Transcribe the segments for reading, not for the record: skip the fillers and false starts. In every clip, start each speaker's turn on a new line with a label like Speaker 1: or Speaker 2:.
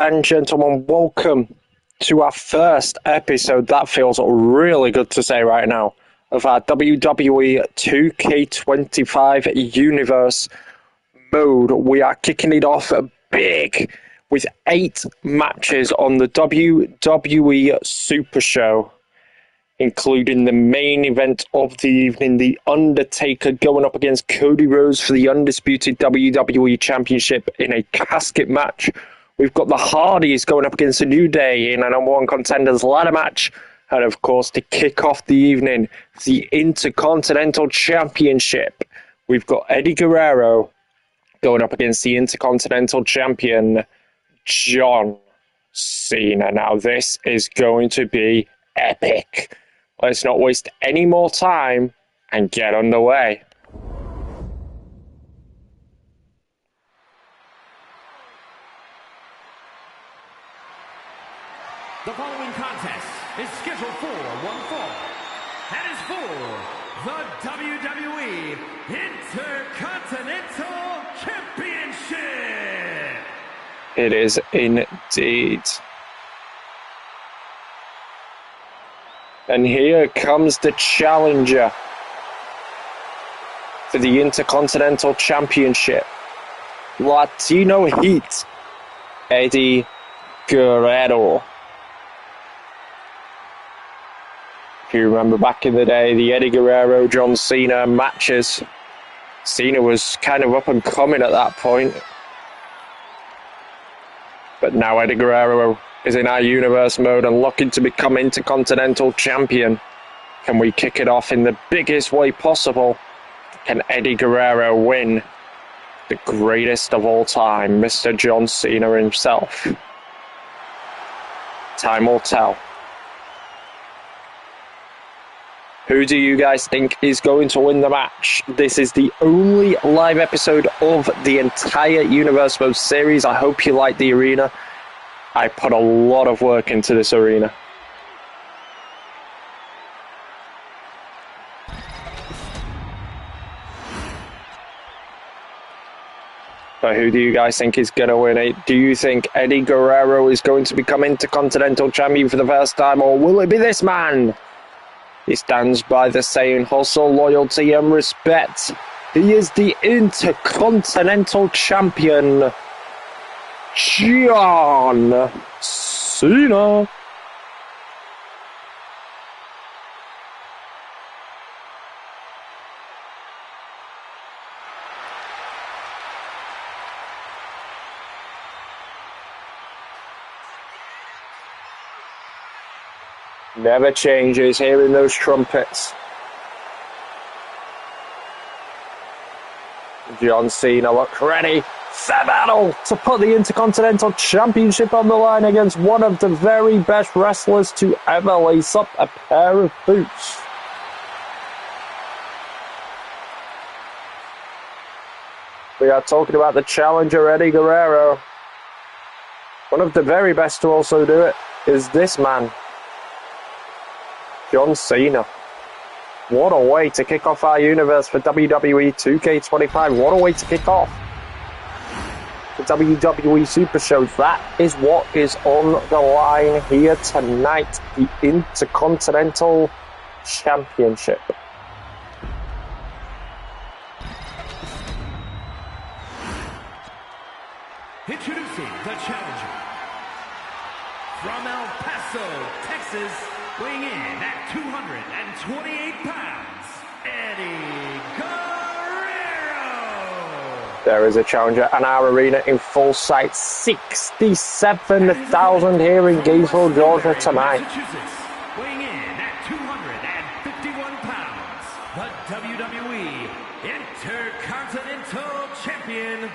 Speaker 1: and gentlemen, welcome to our first episode. That feels really good to say right now, of our WWE 2K25 universe mode. We are kicking it off big with 8 matches on the WWE SUPERSHOW, including the main event of the evening, The Undertaker going up against Cody Rhodes for the undisputed WWE Championship in a casket match. We've got the Hardys going up against the New Day in a number one contenders ladder match. And of course, to kick off the evening, the Intercontinental Championship. We've got Eddie Guerrero going up against the Intercontinental Champion, John Cena. Now, this is going to be epic. Let's not waste any more time and get underway.
Speaker 2: The following contest is scheduled for one fall and is for the WWE Intercontinental Championship.
Speaker 1: It is indeed. And here comes the challenger for the Intercontinental Championship. Latino Heat, Eddie Guerrero. If you remember back in the day, the Eddie Guerrero, John Cena matches, Cena was kind of up and coming at that point. But now Eddie Guerrero is in our universe mode and looking to become Intercontinental Champion. Can we kick it off in the biggest way possible? Can Eddie Guerrero win the greatest of all time, Mr. John Cena himself? Time will tell. Who do you guys think is going to win the match? This is the only live episode of the entire Universe Mode series. I hope you like the arena. I put a lot of work into this arena. But who do you guys think is going to win it? Do you think Eddie Guerrero is going to become Intercontinental Champion for the first time, or will it be this man? He stands by the saying, hustle, loyalty, and respect. He is the Intercontinental Champion, John Cena. Never changes, hearing those trumpets. John Cena looks ready for battle to put the Intercontinental Championship on the line against one of the very best wrestlers to ever lace up a pair of boots. We are talking about the challenger, Eddie Guerrero. One of the very best to also do it is this man, John Cena. What a way to kick off our universe for WWE 2K25. What a way to kick off the WWE SUPERSHOW. That is what is on the line here tonight. The Intercontinental Championship.
Speaker 2: Introducing the challenger from El Paso, Texas, weighing in at 228 pounds, Eddie Guerrero.
Speaker 1: There is a challenger, and our arena in full sight. 67,000 here in Gainesville, Georgia tonight.
Speaker 2: Weighing in at 251 pounds, the WWE Intercontinental Champion,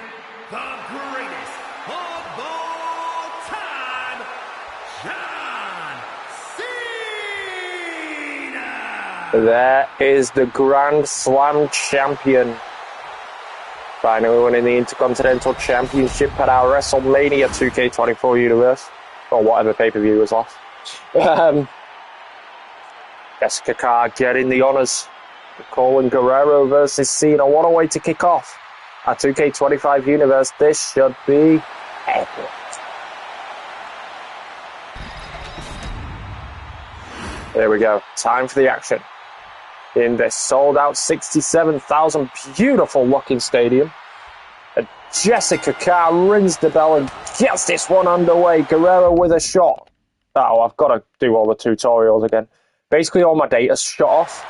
Speaker 2: the greatest of all time, John Cena.
Speaker 1: There is the Grand Slam champion. Finally winning the Intercontinental Championship at our WrestleMania 2K24 universe. Or whatever pay-per-view was last. Jessica Carr getting the honours. Calling Guerrero versus Cena. What a way to kick off our 2K25 universe. This should be epic. Here we go. Time for the action. In this sold-out 67,000 beautiful looking stadium. And Jessica Carr rings the bell and gets this one underway. Guerrero with a shot. Oh, I've got to do all the tutorials again. Basically, all my data's shut off.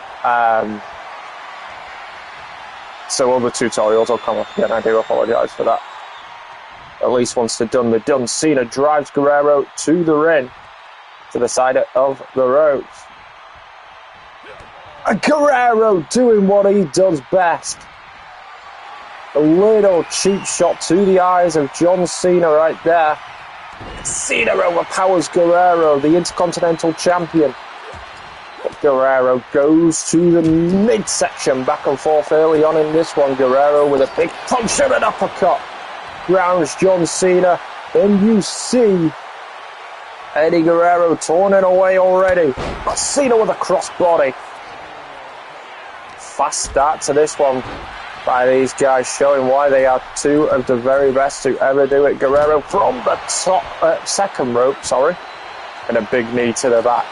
Speaker 1: So all the tutorials will come up again. I do apologise for that. At least once they're done. Cena drives Guerrero to the ring, to the side of the ropes. And Guerrero doing what he does best. A little cheap shot to the eyes of John Cena right there. Cena overpowers Guerrero, the Intercontinental Champion. But Guerrero goes to the midsection, back and forth early on in this one. Guerrero with a big punch and an uppercut. Grounds John Cena. Then you see Eddie Guerrero turning away already. But Cena with a crossbody. Fast start to this one by these guys, showing why they are two of the very best to ever do it. Guerrero from the top, second rope, and a big knee to the back.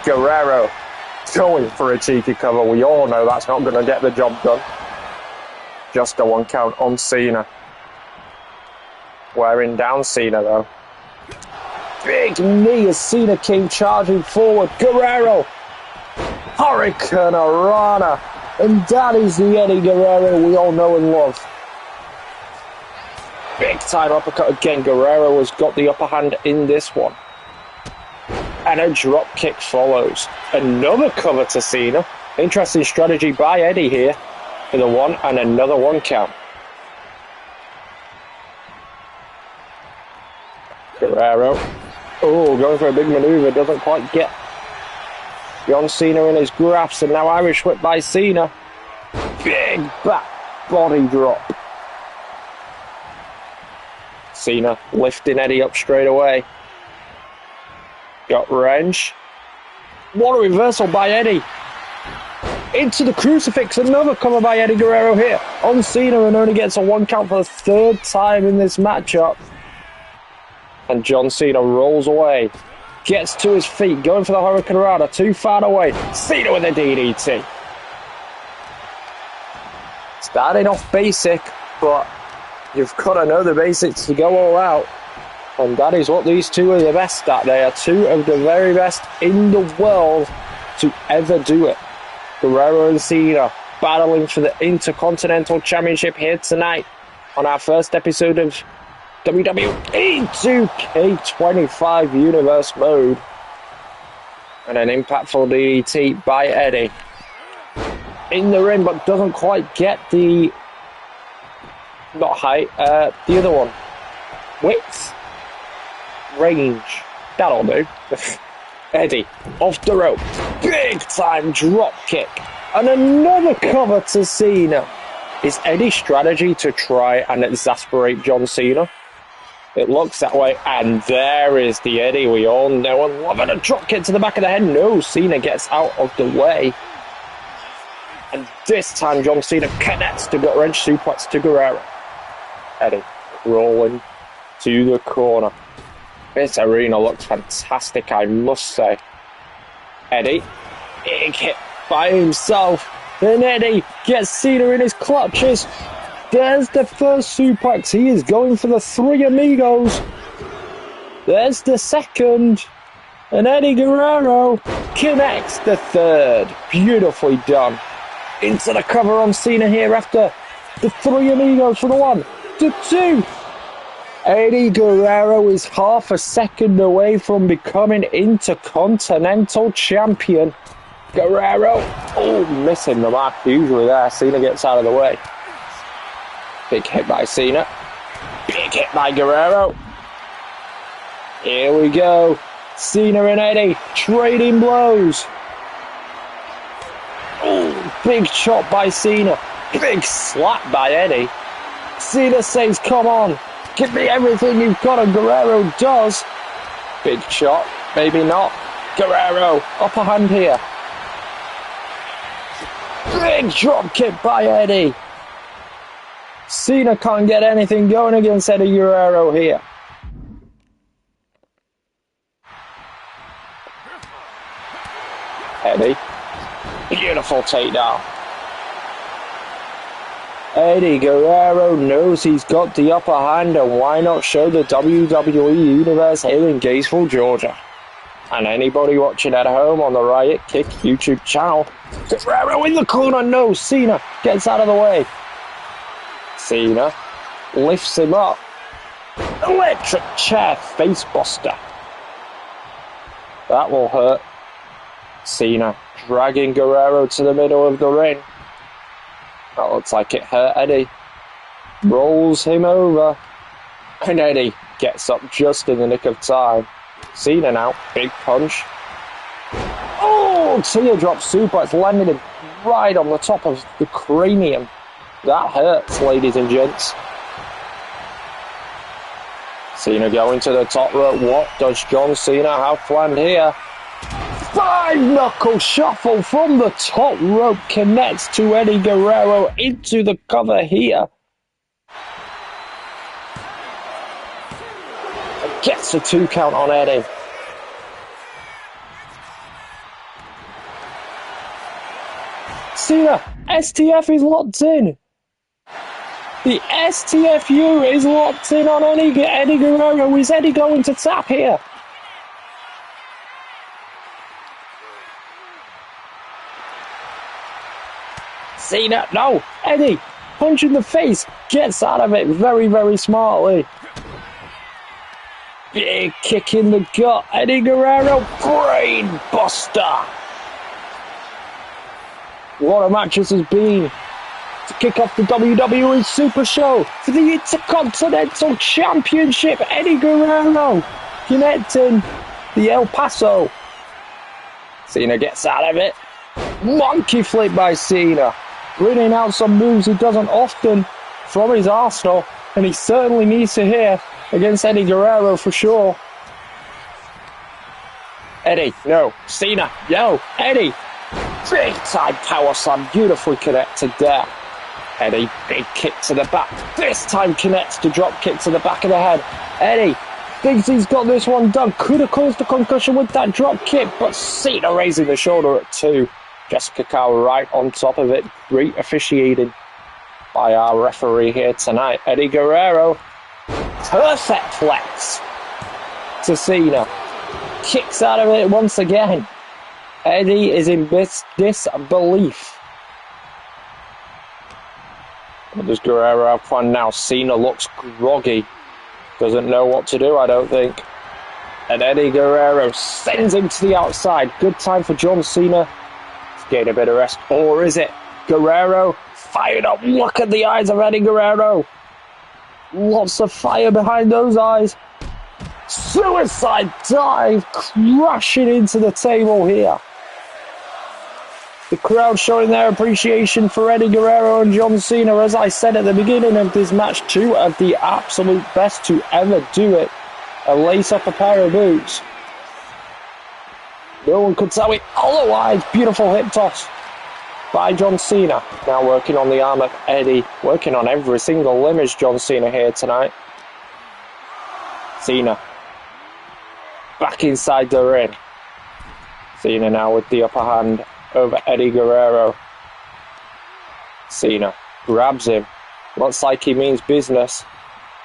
Speaker 1: Guerrero going for a cheeky cover. We all know that's not going to get the job done. Just a 1 count on Cena. Wearing down Cena though. Big knee as Cena came charging forward. Guerrero, Hurricane Rana. And that is the Eddie Guerrero we all know and love. Big time uppercut again. Guerrero has got the upper hand in this one. And a drop kick follows. Another cover to Cena. Interesting strategy by Eddie here for the 1 and another 1 count. Guerrero. Oh, going for a big maneuver. Doesn't quite get John Cena in his grasp, and now Irish whip by Cena. Big back body drop. Cena lifting Eddie up straight away. Got range. What a reversal by Eddie. Into the crucifix. Another cover by Eddie Guerrero here on Cena, and only gets a 1 count for the 3rd time in this matchup. And John Cena rolls away. Gets to his feet, going for the Hurricane Rana, too far away. Cena with a DDT. Starting off basic, but you've got to know the basics to go all out. And that is what these two are the best at. They are two of the very best in the world to ever do it. Guerrero and Cena battling for the Intercontinental Championship here tonight on our first episode of WWE 2K25 Universe Mode. And an impactful DDT by Eddie. In the ring, but doesn't quite get the... not height, the other one. Width. Range. That'll do. Eddie, off the rope. Big time drop kick. And another cover to Cena. Is Eddie's strategy to try and exasperate John Cena? It looks that way, and there is the Eddie we all know and love. And a drop kick to the back of the head. No, Cena gets out of the way. And this time, John Cena connects to gut-wrench suplex to Guerrero. Eddie rolling to the corner. This arena looks fantastic, I must say. Eddie, big hit by himself. Then Eddie gets Cena in his clutches. There's the first suplex. He is going for the 3 amigos. There's the second. And Eddie Guerrero connects the 3rd. Beautifully done. Into the cover on Cena here after the 3 amigos for the 1, the 2. Eddie Guerrero is half a second away from becoming Intercontinental Champion. Guerrero, oh, missing the mark usually there. Cena gets out of the way. Big hit by Cena. Big hit by Guerrero. Here we go. Cena and Eddie trading blows. Oh, big chop by Cena. Big slap by Eddie. Cena says, come on. Give me everything you've got, and Guerrero does. Big chop. Maybe not. Guerrero, upper hand here. Big drop kick by Eddie. Cena can't get anything going against Eddie Guerrero here. Eddie. Beautiful takedown. Eddie Guerrero knows he's got the upper hand, and why not show the WWE Universe here in Gainesville, Georgia? And anybody watching at home on the Riot Kick YouTube channel, Guerrero in the corner, no, Cena gets out of the way. Cena lifts him up. Electric chair facebuster. That will hurt. Cena dragging Guerrero to the middle of the ring. That looks like it hurt Eddie. Rolls him over. And Eddie gets up just in the nick of time. Cena now, big punch. Oh, teardrop suplex landed him right on the top of the cranium. That hurts, ladies and gents. Cena going to the top rope. What does John Cena have planned here? 5-knuckle shuffle from the top rope connects to Eddie Guerrero into the cover here. Gets a 2 count on Eddie. Cena, STF is locked in. The STFU is locked in on Eddie Guerrero. Is Eddie going to tap here? Cena, no, Eddie, punch in the face, gets out of it very, very smartly. Big kick in the gut, Eddie Guerrero, brain buster. What a match this has been. To kick off the WWE Super Show for the Intercontinental Championship, Eddie Guerrero connecting the El Paso. Cena gets out of it. Monkey flip by Cena. Bringing out some moves he doesn't often from his arsenal, and he certainly needs to hear against Eddie Guerrero for sure. Eddie, no. Cena, no. Eddie. Big time power slam, beautifully connected there. Eddie, big kick to the back. This time connects to drop kick to the back of the head. Eddie thinks he's got this one done. Could have caused a concussion with that drop kick, but Cena raising the shoulder at 2. Jessica Kyle right on top of it. Great officiating by our referee here tonight. Eddie Guerrero. Perfect flex to Cena. Kicks out of it once again. Eddie is in disbelief. What does Guerrero have planned now? Cena looks groggy. Doesn't know what to do, I don't think. And Eddie Guerrero sends him to the outside. Good time for John Cena to gain a bit of rest. Or is it? Guerrero fired up. Look at the eyes of Eddie Guerrero. Lots of fire behind those eyes. Suicide dive, crashing into the table here. The crowd showing their appreciation for Eddie Guerrero and John Cena. As I said at the beginning of this match, 2 of the absolute best to ever do it. And lace up a pair of boots. No one could tell me otherwise. Beautiful hip toss by John Cena. Now working on the arm of Eddie. Working on every single limb is John Cena here tonight. Cena back inside the ring. Cena now with the upper hand over Eddie Guerrero. Cena grabs him. Looks like he means business.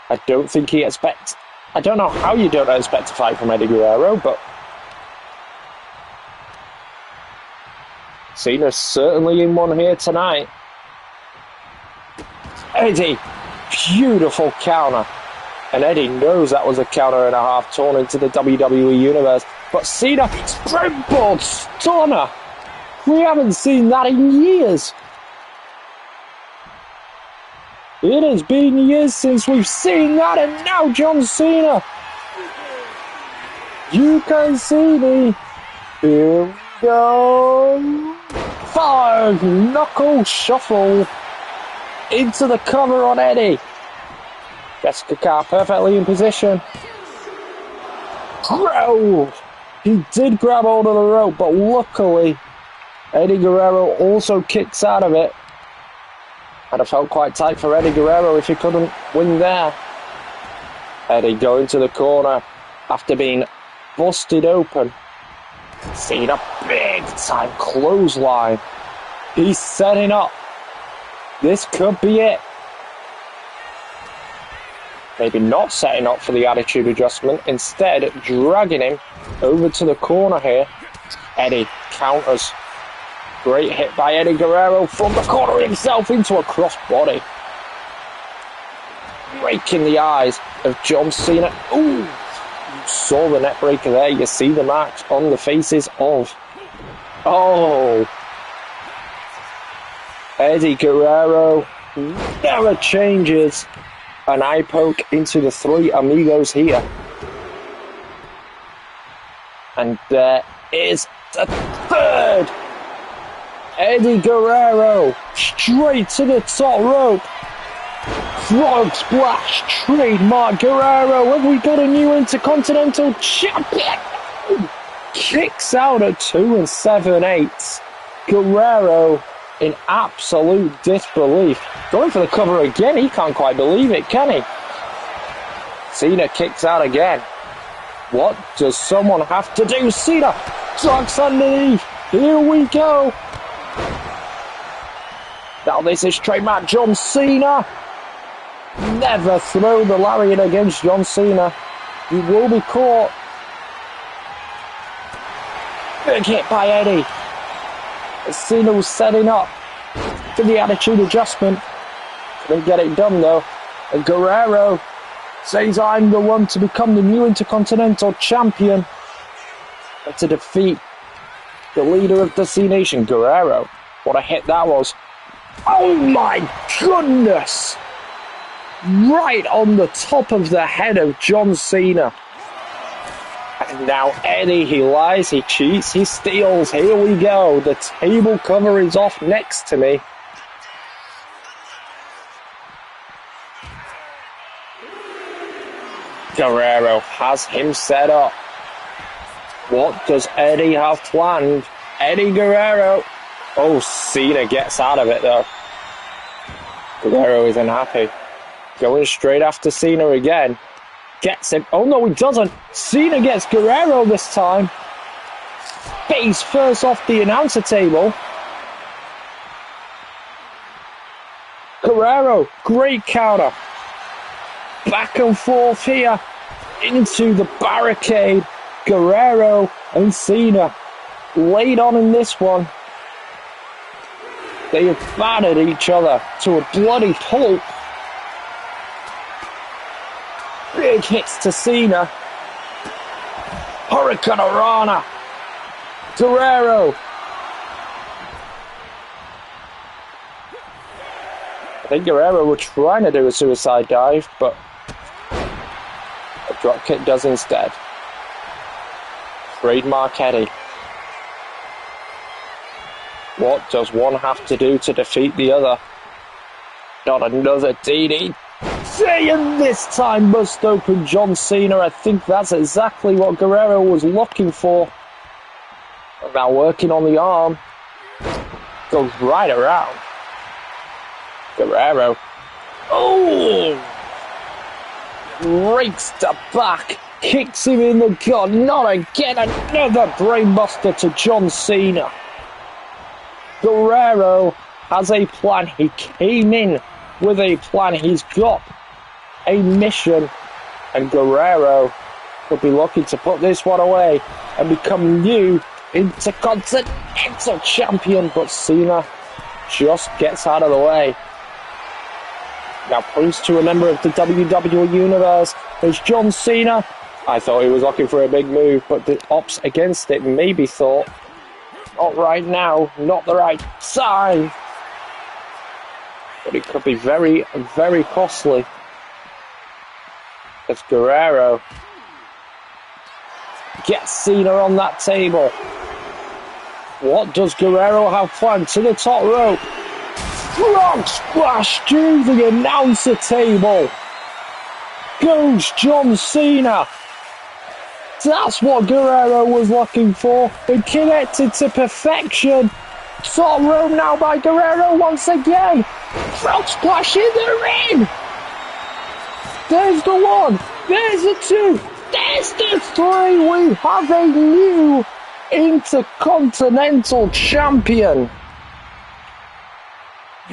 Speaker 1: I don't think he expects... I don't know how you don't expect a fight from Eddie Guerrero, but... Cena's certainly in one here tonight. Eddie, beautiful counter. And Eddie knows that was a counter and a half torn into the WWE Universe. But Cena, springboard stunner. We haven't seen that in years. It has been years since we've seen that, and now John Cena. You can see me. Here we go. 5-knuckle shuffle into the cover on Eddie. Jessica Carr perfectly in position. Grab. He did grab hold of the rope, but luckily Eddie Guerrero also kicks out of it. I'd have felt quite tight for Eddie Guerrero if he couldn't win there. Eddie going to the corner after being busted open. Cena, big time clothesline. He's setting up. This could be it. Maybe not setting up for the attitude adjustment. Instead, dragging him over to the corner here. Eddie counters. Great hit by Eddie Guerrero from the corner himself into a crossbody. Breaking the eyes of John Cena. Ooh! You saw the neck breaker there. You see the marks on the faces of... Oh! Eddie Guerrero never changes. An eye poke into the three amigos here. And there is the third. Eddie Guerrero straight to the top rope. Frog splash, trademark Guerrero. Have we got a new Intercontinental Champion? Kicks out at 2 7/8. Guerrero in absolute disbelief. Going for the cover again. He can't quite believe it, can he? Cena kicks out again. What does someone have to do? Cena ducks underneath. Here we go. Now this is trademark John Cena. Never throw the lariat against John Cena. You will be caught. Big hit by Eddie. Cena was setting up for the attitude adjustment. Couldn't get it done though. And Guerrero says, I'm the one to become the new Intercontinental Champion. And to defeat the leader of the C Nation, Guerrero. What a hit that was. Oh my goodness! Right on the top of the head of John Cena. And now Eddie, he lies, he cheats, he steals. Here we go. The table cover is off next to me. Guerrero has him set up. What does Eddie have planned? Eddie Guerrero. Oh, Cena gets out of it though. Guerrero isn't happy. Going straight after Cena again. Gets him. Oh no, he doesn't. Cena gets Guerrero this time. Face first off the announcer table. Guerrero, great counter. Back and forth here. Into the barricade. Guerrero and Cena laid on in this one. They have battered each other to a bloody pulp. Big hits to Cena. Hurricane Rana. Guerrero. I think Guerrero were trying to do a suicide dive, but a dropkick does instead. Trademark Eddie. What does one have to do to defeat the other? Not another DDT. And this time bust open John Cena. I think that's exactly what Guerrero was looking for. Now working on the arm. Goes right around. Guerrero. Oh! Rakes the back. Kicks him in the gut. Not again. Another brainbuster to John Cena. Guerrero has a plan. He came in with a plan. He's got a mission. And Guerrero could be looking to put this one away and become new Intercontinental Champion. But Cena just gets out of the way. Now points to a member of the WWE Universe. There's John Cena. I thought he was looking for a big move, but the ops against it maybe thought, not right now, not the right time. But it could be very, very costly. As Guerrero gets Cena on that table. What does Guerrero have planned? To the top rope. Frog splash through the announcer table. Goes John Cena. That's what Guerrero was looking for. And connected to perfection. Top rope now by Guerrero once again. Frog splash in the ring. There's the one. There's the two. There's the three. We have a new Intercontinental Champion.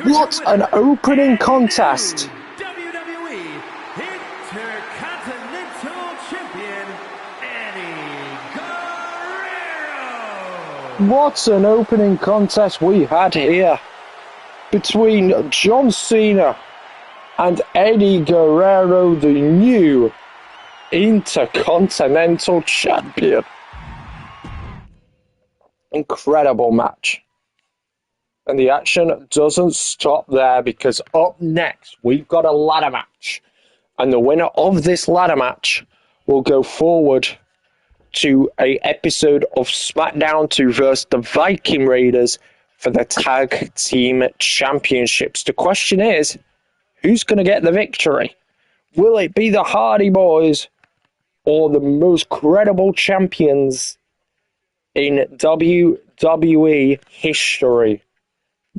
Speaker 1: What an opening contest.
Speaker 2: WWE Intercontinental Champion, Guerrero.
Speaker 1: What an opening contest we had here between John Cena and Eddie Guerrero, the new Intercontinental Champion. Incredible match. And the action doesn't stop there, because up next we've got a ladder match. And the winner of this ladder match will go forward to an episode of SmackDown 2 versus the Viking Raiders for the Tag Team Championships. The question is, who's going to get the victory? Will it be the Hardy Boyz or the most credible champions in WWE history,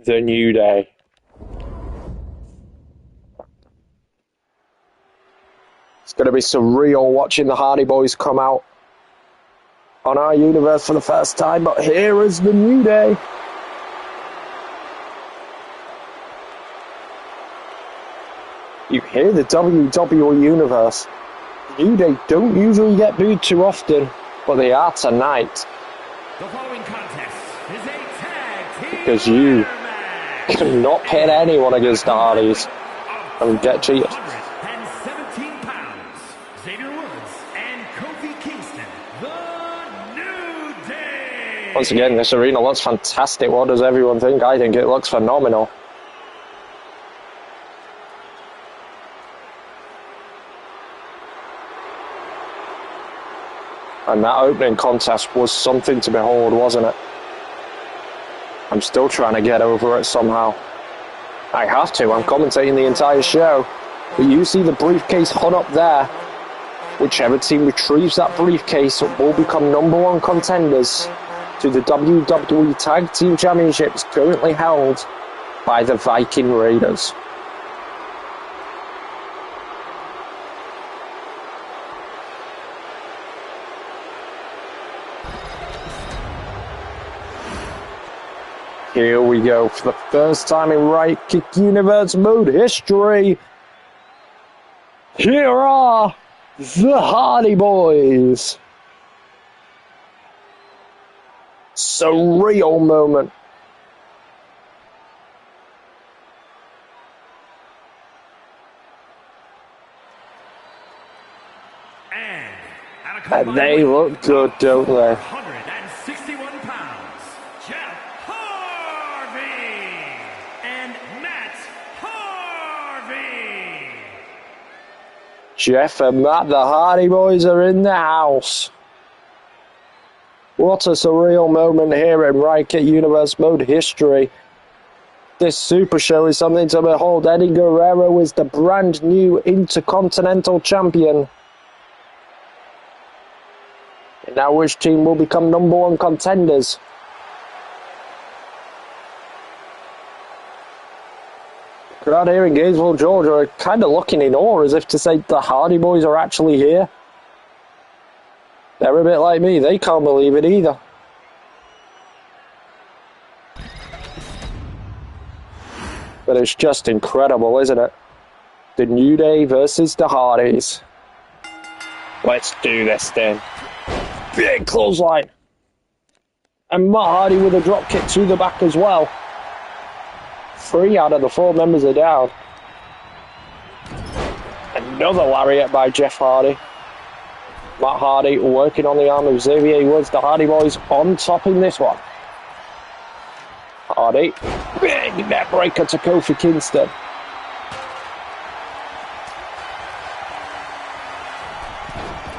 Speaker 1: the New Day? It's going to be surreal watching the Hardy Boyz come out on our universe for the first time, but here is the New Day. You hear the WWE universe. The New Day don't usually get booed too often, but they are tonight.
Speaker 2: The following contest is a tag team
Speaker 1: Because you
Speaker 2: match.
Speaker 1: cannot pit anyone against the Hardys and get cheated.
Speaker 2: 117 pounds, Xavier Woods and Kofi Kingston, the New Day.
Speaker 1: Once again, this arena looks fantastic. What does everyone think? I think it looks phenomenal. And that opening contest was something to behold, wasn't it? I'm still trying to get over it somehow. I have to, I'm commentating the entire show. But you see the briefcase hunt up there. Whichever team retrieves that briefcase will become #1 contenders to the WWE Tag Team Championships, currently held by the Viking Raiders. Here we go, for the first time in Right Kick Universe mode history. Here are the Hardy Boyz. Surreal moment. And they look good, don't they?
Speaker 2: 161 pounds, Jeff Harvey and Matt Harvey.
Speaker 1: Jeff and Matt, the Hardy Boyz, are in the house. What a surreal moment here in Right Kick Universe mode history. This Super Show is something to behold. Eddie Guerrero is the brand new Intercontinental Champion. And now which team will become #1 contenders? The crowd here in Gainesville, Georgia are kind of looking in awe, as if to say the Hardy Boyz are actually here. They're a bit like me, they can't believe it either. But it's just incredible, isn't it? The New Day versus the Hardys. Let's do this then. Big clothesline. And Matt Hardy with a drop kick to the back as well. 3 out of the 4 members are down. Another lariat by Jeff Hardy. Matt Hardy working on the arm of Xavier Woods. The Hardy Boyz on top in this one. Hardy, big net breaker to Kofi Kingston.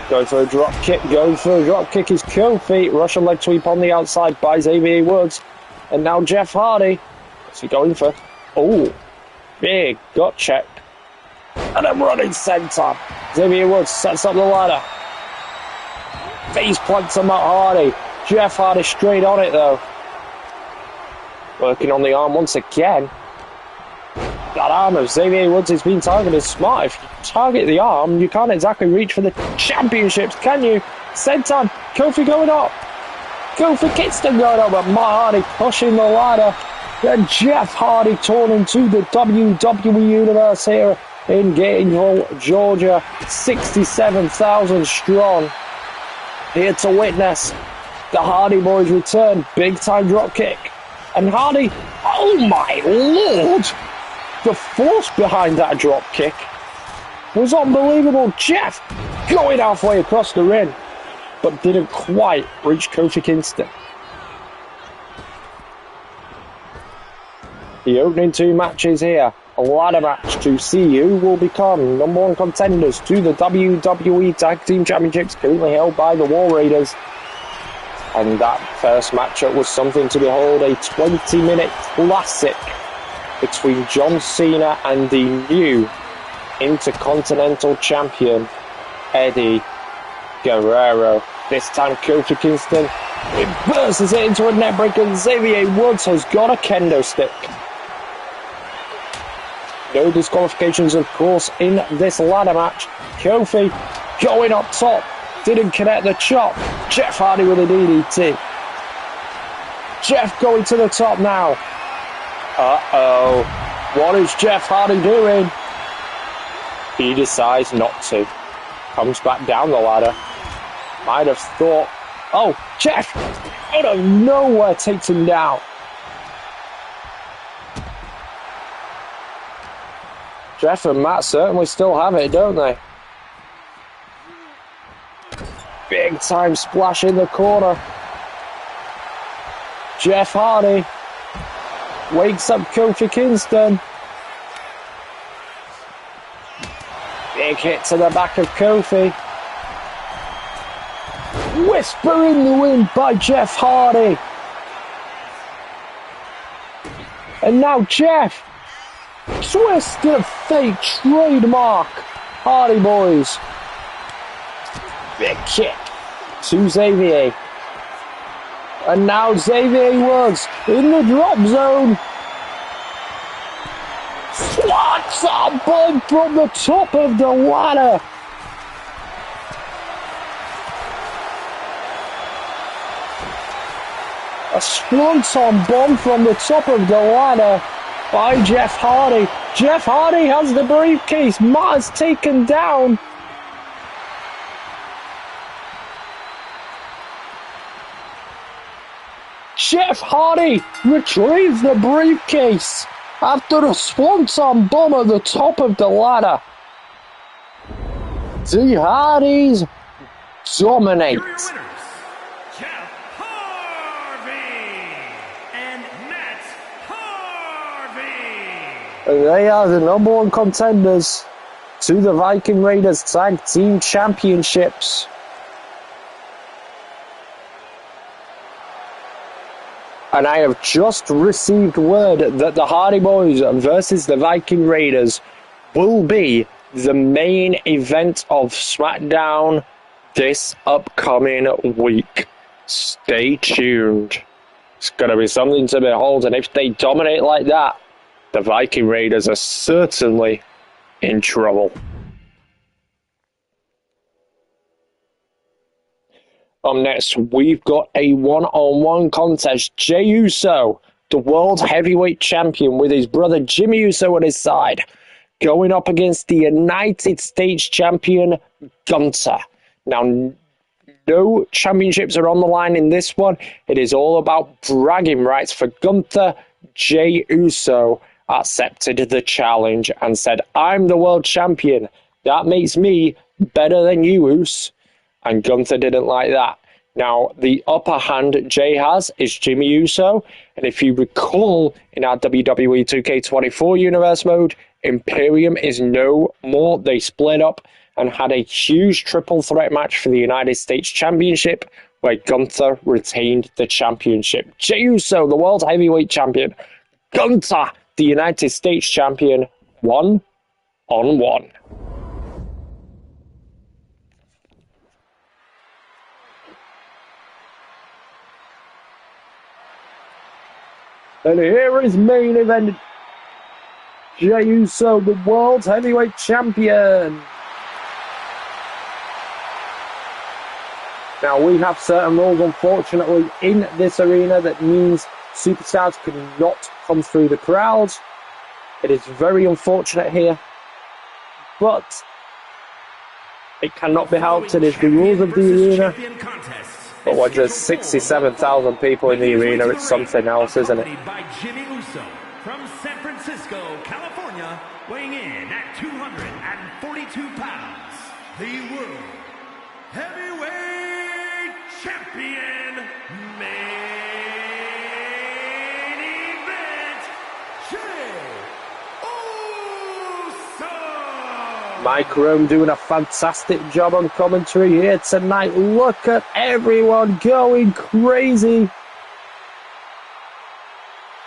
Speaker 1: Going for a drop kick, is Kofi. Russian leg sweep on the outside by Xavier Woods. And now Jeff Hardy. What's he going for? Oh, big gut check. And a running senton. Xavier Woods sets up the ladder. Face plant to Matt Hardy. Jeff Hardy straight on it though. Working on the arm once again. That arm of Xavier Woods is being targeted smart. If you target the arm, you can't exactly reach for the championships, can you? Senton, Kofi going up. Kofi Kingston going over. Matt Hardy pushing the ladder. Then Jeff Hardy torn into the WWE Universe here in Gainesville, Georgia. 67,000 strong. Here to witness the Hardy Boyz return. Big time drop kick. And Hardy, oh my lord! The force behind that drop kick was unbelievable. Jeff going halfway across the ring, but didn't quite reach Kofi Kingston. The opening two matches here. A ladder match to see who will become number one contenders to the WWE Tag Team Championships, currently held by the War Raiders. And that first matchup was something to behold, a 20-minute classic between John Cena and the new Intercontinental Champion, Eddie Guerrero. This time Kofi Kingston, it bursts it into a neckbreaker, and Xavier Woods has got a kendo stick. No disqualifications, of course, in this ladder match. Kofi going up top, didn't connect the chop. Jeff Hardy with a DDT. Jeff going to the top now. Uh-oh. What is Jeff Hardy doing? He decides not to. Comes back down the ladder. Might have thought, oh, Jeff out of nowhere takes him down. Jeff and Matt certainly still have it, don't they? Big time splash in the corner. Jeff Hardy wakes up Kofi Kingston. Big hit to the back of Kofi. Whisper in the wind by Jeff Hardy. And now Jeff. Twisted fake trademark. Hardy Boyz. Big kick to Xavier. And now Xavier Woods in the drop zone. Swats a bomb from the top of the ladder. A swanton bomb from the top of the ladder by Jeff Hardy. Jeff Hardy has the briefcase. Matt is taken down. Jeff Hardy retrieves the briefcase after a swanton bomb at the top of the ladder. The Hardys dominate. They are the number one contenders to the Viking Raiders Tag Team Championships. And I have just received word that the Hardy Boyz versus the Viking Raiders will be the main event of SmackDown this upcoming week. Stay tuned. It's going to be something to behold, and if they dominate like that, the Viking Raiders are certainly in trouble. Up next, we've got a one-on-one contest. Jey Uso, the World Heavyweight Champion, with his brother Jimmy Uso on his side, going up against the United States Champion, Gunther. Now, no championships are on the line in this one. It is all about bragging rights for Gunther. Jey Uso accepted the challenge and said, I'm the world champion. That makes me better than you, Uso. And Gunther didn't like that. Now, the upper hand Jey has is Jimmy Uso. And if you recall, in our WWE 2K25 universe mode, Imperium is no more. They split up and had a huge triple threat match for the United States Championship, where Gunther retained the championship. Jey Uso, the World Heavyweight Champion. Gunther, the United States Champion, 1-on-1. And here is main event. Jey Uso, the World Heavyweight Champion. Now, we have certain rules, unfortunately, in this arena that means superstars cannot come through the crowd. It is very unfortunate here, but it cannot be helped. It is the rules of the arena. But when there's 67,000 people in the arena, it's something else, isn't it?
Speaker 2: By Jimmy Uso from San Francisco, California, weighing in at 242 pounds, the World Heavyweight Champion, main event, Jey Uso.
Speaker 1: Mike Rome doing a fantastic job on commentary here tonight. Look at everyone going crazy.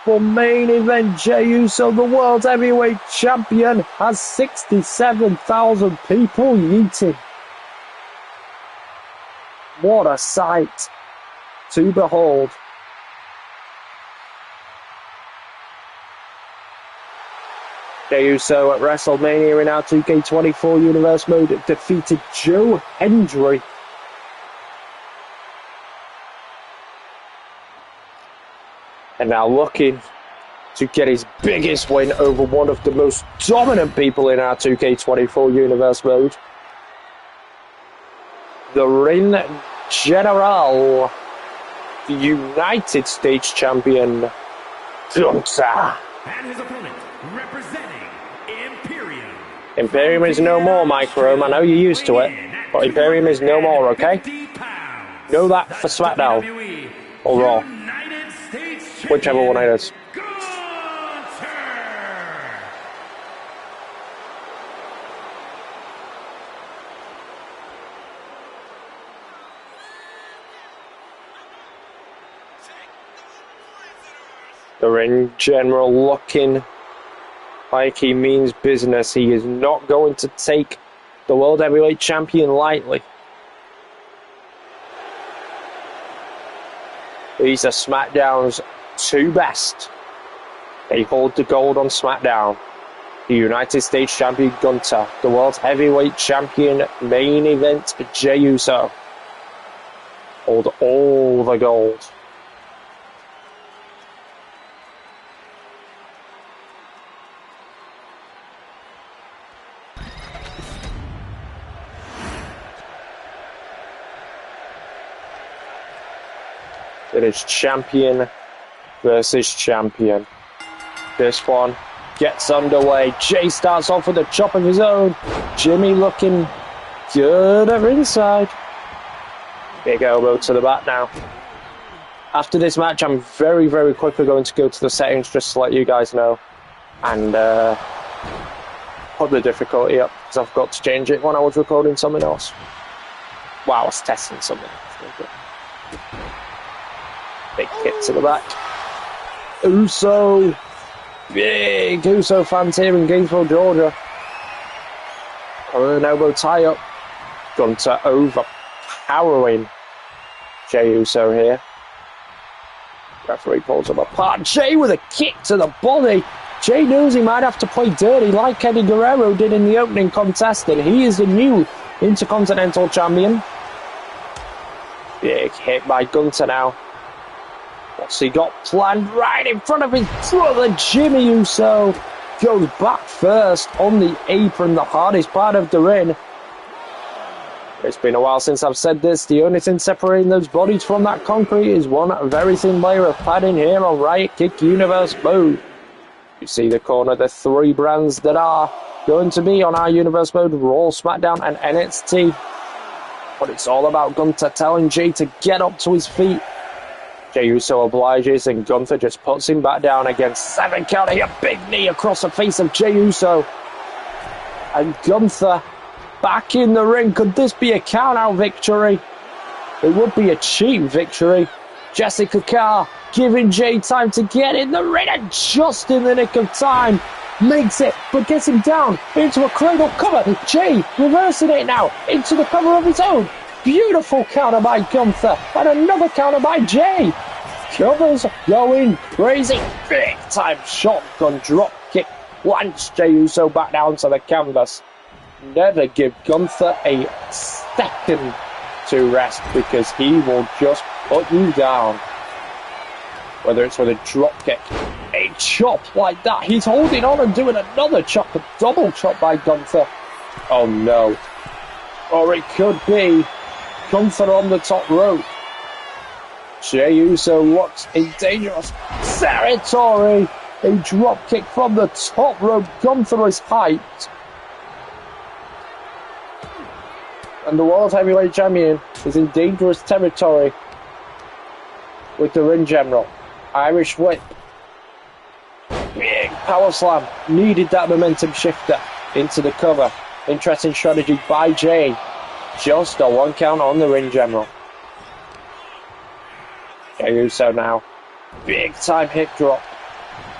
Speaker 1: For main event, Jey Uso, the World Heavyweight Champion, has 67,000 people yeeting. What a sight to behold. Jey Uso at WrestleMania in our 2K24 Universe mode defeated Joe Hendry. And now looking to get his biggest win over one of the most dominant people in our 2K24 Universe mode. The Ring General, the United States Champion, Gunther.
Speaker 2: And his opponent, representing Imperium.
Speaker 1: Imperium is no more, Mike Rome. I know you're used to it, but Imperium is no more, okay? Know that for SmackDown or Raw, whichever one it is. The Ring General looking like he means business. He is not going to take the World Heavyweight Champion lightly. These are SmackDown's two best. They hold the gold on SmackDown. The United States Champion Gunther, the World Heavyweight Champion main event Jey Uso hold all the gold. It is champion versus champion. This one gets underway. Jey starts off with a chop of his own. Jimmy looking good at ringside. Big elbow to the back now. After this match, I'm very, very quickly going to go to the settings just to let you guys know. And put the difficulty up, because I've got to change it when I was recording something else. Wow, I was testing something. Big kick to the back. Uso. Big Uso fans here in Gainesville, Georgia. An elbow tie up. Gunther overpowering Jey Uso here. Referee pulls him apart. Jey with a kick to the body. Jey knows he might have to play dirty like Eddie Guerrero did in the opening contest, and he is the new Intercontinental Champion. Big hit by Gunther now. What's he got planned right in front of his brother? Jimmy Uso goes back first on the apron, the hardest part of the ring. It's been a while since I've said this. The only thing separating those bodies from that concrete is one very thin layer of padding here on Riot Kick Universe mode. You see the corner, the three brands that are going to be on our Universe mode: Raw, SmackDown and NXT. But it's all about Gunther telling Jey to get up to his feet. Jey Uso obliges and Gunther just puts him back down against 7 count. A big knee across the face of Jey Uso. And Gunther back in the ring. Could this be a count-out victory? It would be a cheap victory. Jessica Carr giving Jey time to get in the ring, and just in the nick of time makes it, but gets him down into a cradle cover. Jey reversing it now into the cover of his own. Beautiful counter by Gunther, and another counter by Jey. Covers going crazy. Big time shotgun drop kick. Lands Jey Uso back down to the canvas. Never give Gunther a second to rest because he will just put you down. Whether it's with a drop kick, a chop like that. He's holding on and doing another chop, a double chop by Gunther. Oh no. Or it could be Gunther on the top rope. Jey Uso looks in dangerous territory. A drop kick from the top rope. Gunther is hyped. And the World Heavyweight Champion is in dangerous territory with the Ring General. Irish whip. Big power slam. Needed that momentum shifter into the cover. Interesting strategy by Jey. Just a 1 count on the Ring General. Jey Uso now. Big time hip drop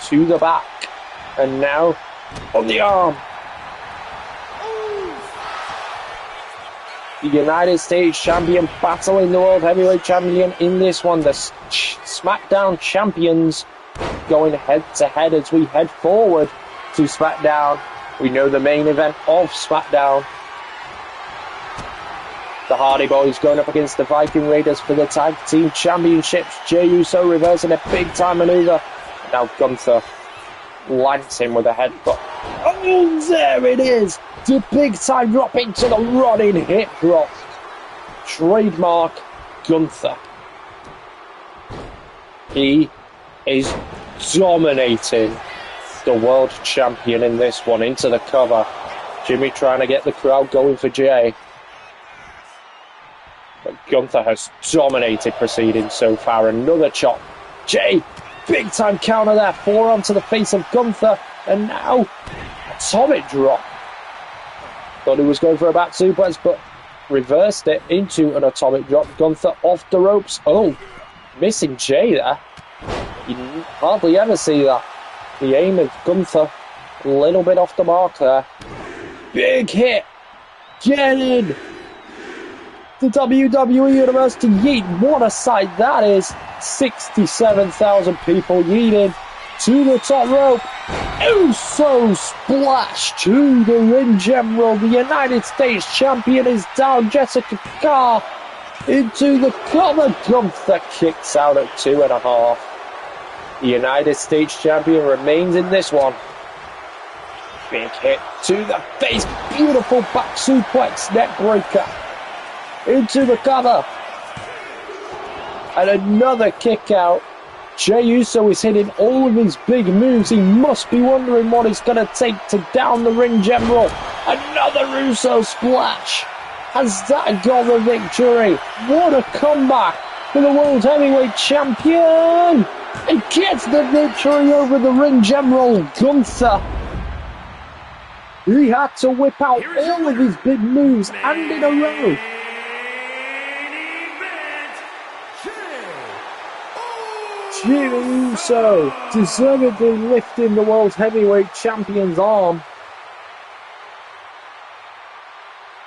Speaker 1: to the back. And now on the arm. The United States Champion battling the World Heavyweight Champion in this one. The SmackDown Champions going head to head as we head forward to SmackDown. We know the main event of SmackDown. The Hardy Boyz going up against the Viking Raiders for the Tag Team Championships. Jey Uso reversing a big time maneuver. Now Gunther lands him with a headbutt. Oh, there it is! The big time drop into the running hip drop. Trademark Gunther. He is dominating the world champion in this one into the cover. Jimmy trying to get the crowd going for Jey. But Gunther has dominated proceedings so far. Another chop. Jey, big time counter there. Forearm to the face of Gunther. And now, atomic drop. Thought he was going for a back suplex, but reversed it into an atomic drop. Gunther off the ropes. Oh, missing Jey there. You hardly ever see that. The aim of Gunther, a little bit off the mark there. Big hit. Get in. The WWE University Yeet. What a sight that is. 67,000 people yeeting to the top rope. Uso splash to the Ring General. The United States Champion is down. Jessica Carr into the cover. Gunther kicks out at 2.5. The United States Champion remains in this one. Big hit to the face. Beautiful back suplex. Neck breaker. Into the cover. And another kick out. Jey Uso is hitting all of his big moves. He must be wondering what it's going to take to down the Ring General. Another Uso splash. Has that got the victory? What a comeback for the World Heavyweight Champion. And gets the victory over the Ring General, Gunther. He had to whip out all of his big moves and in a row. Jey Uso deservedly lifting the World Heavyweight Champion's arm.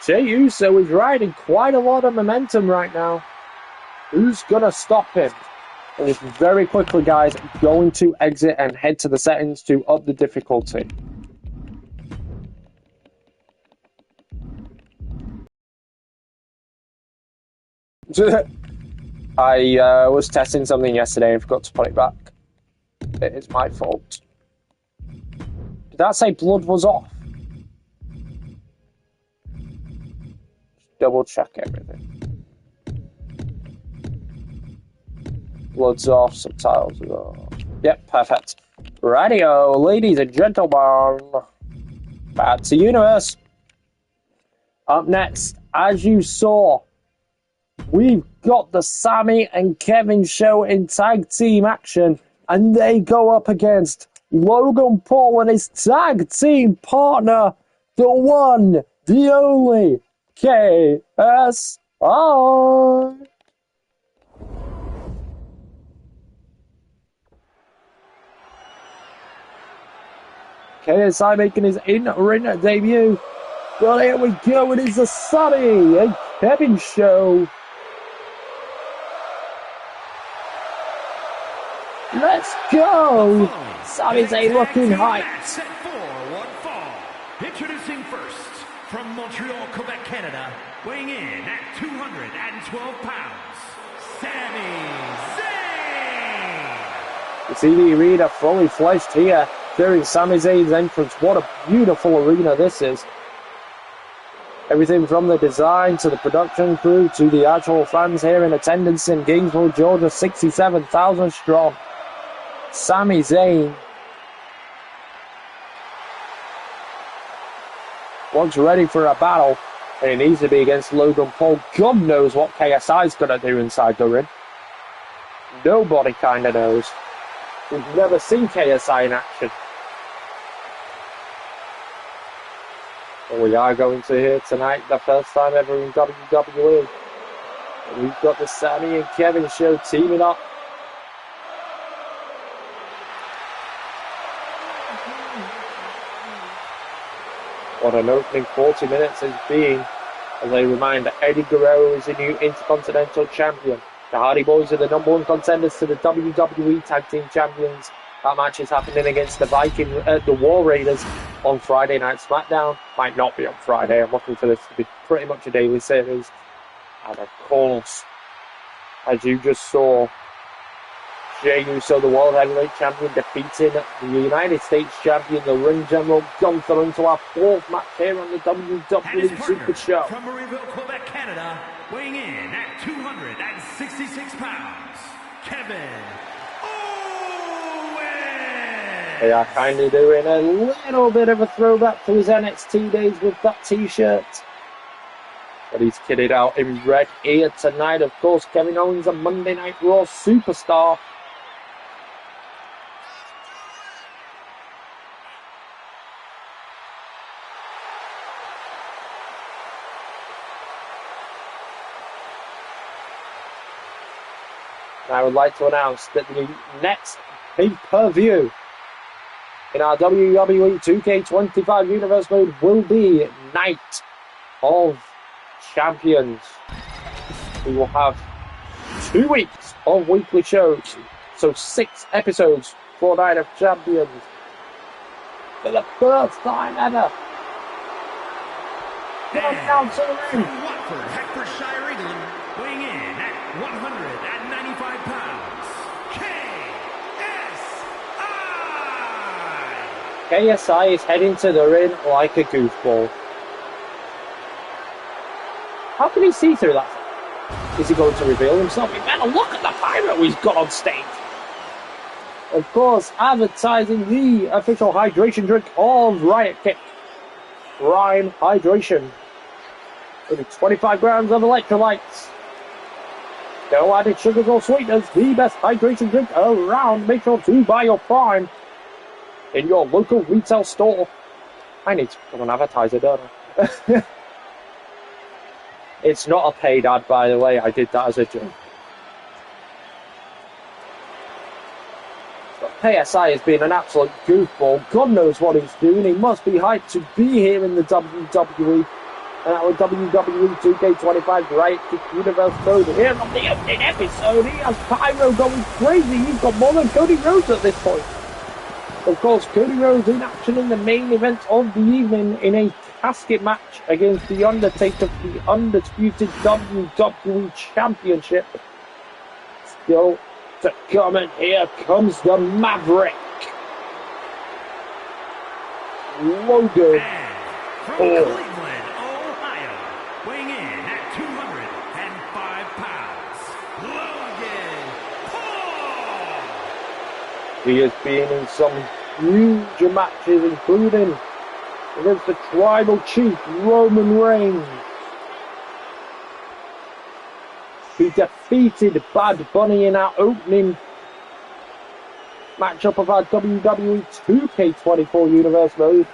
Speaker 1: Jey Uso is riding quite a lot of momentum right now. Who's going to stop him? And it's very quickly, guys, going to exit and head to the settings to up the difficulty. I was testing something yesterday and forgot to put it back. It is my fault. Did that say blood was off? Just double check everything. Blood's off, subtitles are off. Yep, perfect. Radio, ladies and gentlemen. Back to Universe. Up next, as you saw, we've got the Sammy and Kevin show in tag team action, and they go up against Logan Paul and his tag team partner, the one, the only, KSI. KSI making his in-ring debut. Well, here we go. It is the Sammy and Kevin show. Let's go! Sami Zayn looking hyped.
Speaker 2: Set for one fall. Introducing first, from Montreal, Quebec, Canada, weighing in at 212 pounds, Sami Zayn.
Speaker 1: You see the arena fully fledged here during Sami Zayn's entrance. What a beautiful arena this is. Everything from the design to the production crew to the actual fans here in attendance in Gainesville, Georgia, 67,000 strong. Sami Zayn looks ready for a battle, and it needs to be against Logan Paul. God knows what KSI's going to do inside the ring. Nobody kind of knows. We've never seen KSI in action. But we are going to hear tonight the first time ever in WWE. And we've got the Sami and Kevin show teaming up. What an opening 40 minutes has been, as they remind that Eddie Guerrero is the new Intercontinental Champion. The Hardy Boyz are the #1 contenders to the WWE Tag Team Champions. That match is happening against the War Raiders on Friday Night SmackDown. Might not be on Friday. I'm looking for this to be pretty much a daily series. And of course, as you just saw, Jey Uso, the World Heavyweight Champion, defeating the United States Champion, the Ring General Gunther, into our 4th match here on the WWE Super Show.
Speaker 2: From Marieville, Quebec, Canada, weighing in at 266 pounds, Kevin Owens.
Speaker 1: They are kind of doing a little bit of a throwback to his NXT days with that t-shirt. But he's kitted out in red here tonight. Of course, Kevin Owens, a Monday Night Raw superstar. I would like to announce that the next pay-per-view in our WWE 2K25 Universe mode will be Night of Champions. We will have 2 weeks of weekly shows, so 6 episodes for Night of Champions. For the first time ever. Come down to the ring.
Speaker 2: From Watford, Hertfordshire, England, weighing in at 195 pounds, KSI.
Speaker 1: KSI is heading to the ring like a goofball. How can he see through that? Is he going to reveal himself? You better look at the pirate he's got on stage. Of course, advertising the official hydration drink of Riot Kick. Rhyme Hydration. With 25 grams of electrolytes. No added sugars or sweeteners. The best hydration drink around. Make sure to buy your Prime in your local retail store. I need to become an advertiser, don't I? It's not a paid ad, by the way. I did that as a joke. But KSI has been an absolute goofball. God knows what he's doing. He must be hyped to be here in the WWE. And our WWE 2K25 Riot Kick Universe mode. Here on the opening episode, he has Pyro going crazy. He's got more than Cody Rhodes at this point. Of course, Cody Rhodes in action in the main event of the evening in a casket match against the Undertaker for the undisputed WWE Championship. Still to come, and here comes the Maverick. Logan
Speaker 2: From
Speaker 1: Paul.
Speaker 2: Cleveland, Ohio, weighing in at 205 pounds, Logan Paul.
Speaker 1: He has been in some huge matches, including against the Tribal Chief Roman Reigns. He defeated Bad Bunny in our opening matchup of our WWE 2K24 Universe mode.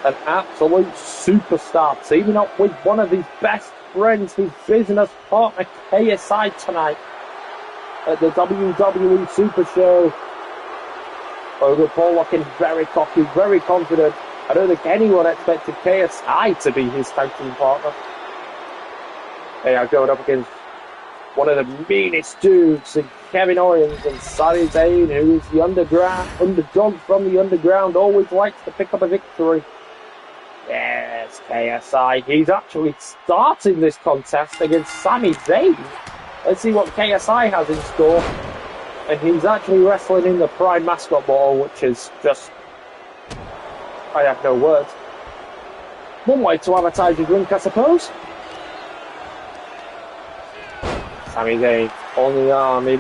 Speaker 1: An absolute superstar, teaming up with one of his best friends, his business partner KSI tonight at the WWE Super Show. Logan Paul looking very cocky, very confident. I don't think anyone expected KSI to be his tag team partner. They are going up against one of the meanest dudes in Kevin Owens, and Sami Zayn, who is the underdog from the underground, always likes to pick up a victory. Yes, KSI. He's actually starting this contest against Sami Zayn. Let's see what KSI has in store. And he's actually wrestling in the Prime Mascot Ball, which is just... I have no words. One way to advertise your drink, I suppose. Sami Zayn on the arm. He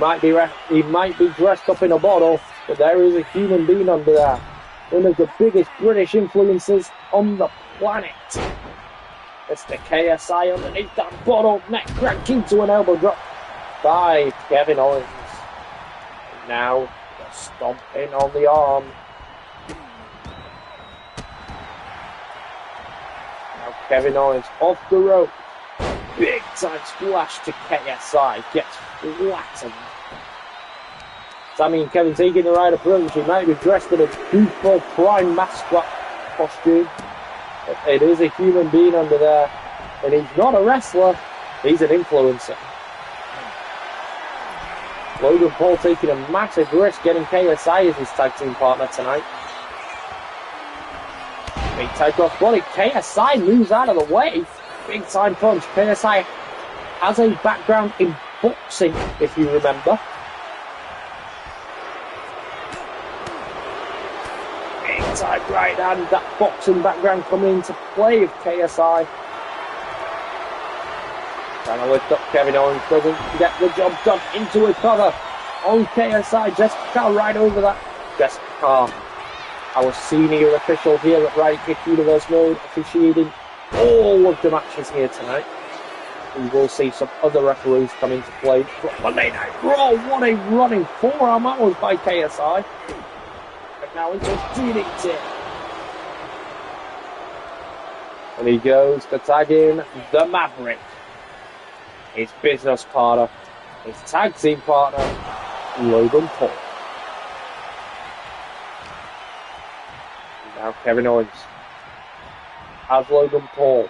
Speaker 1: might be dressed up in a bottle, but there is a human being under there. One of the biggest British influences on the planet. It's the KSI underneath that bottle, neck crack into an elbow drop by Kevin Owens. And now they're stomping on the arm. Now Kevin Owens off the rope. Big time splash to KSI. Gets flattened. Sami and Kevin taking the right approach. He might be dressed in a goofball Prime Mascot costume. But it is a human being under there. And he's not a wrestler. He's an influencer. Logan Paul taking a massive risk getting KSI as his tag team partner tonight. Big tag off body. KSI moves out of the way. Big time punch. KSI has a background in boxing, if you remember. Big time right hand. That boxing background coming into play of KSI. Trying to lift up Kevin Owens. Doesn't get the job done. Into a cover on KSI. Jessica right over that. Jessica, our senior official here at Riot Kick Universe Mode, officiating all of the matches here tonight. We will see some other referees come into play. Monday Night Raw, what a running forearm that was by KSI. And now into DDT. And he goes to tag in the Maverick. His business partner, his tag team partner, Logan Paul. And now Kevin Owens. As Logan Paul.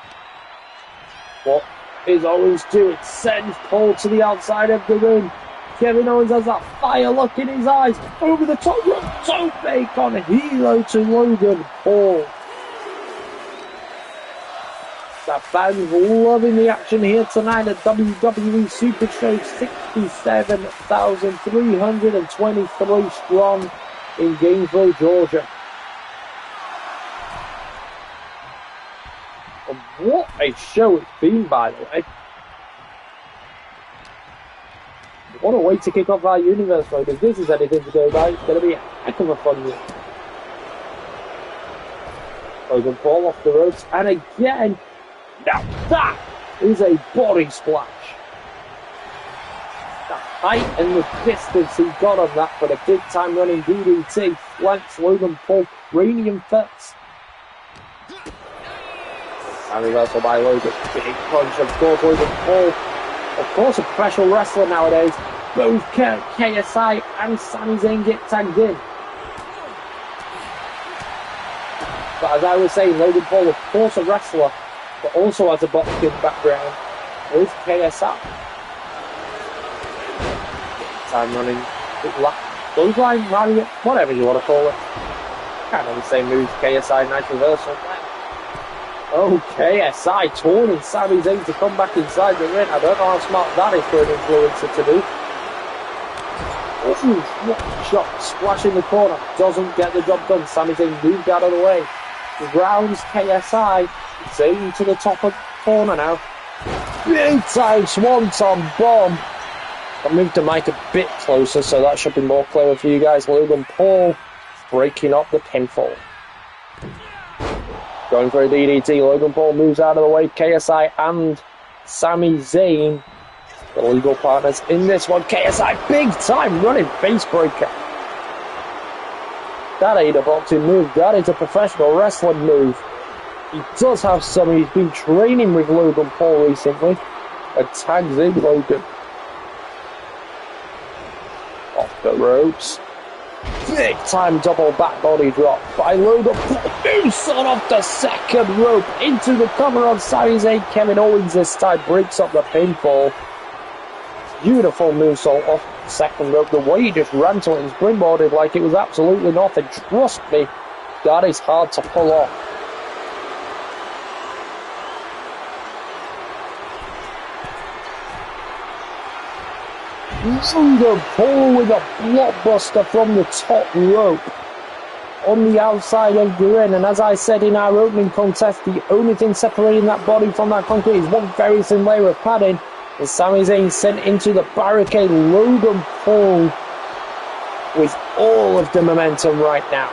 Speaker 1: What is Owens doing? Sends Paul to the outside of the ring. Kevin Owens has that fire look in his eyes. Over the top rope. So big on hero to Logan Paul. That fans loving the action here tonight at WWE Super Show. 67,323 strong in Gainesville, Georgia. And what a show it's been, by the way. What a way to kick off our universe mode. If this is anything to go by, it's going to be a heck of a fun year. Logan Paul off the ropes, and again, now that is a body splash. The height and the distance he got on that, but a big time running DDT flanks Logan Paul cranium first. And reversal by Logan. Big punch, of course, Logan Paul. Of course, a professional wrestler nowadays. Both KSI and Sami Zayn get tagged in. But as I was saying, Logan Paul, of course, a wrestler, but also has a boxing background with KSI. Time running, clothesline, Mario, whatever you want to call it. Kind of the same moves, KSI, nice reversal. Oh, KSI taunting Sami Zayn to come back inside the ring. I don't know how smart that is for an influencer to do. Ooh, what a shot, splash in the corner, doesn't get the job done. Sami Zayn moved out of the way. Rounds KSI, Zayn to the top of the corner now. Big time swanton bomb. I moved the mic a bit closer, so that should be more clear for you guys. Logan Paul breaking up the pinfall. Going for a DDT, Logan Paul moves out of the way. KSI and Sami Zayn, the legal partners in this one. KSI, big time running face breaker. That ain't a boxing move, that is a professional wrestling move. He does have some, he's been training with Logan Paul recently. And tags in Logan. Off the ropes. Big time double back body drop by Logan Paul. Moonsault off the second rope into the cover on Sami Zayn. Kevin Owens this time breaks up the pinfall. Beautiful moonsault off second rope. The way he just ran to it and springboarded like it was absolutely nothing. Trust me, that is hard to pull off. Logan Paul with a blockbuster from the top rope on the outside of the ring. And as I said in our opening contest, the only thing separating that body from that concrete is one very thin layer of padding. And Sami Zayn sent into the barricade. Logan Paul with all of the momentum right now.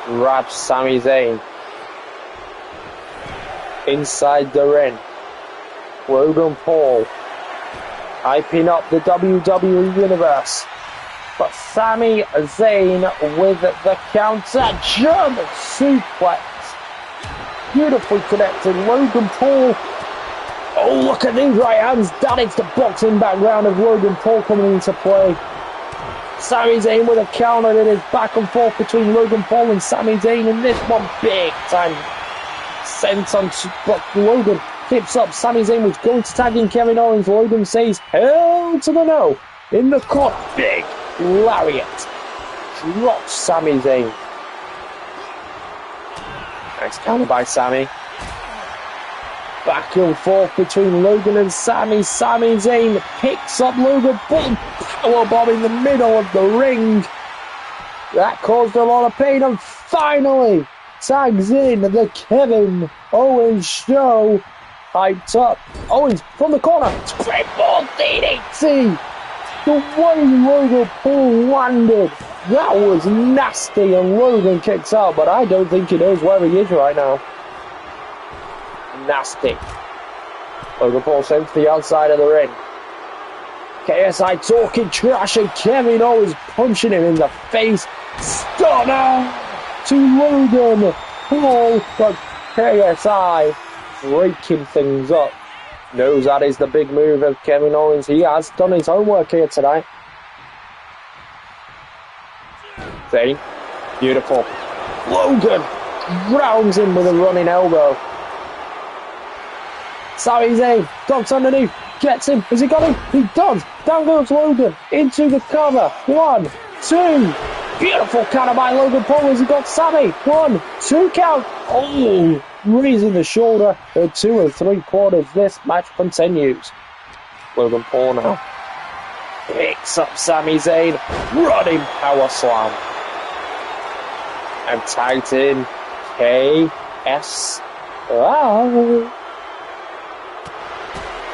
Speaker 1: Grabs Sami Zayn inside the ring. Logan Paul hyping up the WWE Universe. But Sami Zayn with the counter. German suplex. Beautifully connected. Logan Paul. Oh, look at these right hands. That is the boxing background of Logan Paul coming into play. Sami Zayn with a counter. It is back and forth between Logan Paul and Sami Zayn. And this one big time sent on, but Logan tips up. Sami Zayn was going to tag in Kevin Owens. Logan says hell to the no. In the corner. Big lariat. Drops Sami Zayn. Nice counter by Sami. Back and forth between Logan and Sami. Sami Zayn picks up Logan Paul. Powerbomb in the middle of the ring. That caused a lot of pain, and finally tags in the Kevin Owens show. Hyped up. Owens from the corner. Springboard DDT. The way Logan Paul landed. That was nasty, and Logan kicks out, but I don't think he knows where he is right now. Nasty. Logan Paul sent to the outside of the ring. KSI talking trash, and Kevin Owens punching him in the face. Stunner to Logan Paul, but KSI breaking things up. Knows that is the big move of Kevin Owens. He has done his homework here tonight. Zayn, beautiful. Logan rounds him with a running elbow. Sami Zayn ducks underneath, gets him. Has he got him? He does. Down goes Logan into the cover. 1, 2. Beautiful counter by Logan Paul as he got Sami. 1, 2 count. Oh, raising the shoulder at 2 3/4. This match continues. Logan Paul now picks up Sami Zayn. Running power slam. And tagged in KS. Oh,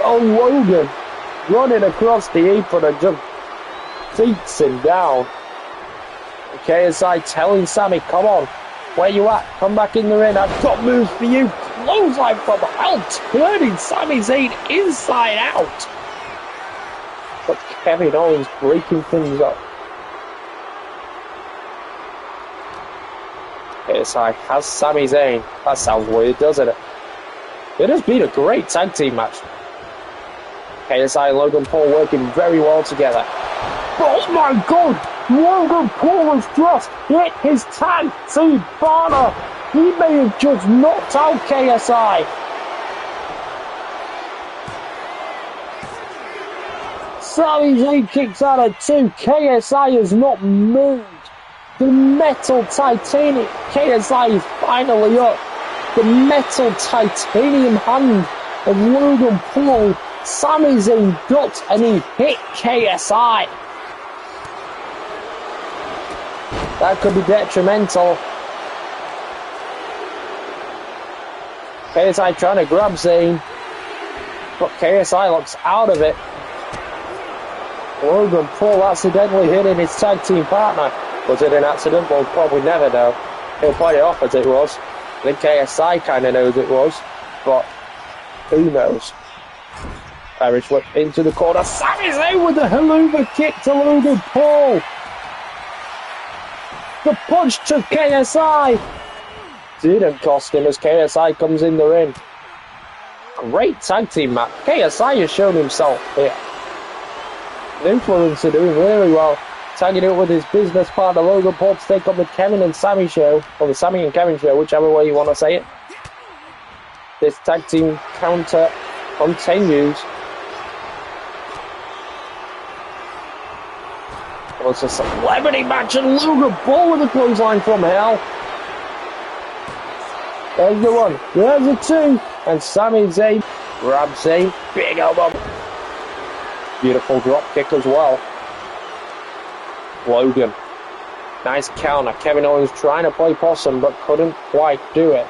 Speaker 1: Logan running across the apron and just beats him down. KSI telling Sami, come on, where you at? Come back in the ring. I've got moves for you. Clothesline from hell, turning Sami Zayn inside out. But Kevin Owens breaking things up. KSI has Sami Zayn. That sounds weird, doesn't it? It has been a great tag team match. KSI and Logan Paul working very well together. Oh my god! Logan Paul has just hit his tag team partner. He may have just knocked out KSI. Sami Zayn kicks out at 2. KSI has not moved. The metal titanium. KSI is finally up. The metal titanium hand of Logan Paul. Sami Zayn ducked and he hit KSI. That could be detrimental. KSI trying to grab Zayn, but KSI looks out of it. Logan Paul accidentally hitting his tag team partner. Was it an accident? We'll probably never know. He'll play it off as it was. I think KSI kind of knows it was, but who knows? Irish whip into the corner. Sami Zayn with the haluva kick to Logan Paul. The punch to KSI didn't cost him as KSI comes in the ring. Great tag team match. KSI has shown himself here. The influencer doing really well. Tagging it with his business partner Logan Paul to take on the Kevin and Sami show, or the Sami and Kevin show, whichever way you want to say it. This tag team counter continues. Well, it's a celebrity match and Logan Paul with a clothesline from hell. There's the one, there's the two, and Sami Zayn grabs Zayn, big elbow. Beautiful drop kick as well. Logan, nice counter. Kevin Owens trying to play possum but couldn't quite do it.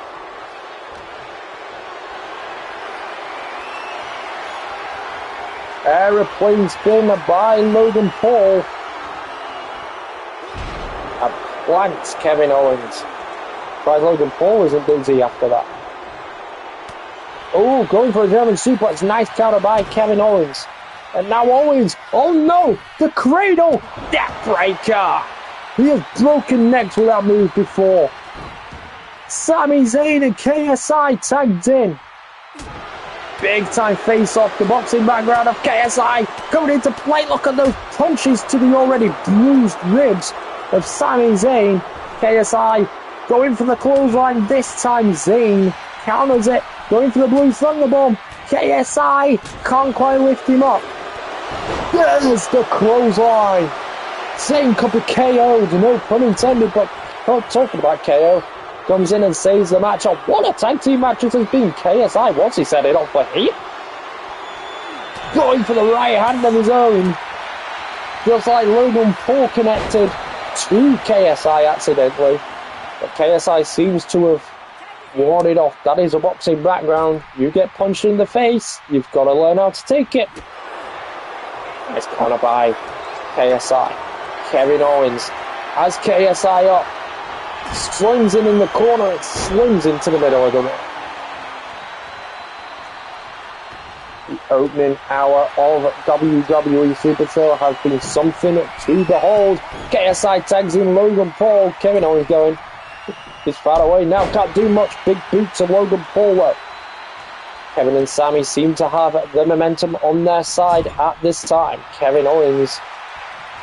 Speaker 1: Aeroplane spin by Logan Paul. Plants Kevin Owens. But Logan Paul isn't busy after that. Oh, going for a German suplex. Nice counter by Kevin Owens. And now Owens. Oh no! The cradle! Neckbreaker! He has broken necks with that move before. Sami Zayn and KSI tagged in. Big time face off. The boxing background of KSI coming into play. Look at those punches to the already bruised ribs of Sami Zayn. KSI going for the clothesline this time. Zayn counters it, going for the blue thunderbomb. KSI can't quite lift him up. There's the clothesline. Zayn could be KO'd, no pun intended, but talking about KO, comes in and saves the match. Oh, what a tag team match this has been. KSI, once he set it up for here, going for the right hand of his own, just like Logan Paul connected to KSI accidentally, but KSI seems to have warded off. That is a boxing background. You get punched in the face, you've got to learn how to take it. Nice corner by KSI. Kevin Owens has KSI up, slings in the corner, it slings into the middle of the ring. The opening hour of WWE Super Show has been something to behold. KSI tags in Logan Paul. Kevin Owens going, he's far away now, can't do much. Big boots of Logan Paul though. Kevin and Sami seem to have the momentum on their side at this time. Kevin Owens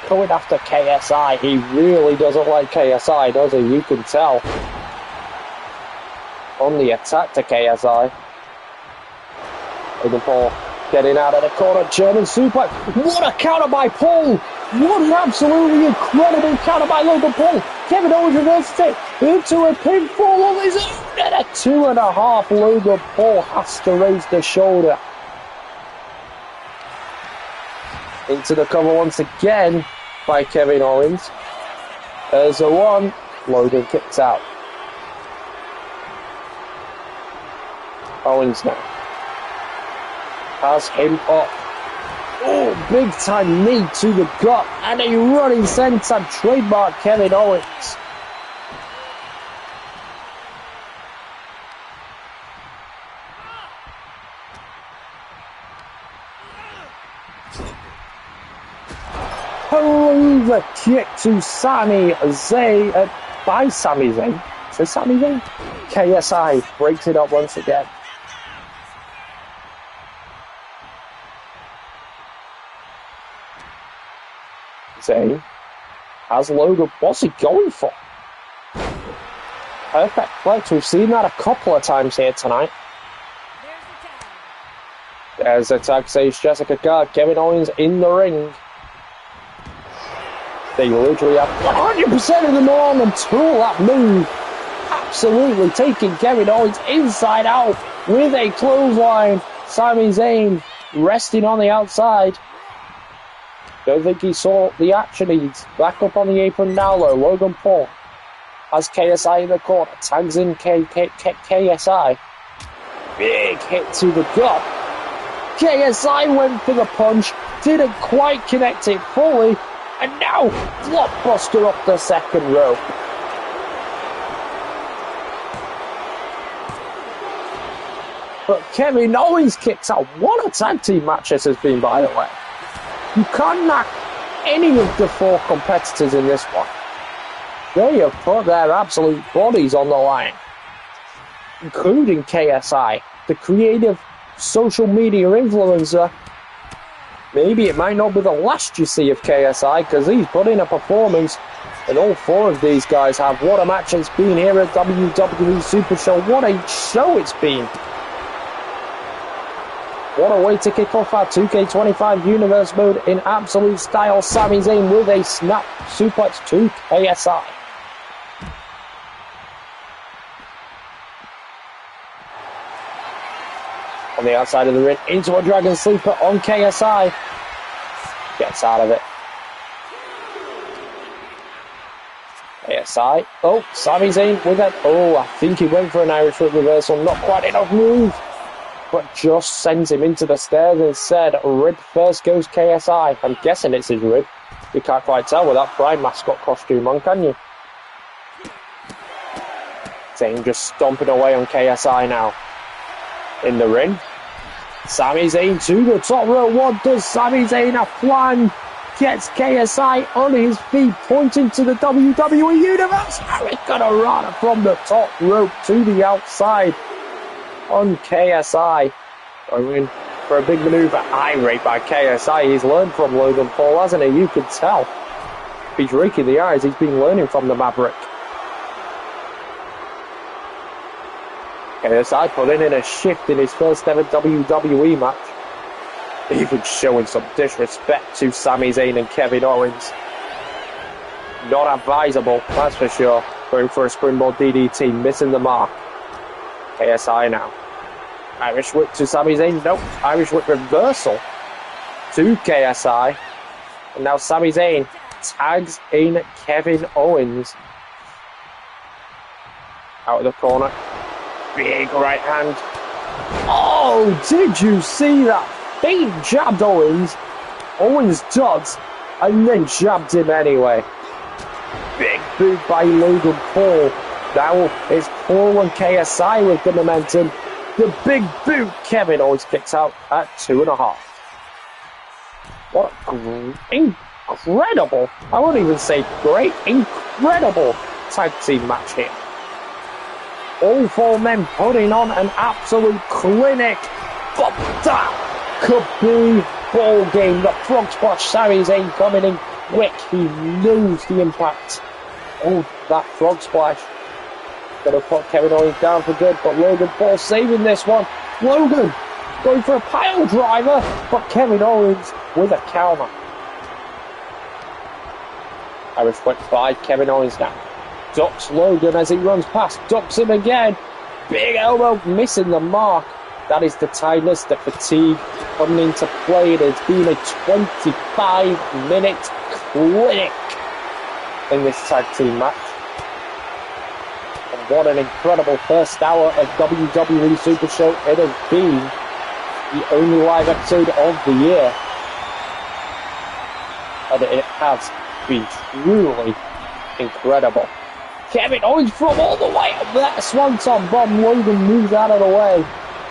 Speaker 1: going after KSI. He really doesn't like KSI, does he? You can tell. On the attack to KSI. Logan Paul getting out of the corner, German suplex. What a counter by Paul! What an absolutely incredible counter by Logan Paul! Kevin Owens reverses it into a pinfall of his own, and a 2.5. Logan Paul has to raise the shoulder. Into the cover once again by Kevin Owens. There's a one. Logan kicks out. Owens now has him up. Oh, big time knee to the gut and a running senton, trademark Kevin Owens. Over kick to Sami Zayn by Sami Zayn. Is it Sami Zayn? KSI breaks it up once again. Zayn has Logan. What's he going for? Perfect flex. We've seen that a couple of times here tonight. There's the tag, saves Jessica Gard. Kevin Owens in the ring. They literally have 100% of them on until that move. Absolutely taking Kevin Owens inside out with a clothesline. Sami Zayn resting on the outside. Don't think he saw the action. He's back up on the apron now though. Logan Paul has KSI in the corner. Tags in KSI. Big hit to the gut. KSI went for the punch. Didn't quite connect it fully. And now, blockbuster off the second rope. But Kevin Owens kicks out. What a tag team match this has been, by the way. You can't knock any of the four competitors in this one. They have put their absolute bodies on the line. Including KSI, the creative social media influencer. Maybe it might not be the last you see of KSI, because he's put in a performance, and all four of these guys have. What a match it's been here at WWE Super Show. What a show it's been. What a way to kick off our 2K25 universe mode in absolute style. Sami Zayn with a snap suplex to KSI. On the outside of the ring, into a Dragon Sleeper on KSI. Gets out of it. KSI. Oh, Sami Zayn with it. Oh, I think he went for an Irish Whip reversal. Not quite enough move. But just sends him into the stairs instead. Rib first goes KSI. I'm guessing it's his rib. You can't quite tell with that Pride mascot costume on, can you? Zayn just stomping away on KSI now. In the ring. Sami Zayn to the top rope. What does Sami Zayn? A flank. Gets KSI on his feet, pointing to the WWE Universe. Hurricanrana from the top rope to the outside on KSI. Going for a big maneuver. Irate by KSI. He's learned from Logan Paul, hasn't he? You could tell. If he's raking the eyes, he's been learning from the Maverick. KSI putting in a shift in his first ever WWE match. Even showing some disrespect to Sami Zayn and Kevin Owens. Not advisable, that's for sure. Going for a springboard DDT, missing the mark. KSI now. Irish whip to Sami Zayn. Nope. Irish whip reversal to KSI. And now Sami Zayn tags in Kevin Owens. Out of the corner. Big right hand. Oh, did you see that? He jabbed Owens. Owens dodged and then jabbed him anyway. Big boot by Logan Paul. Now it's Paul and KSI with the momentum. The big boot. Kevin Owens kicks out at 2.5. What incredible, I won't even say great, incredible tag team match here. All four men putting on an absolute clinic. But that could be ball game. The frog splash. Sami Zayn coming in quick. He knows the impact. Oh, that frog splash. Gonna put Kevin Owens down for good, but Logan Paul saving this one. Logan going for a pile driver, but Kevin Owens with a counter. Irish whip by Kevin Owens now. Ducks Logan as he runs past. Ducks him again. Big elbow missing the mark. That is the tiredness, the fatigue coming into play. It's been a 25-minute clinic in this tag team match. And what an incredible first hour of WWE Super Show it has been. The only live episode of the year. And it has been truly incredible. Kevin Owens from all the way up there. Swanton bomb. Logan moves out of the way.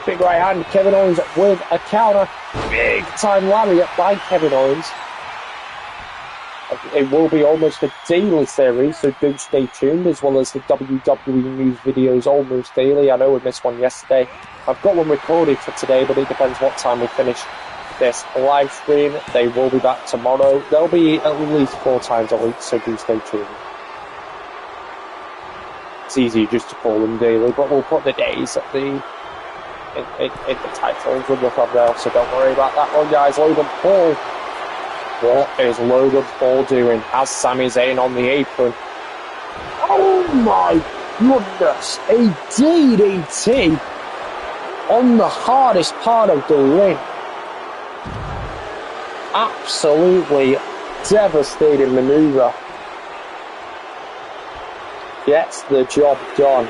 Speaker 1: Big right hand. Kevin Owens with a counter. Big time lariat by Kevin Owens. It will be almost a daily series, so do stay tuned, as well as the WWE news videos almost daily. I know we missed one yesterday. I've got one recorded for today, but it depends what time we finish this live stream. They will be back tomorrow. They'll be at least 4 times a week, so do stay tuned. It's easy just to call them daily, but we'll put the days at the in the titles with the thumbnail, so don't worry about that one, guys. Logan Paul. What is Logan Paul doing? Has Sami Zayn on the apron? Oh my goodness! A DDT on the hardest part of the ring. Absolutely devastating maneuver. Gets the job done.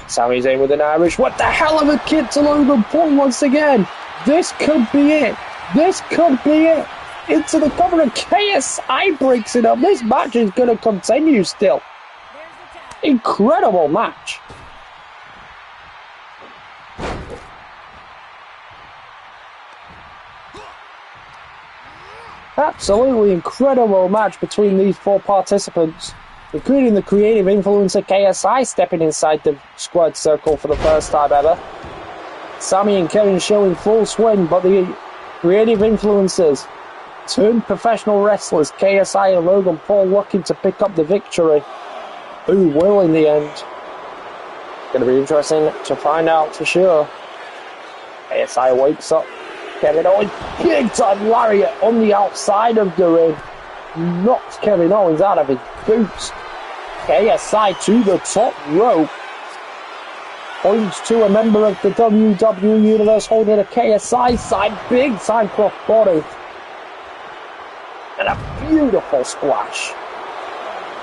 Speaker 1: Sami Zayn with an Irish. What the hell of a kick to Logan Paul once again. This could be it. This could be it. Into the cover of KSI breaks it up. This match is going to continue still. Incredible match. Absolutely incredible match between these 4 participants, including the creative influencer KSI stepping inside the squared circle for the first time ever. Sami and Kevin showing full swing, but the creative influences turned professional wrestlers, KSI and Logan Paul, looking to pick up the victory. Who will in the end? Going to be interesting to find out for sure. KSI wakes up. Kevin Owens, big time lariat on the outside of the ring. Knocks Kevin Owens out of his boots. KSI to the top rope. Points to a member of the WWE Universe holding a KSI side. Big time cross body. And a beautiful splash.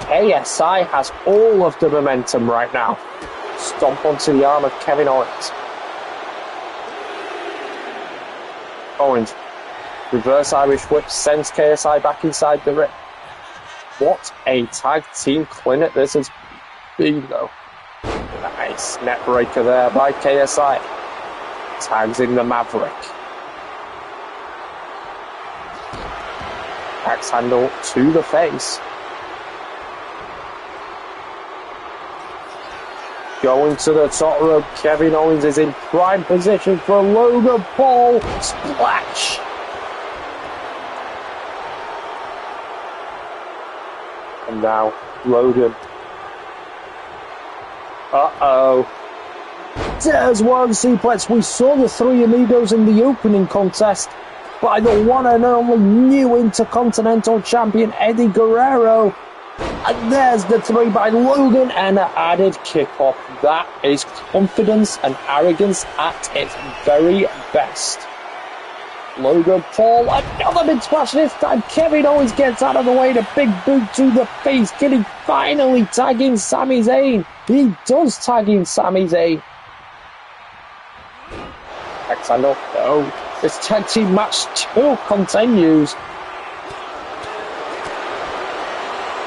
Speaker 1: KSI has all of the momentum right now. Stomp onto the arm of Kevin Owens. Owens, reverse Irish whip, sends KSI back inside the ring. What a tag team clinic this has been, though. Nice neck breaker there by KSI. Tags in the Maverick. Axe handle to the face. Going to the top rope, Kevin Owens is in prime position for a Logan Paul splash. And now, Logan. Uh-oh. There's one suplex. We saw the three amigos in the opening contest by the one and only new Intercontinental Champion, Eddie Guerrero. And there's the three by Logan and an added kickoff. That is confidence and arrogance at its very best. Logan Paul, another big splash this time. Kevin Owens gets out of the way, the big boot to the face. Can he finally tag in Sami Zayn? He does tag in Sami Zayn. Alexander, no. This tag team match still continues.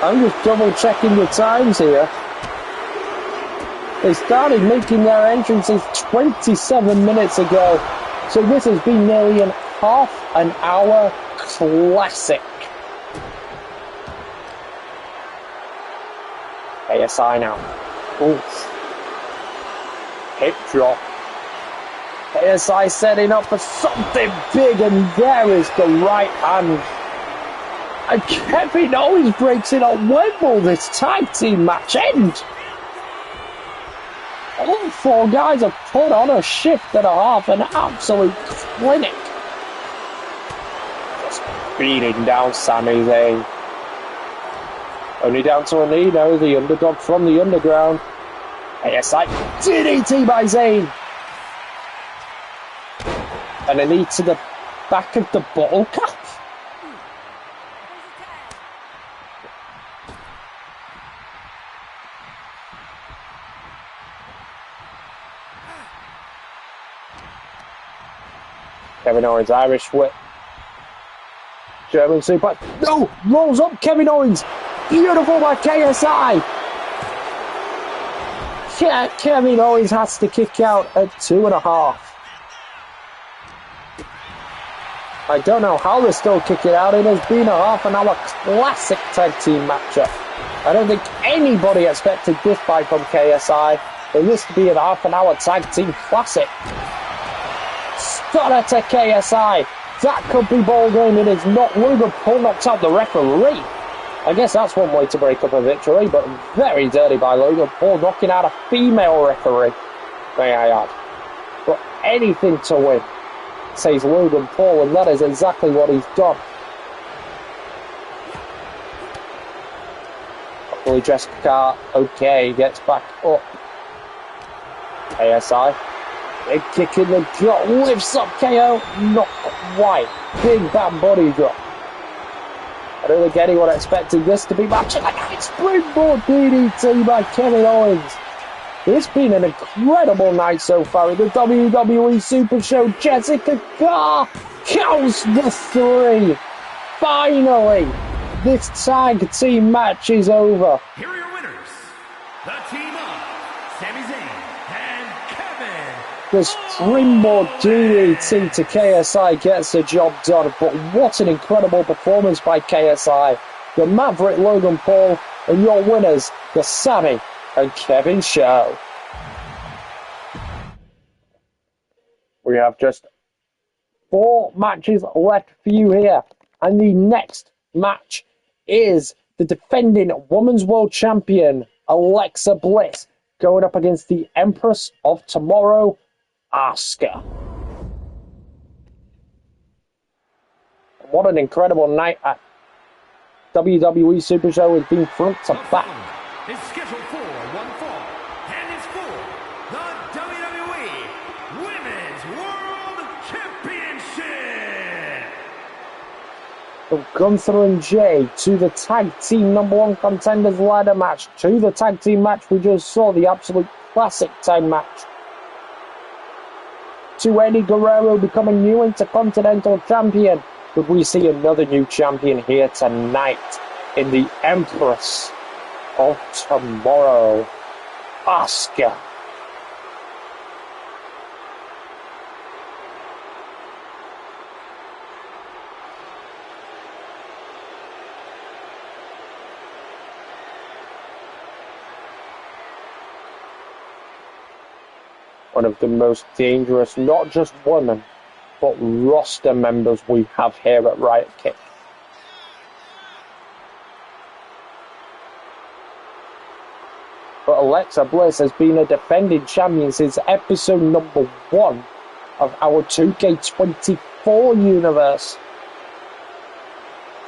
Speaker 1: I'm just double checking the times here. They started making their entrances 27 minutes ago. So this has been nearly an half an hour classic. ASI now. Oof. Hip drop. ASI setting up for something big, and there is the right hand. And Kevin Owens breaks it up. When will this tag team match end? All four guys have put on a shift and a half, an absolute clinic. Just beating down Sami Zayn. Only down to a knee now, the underdog from the underground. ASI DDT by Zayn. And a knee to the back of the bottle cap. Kevin Owens, Irish whip. German suplex. No! Rolls up Kevin Owens. Beautiful by KSI. Kevin Owens has to kick out at 2.5. I don't know how they're still kicking out. It has been a half an hour classic tag team matchup. I don't think anybody expected this fight from KSI. It used to be a half an hour tag team classic. Stunner to KSI. That could be ball game. It is not. Logan Paul knocks out the referee. I guess that's one way to break up a victory, but very dirty by Logan Paul, knocking out a female referee, may I add. But anything to win, says Logan Paul, and that is exactly what he's done. Fully dressed car, okay, gets back up. ASI. Big kick in the drop, lifts up KO, not quite. Big bad body drop. I don't think anyone expected this to be matching like that. Springboard DDT by Kevin Owens. It's been an incredible night so far in the WWE Super Show. Jessica Carr counts the 3. Finally, this tag team match is over.
Speaker 2: Here are your winners, the team of Sami Zayn and Kevin.
Speaker 1: The springboard DDT to KSI gets the job done, but what an incredible performance by KSI. The Maverick Logan Paul, and your winners, the Sami and Kevin Show. We have just 4 matches left for you here. And the next match is the defending Women's World Champion, Alexa Bliss, going up against the Empress of Tomorrow, Asuka. What an incredible night at WWE Super Show. Has been front to back.
Speaker 2: Is scheduled for one fall, and it's for the WWE Women's World Championship.
Speaker 1: From Gunther and Jay to the tag team #1 contenders ladder match to the tag team match we just saw, the absolute classic tag match, to Eddie Guerrero becoming new Intercontinental Champion. Could we see another new champion here tonight in the Empress of Tomorrow, Asuka? One of the most dangerous, not just women, but roster members we have here at Riot Kick. But Alexa Bliss has been a defending champion since episode #1 of our 2K24 universe.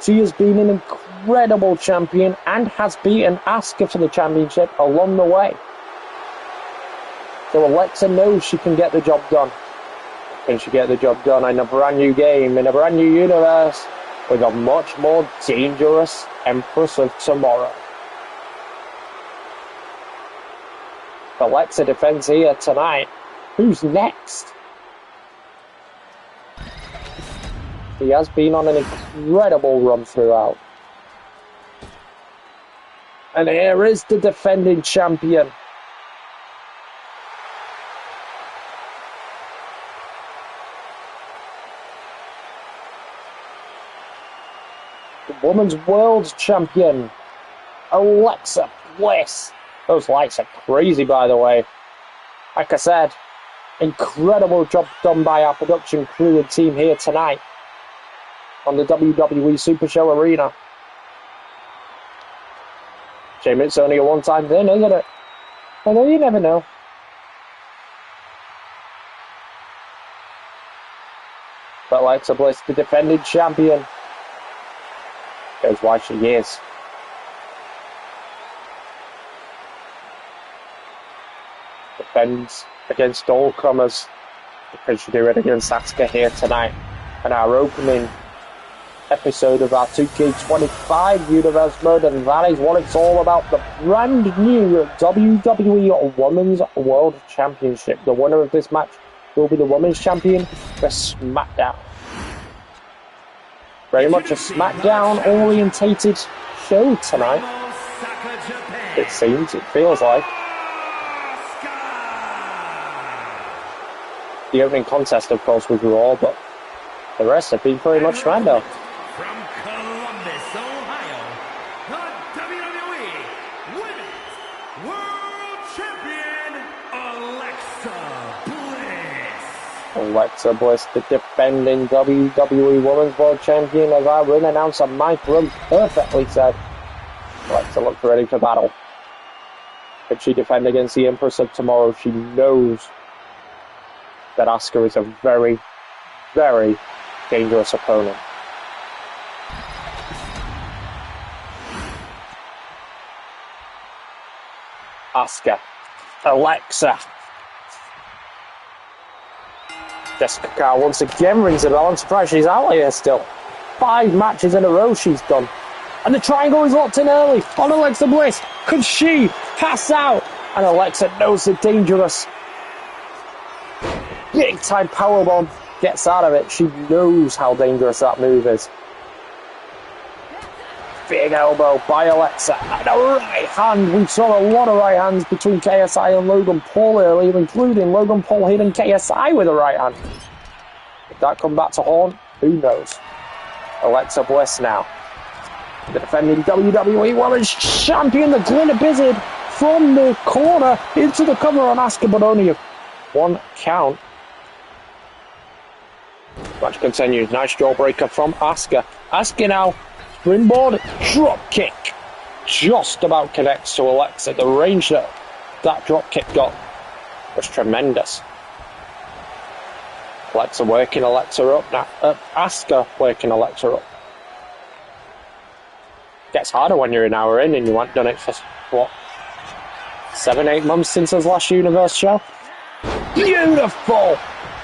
Speaker 1: She has been an incredible champion and has beaten Asuka for the championship along the way. So Alexa knows she can get the job done. Can she get the job done in a brand new game, in a brand new universe, with a much more dangerous Empress of Tomorrow? Alexa defends here tonight. Who's next? He has been on an incredible run throughout. And here is the defending champion. Women's World Champion, Alexa Bliss. Those lights are crazy, by the way. Like I said, incredible job done by our production crew and team here tonight on the WWE Super Show Arena. Shame it's only a one-time thing, isn't it? Although you never know. But Alexa Bliss, the defending champion, shows why she is. Defends against all comers, because she do it against Asuka here tonight. And our opening episode of our 2K25 universe mode, and that is what it's all about. The brand new WWE Women's World Championship. The winner of this match will be the Women's Champion for SmackDown. Very much a SmackDown-orientated show tonight. It seems, it feels like. The opening contest, of course, was Raw, but the rest have been pretty much SmackDown.
Speaker 2: From Columbus, Ohio, the WWE Women's World Champion, Alexa Bliss.
Speaker 1: Alexa Bliss, the defending WWE Women's World Champion, as our ring announcer Mike Rowe perfectly said. Alexa looks ready for battle. If she defend against the Empress of Tomorrow, she knows that Asuka is a very, very dangerous opponent. Asuka, Alexa. Jessica Carr once again rings the bell. I'm surprised she's out here still. 5 matches in a row she's done. And the triangle is locked in early on Alexa Bliss. Could she pass out? And Alexa knows the dangerous big time powerbomb gets out of it. She knows how dangerous that move is. Big elbow by Alexa and a right hand. We saw a lot of right hands between KSI and Logan Paul earlier, including Logan Paul hitting KSI with a right hand. If that come back to haunt, who knows? Alexa Bliss now, the defending WWE Women's Champion, the Glitter Blizzard from the corner into the cover on Asuka, but only a 1 count. Match continues. Nice jawbreaker from Asuka. Asuka now. Springboard drop kick. Just about connects to Alexa. The range that drop kick got was tremendous. Alexa working Alexa up now. Asuka working Alexa up. Gets harder when you're an hour in and you haven't done it for what? 7-8 months since his last Universe show. Beautiful!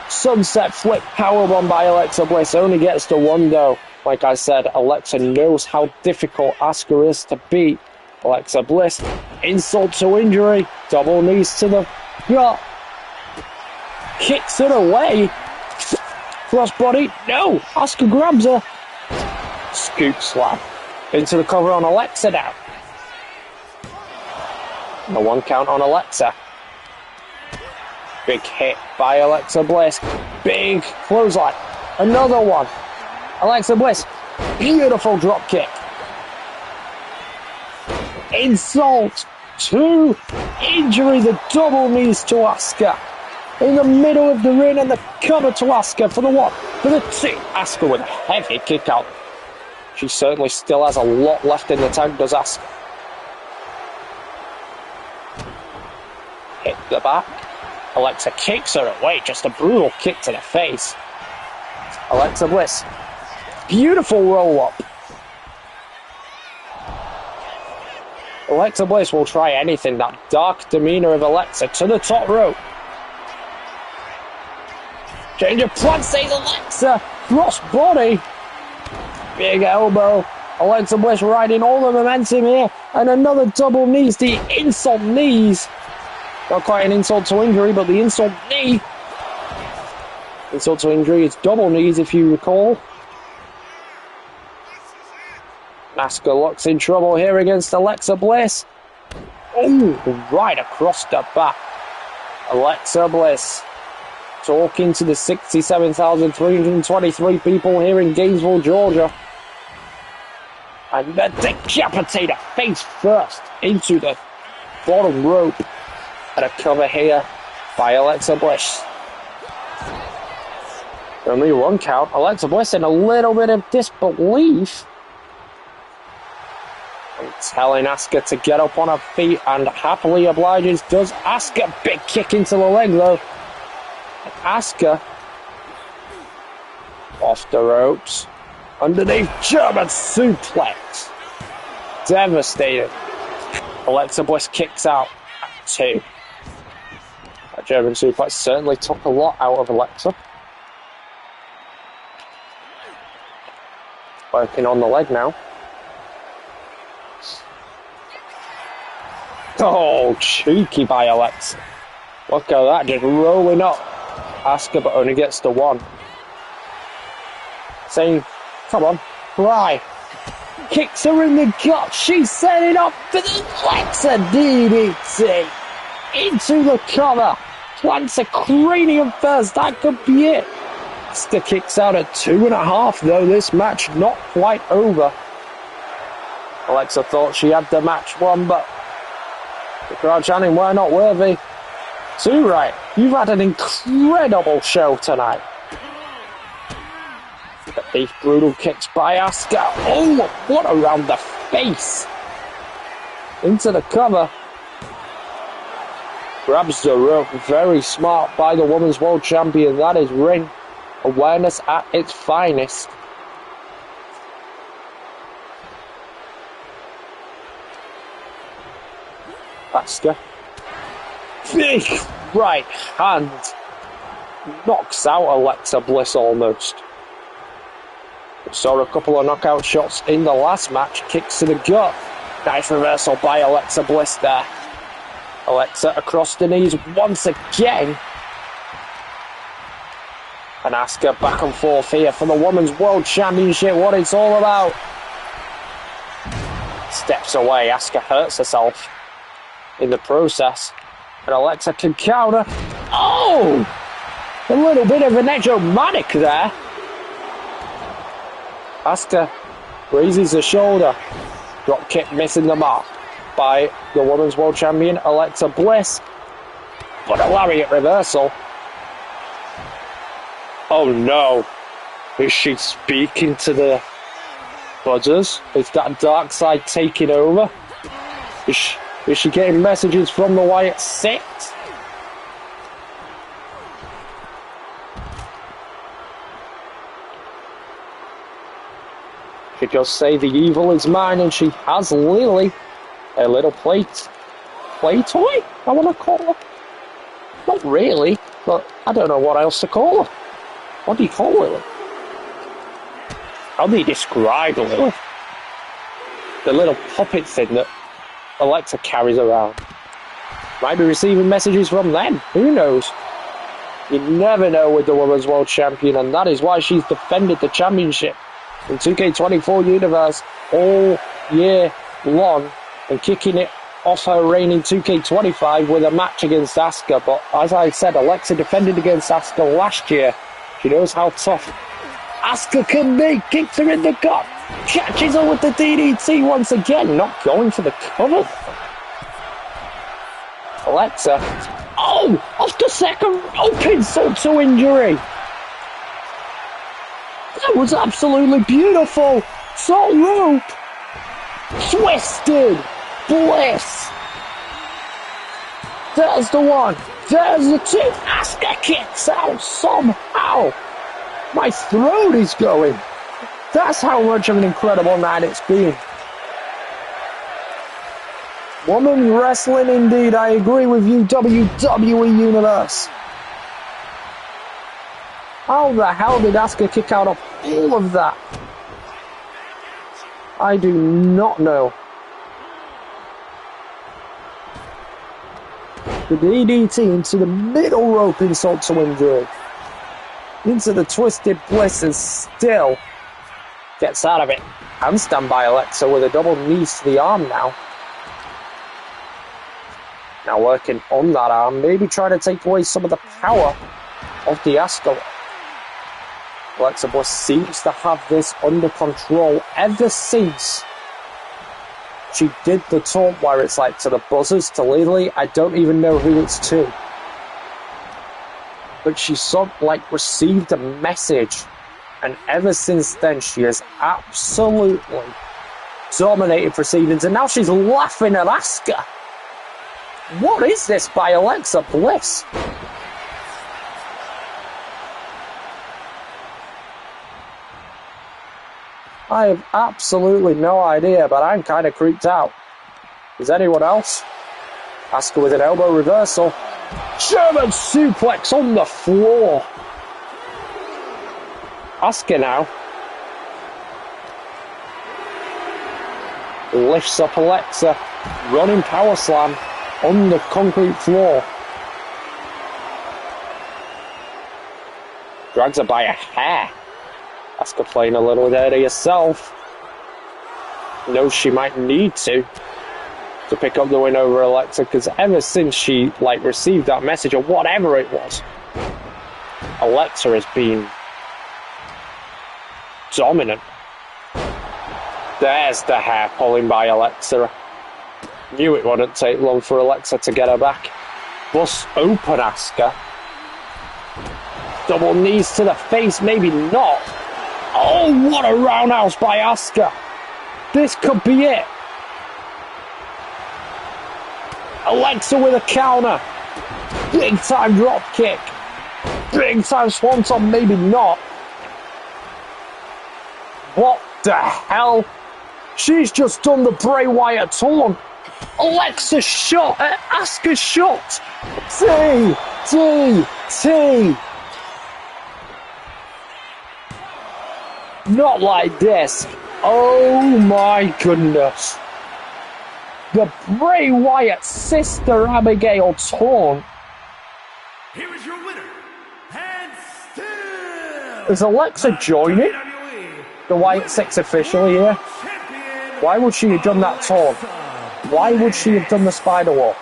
Speaker 1: Sunset flip powerbomb by Alexa Bliss. Only gets to one though. Like I said, Alexa knows how difficult Asuka is to beat. Alexa Bliss, insult to injury. Double knees to the gut. Kicks it away. Crossbody. No! Asuka grabs her. Scoop slam. Into the cover on Alexa now. A 1 count on Alexa. Big hit by Alexa Bliss. Big clothesline. Another one. Alexa Bliss. Beautiful drop kick. Insult to injury. The double knees to Asuka. In the middle of the ring and the cover to Asuka for the 1. For the 2. Asuka with a heavy kick out. She certainly still has a lot left in the tank, does Asuka. Hit the back. Alexa kicks her away. Just a brutal kick to the face. Alexa Bliss. Beautiful roll-up. Alexa Bliss will try anything. That dark demeanor of Alexa to the top rope. Change of plan, says Alexa. Crossbody. Big elbow. Alexa Bliss riding all the momentum here. And another double knees. The insult knees. Not quite an insult to injury, but the insult knee. Insult to injury is double knees, if you recall. Asuka looks in trouble here against Alexa Bliss. Oh, right across the back. Alexa Bliss talking to the 67,323 people here in Gainesville, Georgia. And the decapitator face first into the bottom rope. And a cover here by Alexa Bliss. Only 1 count. Alexa Bliss in a little bit of disbelief. And telling Asuka to get up on her feet and happily obliges. Does Asuka. Big kick into the leg though. And Asuka off the ropes. Underneath German suplex. Devastated. Alexa Bliss kicks out at 2. That German suplex certainly took a lot out of Alexa. Working on the leg now. Oh, cheeky by Alexa. Look at that, just rolling up. Asuka, but only gets to 1. Saying, come on, try. Kicks her in the gut. She's setting up for the Alexa DDT. Into the cover. Plants a cranium first. That could be it. Asuka kicks out at 2.5, though. This match not quite over. Alexa thought she had the match won, but the crowd chanting, "We're not worthy." Too right. You've had an incredible show tonight. These brutal kicks by Asuka. Oh, what around the face. Into the cover. Grabs the rope. Very smart by the Women's World Champion. That is ring awareness at its finest. Asuka. Big right hand. Knocks out Alexa Bliss almost. We saw a couple of knockout shots in the last match. Kicks to the gut. Nice reversal by Alexa Bliss there. Alexa across the knees once again. And Asuka back and forth here for the Women's World Championship. What it's all about. Steps away. Asuka hurts herself in the process. And Alexa can counter. Oh! A little bit of an edge-o-manic there. Asuka raises the shoulder. Drop kick missing the mark by the Women's World Champion Alexa Bliss. But a lariat reversal. Oh no. Is she speaking to the buzzers? Is that dark side taking over? Is she getting messages from the Wyatt Six? She just say the evil is mine, and she has Lily, a little play toy, I want to call her. Not really, but I don't know what else to call her. What do you call Lily? How do you describe Lily? The little puppet thing that Alexa carries around. Might be receiving messages from them. Who knows? You never know with the Women's World Champion, and that is why she's defended the championship in 2K24 universe all year long, and kicking it off her reign in 2K25 with a match against Asuka. But as I said, Alexa defended against Asuka last year. She knows how tough Asuka can be. Kicks her in the gut, catches her with the DDT once again, not going for the cover. Alexa, oh, off the second rope, insult to injury. That was absolutely beautiful. Top rope. Twisted Bliss. There's the one. There's the two. Asuka kicks out somehow. My throat is going. That's how much of an incredible night it's been. Women's wrestling indeed. I agree with you, WWE Universe. How the hell did Asuka kick out of all of that? I do not know. The DDT into the middle rope, insult to injury. Into the Twisted Bliss, and still gets out of it. Handstand by Alexa with a double knees to the arm now. Now working on that arm, maybe trying to take away some of the power of the Asuka. Alexa Bliss seems to have this under control ever since she did the taunt where it's like to the buzzers, to Lily. I don't even know who it's to. But she sort of like received a message, and ever since then she has absolutely dominated proceedings, and now she's laughing at Asuka. What is this by Alexa Bliss? I have absolutely no idea, but I'm kind of creeped out. Is anyone else? Asuka with an elbow reversal. German suplex on the floor. Asuka now lifts up Alexa. Running power slam on the concrete floor. Drags her by a hair. Asuka playing a little dirty herself. Knows she might need to pick up the win over Alexa, because ever since she received that message or whatever it was, Alexa has been dominant. There's the hair pulling by Alexa. Knew it wouldn't take long for Alexa to get her back. Bust open Asuka. Double knees to the face, maybe not. Oh, what a roundhouse by Asuka. This could be it. Alexa with a counter. Big time drop kick. Big time swanton, maybe not. What the hell? She's just done the Bray Wyatt taunt. Alexa shot at Asuka shot. T. Not like this. Oh my goodness. The Bray Wyatt sister Abigail taunt.
Speaker 2: Here is your winner, and still
Speaker 1: Is Alexa joining the Wyatt Six officially here? Why would she have done that taunt? Why would she have done the spider walk?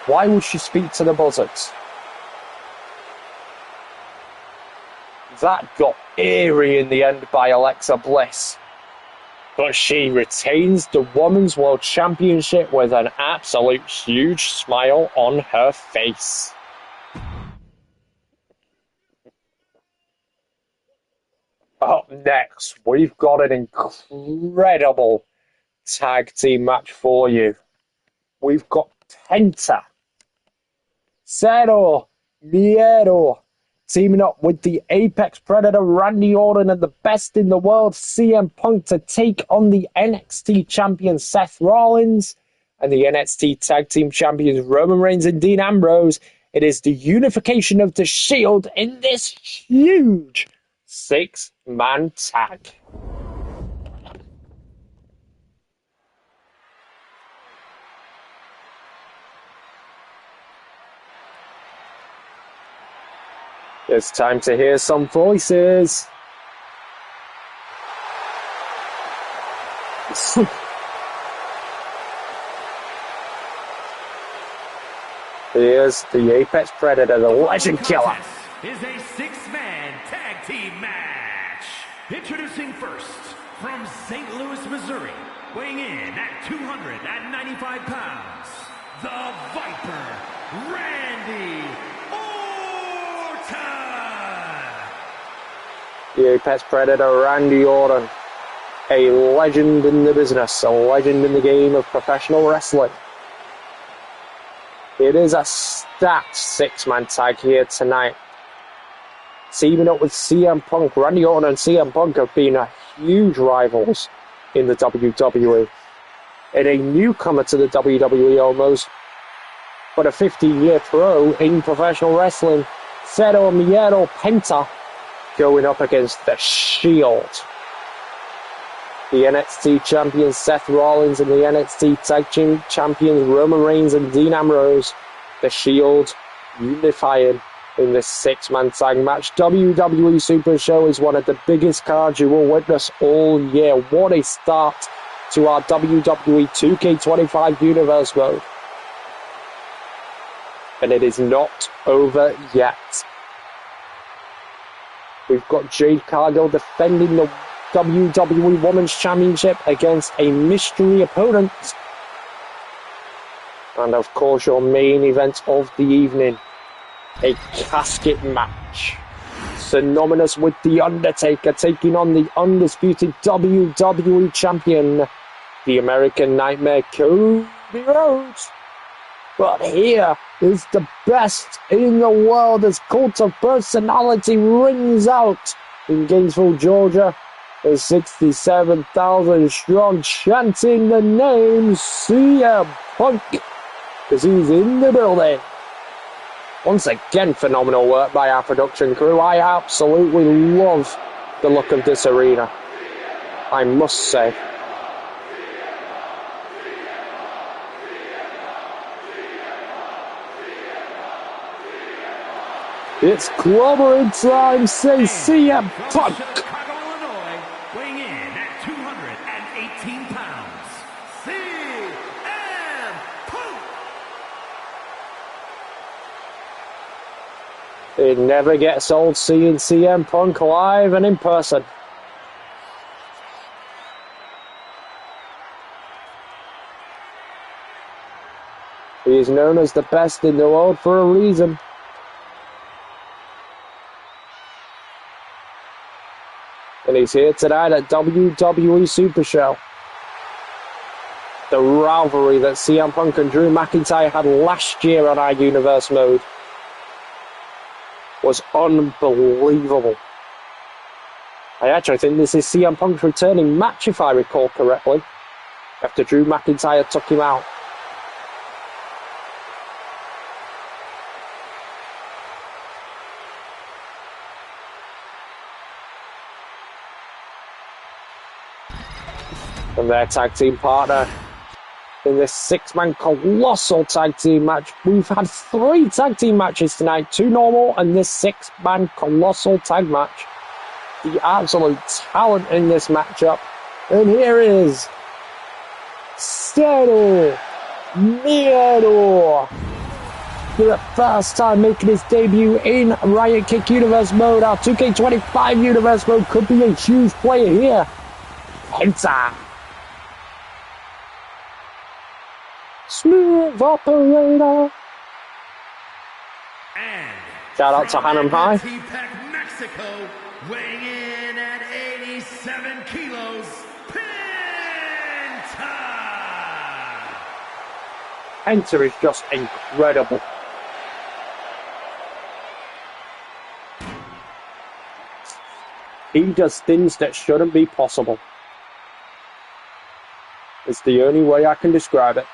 Speaker 1: Why would she speak to the buzzards? That got eerie in the end by Alexa Bliss. But she retains the Women's World Championship with an absolute huge smile on her face. Up next, we've got an incredible tag team match for you. We've got Penta, Cero, Guerrero, teaming up with the Apex Predator Randy Orton and the best in the world CM Punk to take on the NXT champion Seth Rollins and the NXT tag team champions Roman Reigns and Dean Ambrose. It is the unification of the Shield in this huge 6-man tag. It's time to hear some voices. Here's the Apex Predator, the Legend Killer.
Speaker 2: Is a 6-man tag team match. Introducing first, from St. Louis, Missouri, weighing in at 295 pounds, the Viper, Randy Orton.
Speaker 1: The Apex Predator, Randy Orton, a legend in the business, a legend in the game of professional wrestling. It is a stacked 6-man tag here tonight. Teaming up with CM Punk. Randy Orton and CM Punk have been huge rivals in the WWE. And a newcomer to the WWE almost, but a 15-year pro in professional wrestling. Cero Miedo Penta going up against the Shield. The NXT champions Seth Rollins and the NXT tag team champions Roman Reigns and Dean Ambrose. The Shield unifying in this 6-man tag match. WWE Super Show is one of the biggest cards you will witness all year. What a start to our WWE 2K25 universe mode. And it is not over yet. We've got Jade Cargill defending the WWE Women's Championship against a mystery opponent. And of course, your main event of the evening, a casket match. Synonymous with The Undertaker taking on the undisputed WWE Champion, the American Nightmare, Cody Rhodes. But here is the best in the world as Cult of Personality rings out in Gainesville, Georgia. There's 67,000 strong chanting the name CM Punk because he's in the building. Once again, phenomenal work by our production crew. I absolutely love the look of this arena, I must say. It's clobbering time, say CM Punk.
Speaker 2: Weighing in at 218 pounds, CM Punk.
Speaker 1: It never gets old seeing CM Punk live and in person. He is known as the best in the world for a reason. And he's here tonight at WWE Super Show. The rivalry that CM Punk and Drew McIntyre had last year on our Universe mode was unbelievable. I actually think this is CM Punk's returning match, if I recall correctly, after Drew McIntyre took him out. And their tag team partner in this 6-man colossal tag team match. We've had 3 tag team matches tonight, 2 normal and this 6-man colossal tag match. The absolute talent in this matchup. And here is Cero Miedo. For the first time making his debut in Riot Kick Universe mode. Our 2K25 Universe mode could be a huge player here. Penta. Smooth operator.
Speaker 2: And
Speaker 1: shout out to Hanum High.
Speaker 2: Mexico, weighing in at 77 kilos, Penta!
Speaker 1: Penta is just incredible. He does things that shouldn't be possible. It's the only way I can describe it.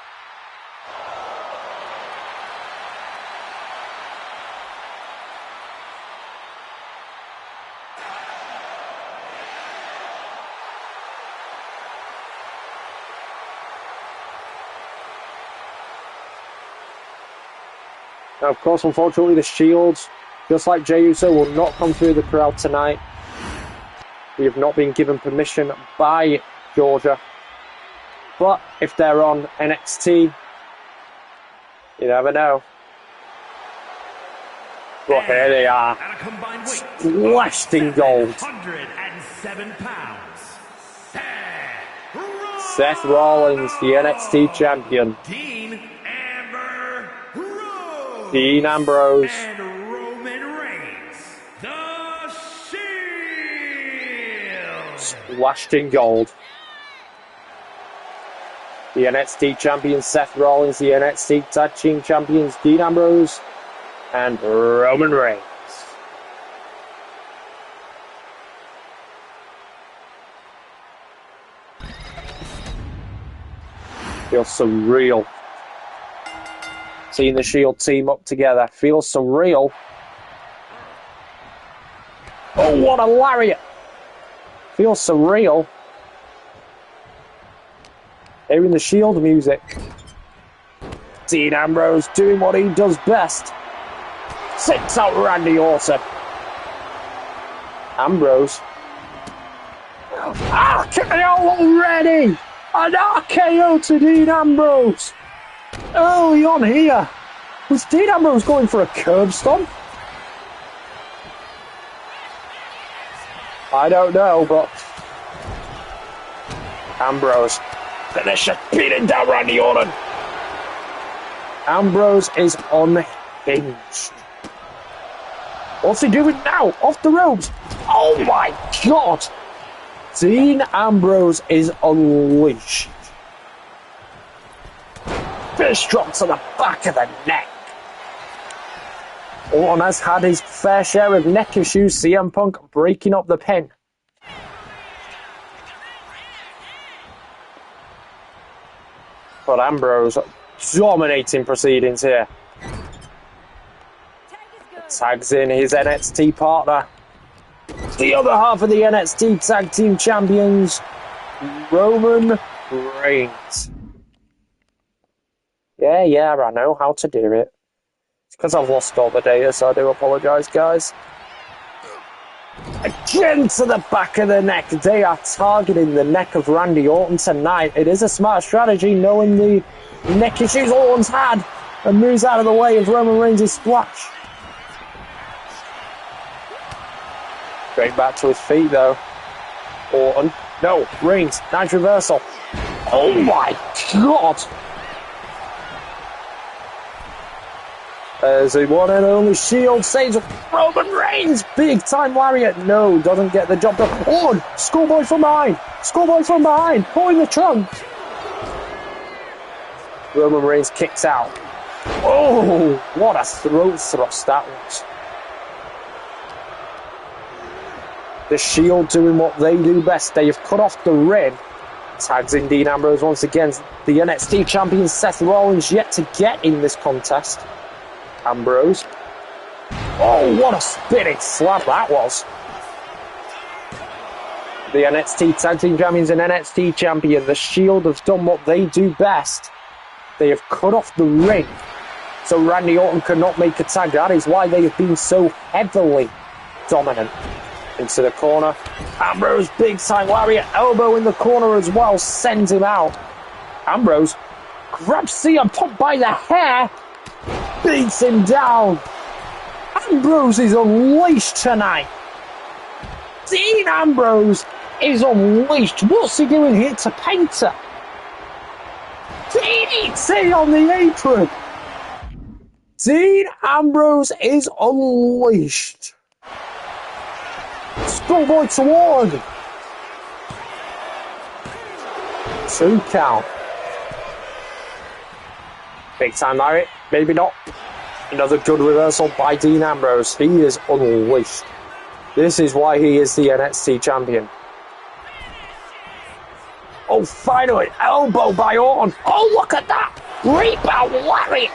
Speaker 1: Now, of course, unfortunately, the Shields, just like Jey Uso, will not come through the crowd tonight. We have not been given permission by Georgia. But if they're on NXT, you never know. But here they are, splashed in gold.
Speaker 2: 107 pounds.
Speaker 1: Seth Rollins, the NXT champion. Dean Ambrose.
Speaker 2: And Roman Reigns, the Shield.
Speaker 1: Splashed in gold. The NXT champion Seth Rollins, the NXT Tag Team champions Dean Ambrose and Roman Reigns. Feels surreal. Seeing the Shield team up together feels surreal. Oh, what a lariat! Feels surreal. Hearing the Shield music. Dean Ambrose doing what he does best. Sits out Randy Orton. Ambrose. RKO already! An RKO to Dean Ambrose. Early on here. Was Dean Ambrose going for a curb stomp? I don't know, but Ambrose finisher, beating down Randy Orton. Ambrose is unhinged. What's he doing now? Off the ropes. Oh my God. Dean Ambrose is unleashed. Fist drop to the back of the neck. Orton has had his fair share of neck issues. CM Punk breaking up the pin. But Ambrose dominating proceedings here. Tags in his NXT partner. The other half of the NXT Tag Team Champions, Roman Reigns. Yeah, I know how to do it. It's because I've lost all the data, so I do apologise, guys. Again to the back of the neck. They are targeting the neck of Randy Orton tonight. It is a smart strategy, knowing the neck issues Orton's had, and moves out of the way of Roman Reigns' splash. Straight back to his feet, though. Orton. No, Reigns. Nice reversal. Oh my God! As the one and only Shield saves Roman Reigns. Big time lariat. No, doesn't get the job done. Orton. Schoolboy from behind. Schoolboy from behind. Pulling the trunk. Roman Reigns kicks out. Oh, what a throat thrust that was. The Shield doing what they do best. They have cut off the ring. Tags in Dean Ambrose once again. The NXT champion Seth Rollins yet to get in this contest. Ambrose. Oh, what a spinning slap that was. The NXT Tag Team Champions and NXT Champion, the Shield, have done what they do best. They have cut off the ring, so Randy Orton cannot make a tag. That is why they have been so heavily dominant. Into the corner. Ambrose, big time lariat, elbow in the corner as well, sends him out. Ambrose grabs CM Punk by the hair, beats him down. Ambrose is unleashed tonight. Dean Ambrose is unleashed. What's he doing here to Penta? DDT on the apron. Dean Ambrose is unleashed. Schoolboy to Orton. 2 count. Big time, Larry. Maybe not. Another good reversal by Dean Ambrose. He is unleashed. This is why he is the NXT champion. Oh, finally, elbow by Orton. Oh, look at that. Rebound Larry.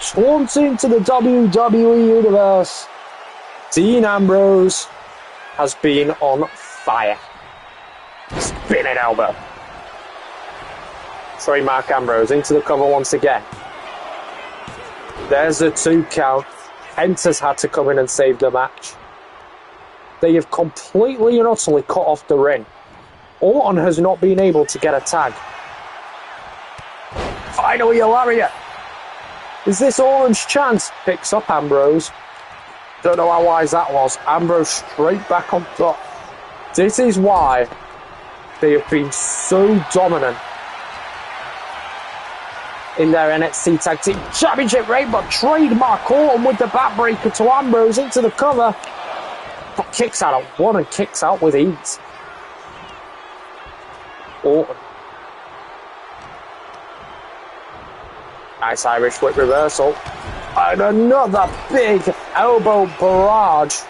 Speaker 1: Taunting to the WWE Universe. Dean Ambrose has been on fire. Spinning elbow. Trademark Ambrose into the cover once again. There's the 2 count. Penta's had to come in and save the match. They have completely and utterly cut off the ring. Orton has not been able to get a tag. Finally a lariat. Is this Orton's chance? Picks up Ambrose. Don't know how wise that was. Ambrose straight back on top. This is why they have been so dominant in their NXT Tag Team Championship reign, but trademark Orton with the backbreaker to Ambrose into the cover. But kicks out at 1 and kicks out with ease. Orton. Nice Irish whip reversal. And another big elbow barrage.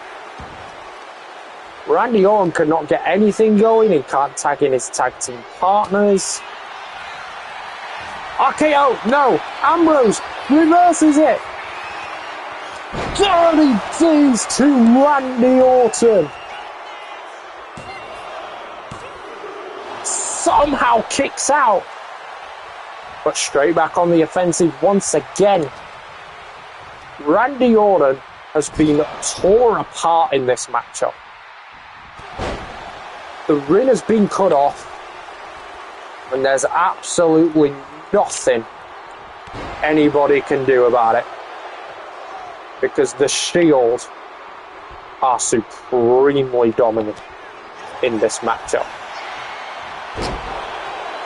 Speaker 1: Randy Orton cannot get anything going. He can't tag in his tag team partners. RKO, no, Ambrose reverses it. Dirty D's to Randy Orton. Somehow kicks out. But straight back on the offensive once again. Randy Orton has been torn apart in this matchup. The ring has been cut off. And there's absolutely nothing anybody can do about it. Because the Shield are supremely dominant in this matchup.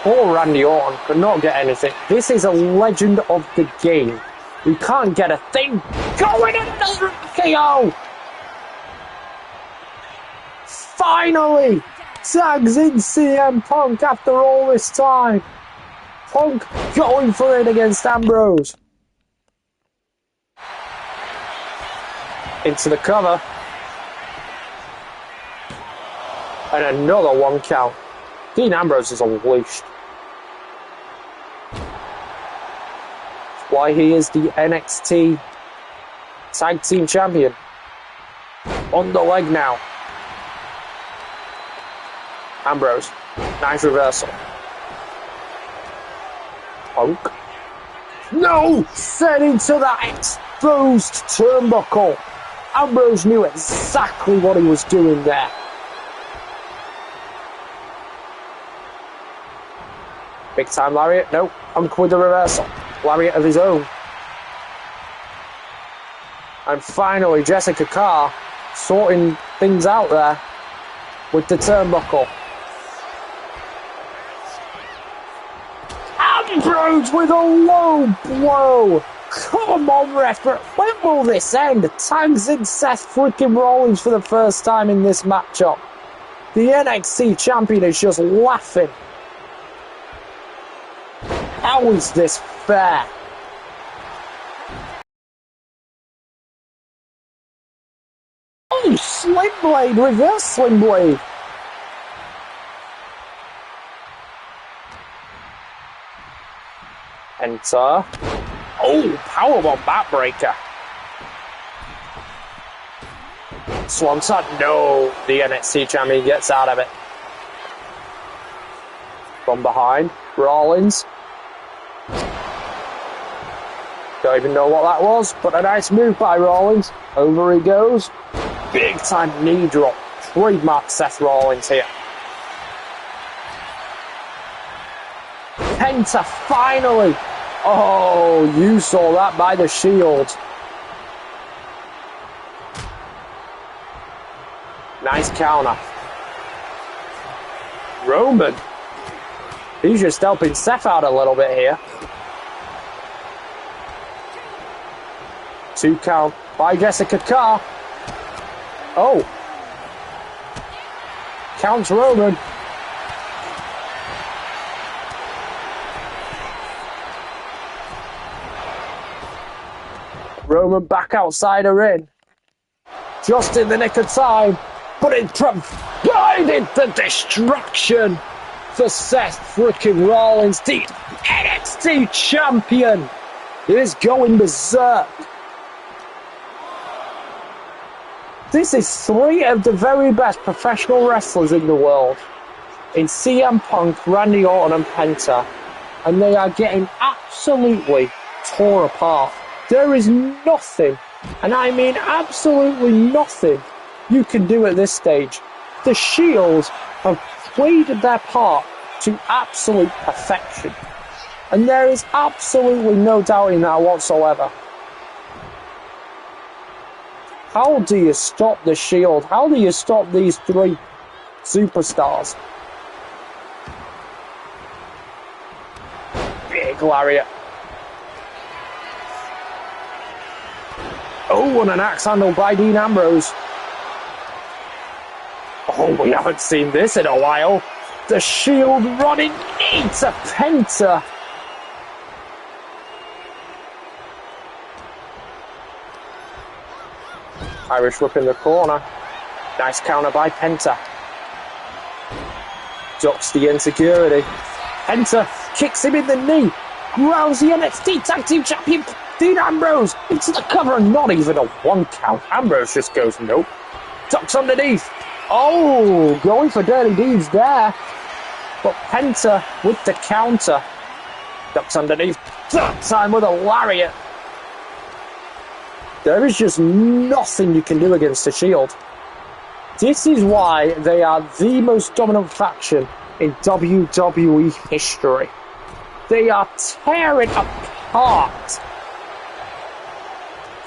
Speaker 1: Poor Randy Orton could not get anything. This is a legend of the game. We can't get a thing going in another KO. Finally, tags in CM Punk after all this time. Punk going for it against Ambrose. Into the cover. And another 1 count. Dean Ambrose is unleashed. Why he is the NXT Tag Team Champion. On the leg now. Ambrose. Nice reversal. Punk. No! Set into that exposed turnbuckle. Ambrose knew exactly what he was doing there. Big time lariat. No. Punk with the reversal. Lariat of his own. And finally, Jessica Carr sorting things out there with the turnbuckle. Ambrose with a low blow. Come on, ref. When will this end? Tags in Seth freaking Rollins for the first time in this matchup. The NXT champion is just laughing. How is this fair? Oh, Sling Blade, reverse Sling Blade. Enter. Oh, powerbomb backbreaker. Swanson, no. The NXT champion gets out of it. From behind, Rollins. Don't even know what that was, but a nice move by Rollins. Over he goes. Big time knee drop. Trademark Seth Rollins here. Penta finally. Oh, you saw that by the Shield. Nice counter. Roman. He's just helping Seth out a little bit here. 2 count by Jessica Carr. Oh. counts Roman. Roman back outside the ring. Just in the nick of time. But it provided the distraction for Seth freaking Rollins. The NXT champion is going berserk. This is 3 of the very best professional wrestlers in the world. In CM Punk, Randy Orton and Penta. And they are getting absolutely torn apart. There is nothing, and I mean absolutely nothing, you can do at this stage. The Shield have played their part to absolute perfection. And there is absolutely no doubting that whatsoever. How do you stop the Shield? How do you stop these 3 superstars? Big lariat. Oh, and an axe handle by Dean Ambrose. Oh, we haven't seen this in a while. The Shield running into Penta. Irish whip in the corner. Nice counter by Penta. Ducks the insecurity. Penta kicks him in the knee. Grounds the NXT Tag Team Champion Dean Ambrose into the cover, and not even a 1 count. Ambrose just goes, nope. Ducks underneath. Oh, going for dirty deeds there. But Penta with the counter. Ducks underneath. That time with a lariat. There is just nothing you can do against the Shield. This is why they are the most dominant faction in WWE history. They are tearing apart.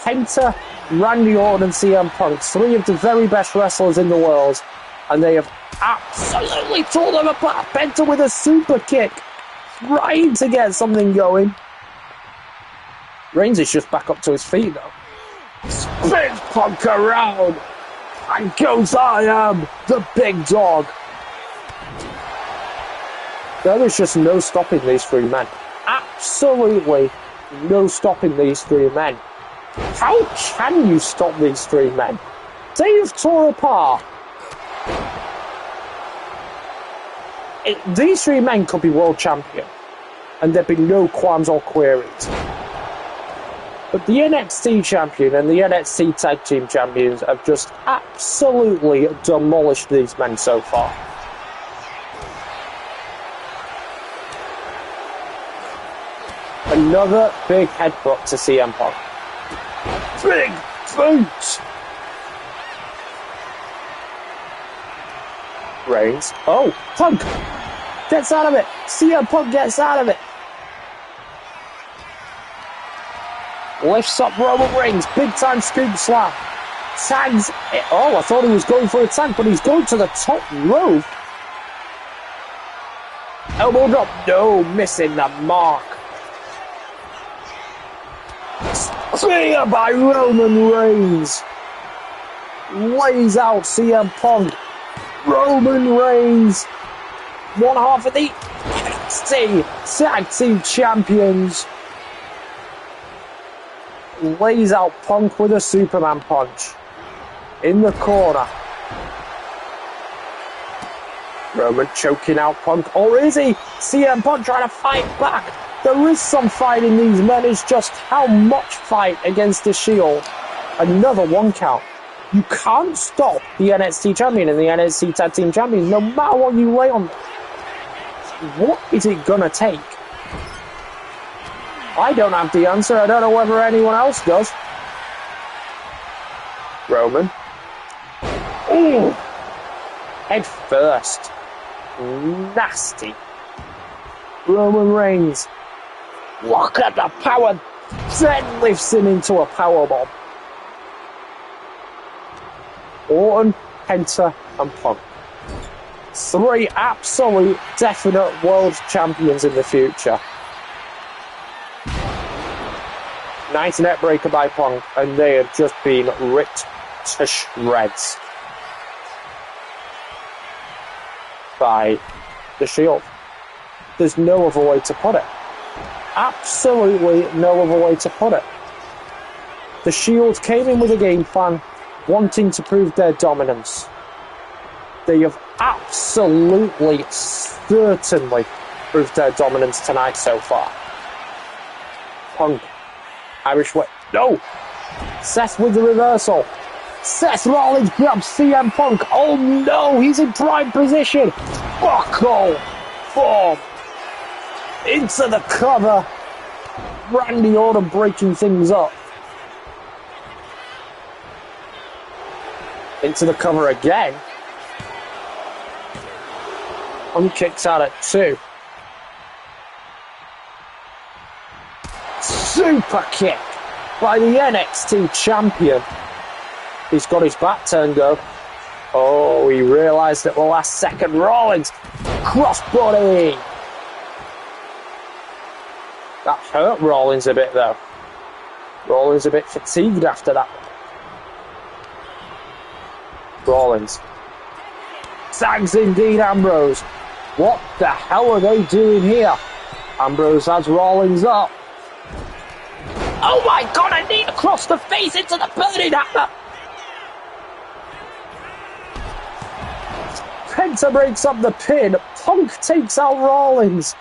Speaker 1: Penta, Randy Orton and CM Punk, 3 of the very best wrestlers in the world, and they have absolutely torn them apart. Penta with a super kick, trying to get something going. Reigns is just back up to his feet though. Spins Punk around, and goes, I am the big dog. There is just no stopping these 3 men. Absolutely no stopping these 3 men. How can you stop these 3 men? They have torn apart. These 3 men could be world champion, and there'd be no qualms or queries. But the NXT champion and the NXT Tag Team champions have just absolutely demolished these men so far. Another big headbutt to CM Punk. Big boot! Reigns. Oh, Punk gets out of it. CM Punk gets out of it. Lifts up Roman Reigns. Big time scoop slam. Tags it. Oh, I thought he was going for a tag, but he's going to the top rope. Elbow drop. No, missing the mark. Spear by Roman Reigns. Lays out CM Punk. Roman Reigns. 1/2 of the NXT Tag Team Champions. Lays out Punk with a Superman punch. In the corner. Roman choking out Punk. Or is he? CM Punk trying to fight back. There is some fight in these men. It's just how much fight against the Shield. Another 1 count. You can't stop the NXT champion and the NXT Tag Team champions no matter what you lay on them. What is it gonna take? I don't have the answer. I don't know whether anyone else does. Roman. Ooh. Head first. Nasty. Roman Reigns. Look at the power. Then lifts him into a powerbomb. Orton, Penta, and Punk. 3 absolute, definite world champions in the future. Nice net breaker by Punk, and they have just been ripped to shreds. by the Shield. There's no other way to put it. Absolutely no other way to put it. The Shield came in with a game plan, wanting to prove their dominance. They have absolutely, certainly proved their dominance tonight so far. Punk, Irish way. No! Seth with the reversal. Seth Rollins grabs CM Punk. Oh no, he's in prime position. Buckle form. Into the cover. Randy Orton breaking things up. Into the cover again. Punk kicks out at 2. Super kick by the NXT champion. He's got his back turned though. Oh, he realised at the last second. Rollins, crossbody. That hurt Rollins a bit though. Rollins a bit fatigued after that. Rollins tags in Dean Ambrose. What the hell are they doing here? Ambrose has Rollins up. Oh my god, I need across the face into the burning hammer. Penta breaks up the pin. Punk takes out Rollins.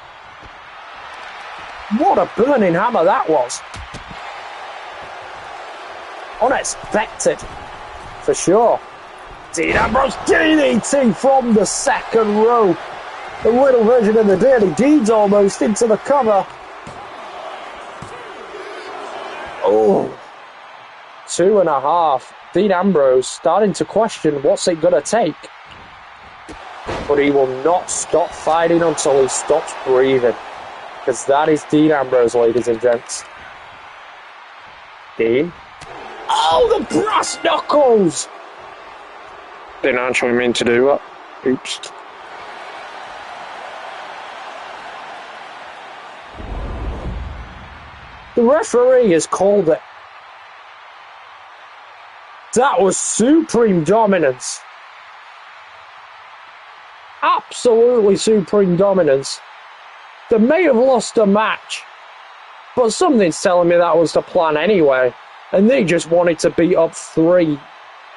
Speaker 1: What a burning hammer that was. Unexpected, for sure. Dean Ambrose DDT from the second row. The little version of the Dirty Deeds almost into the cover. Oh, 2.5. Dean Ambrose starting to question what's it going to take. But he will not stop fighting until he stops breathing. Because that is Dean Ambrose, ladies and gents. Dean. Oh, the brass knuckles! Didn't actually mean to do that. Oops. The referee has called it. That was supreme dominance. Absolutely supreme dominance. They may have lost a match, but something's telling me that was the plan anyway. And they just wanted to beat up 3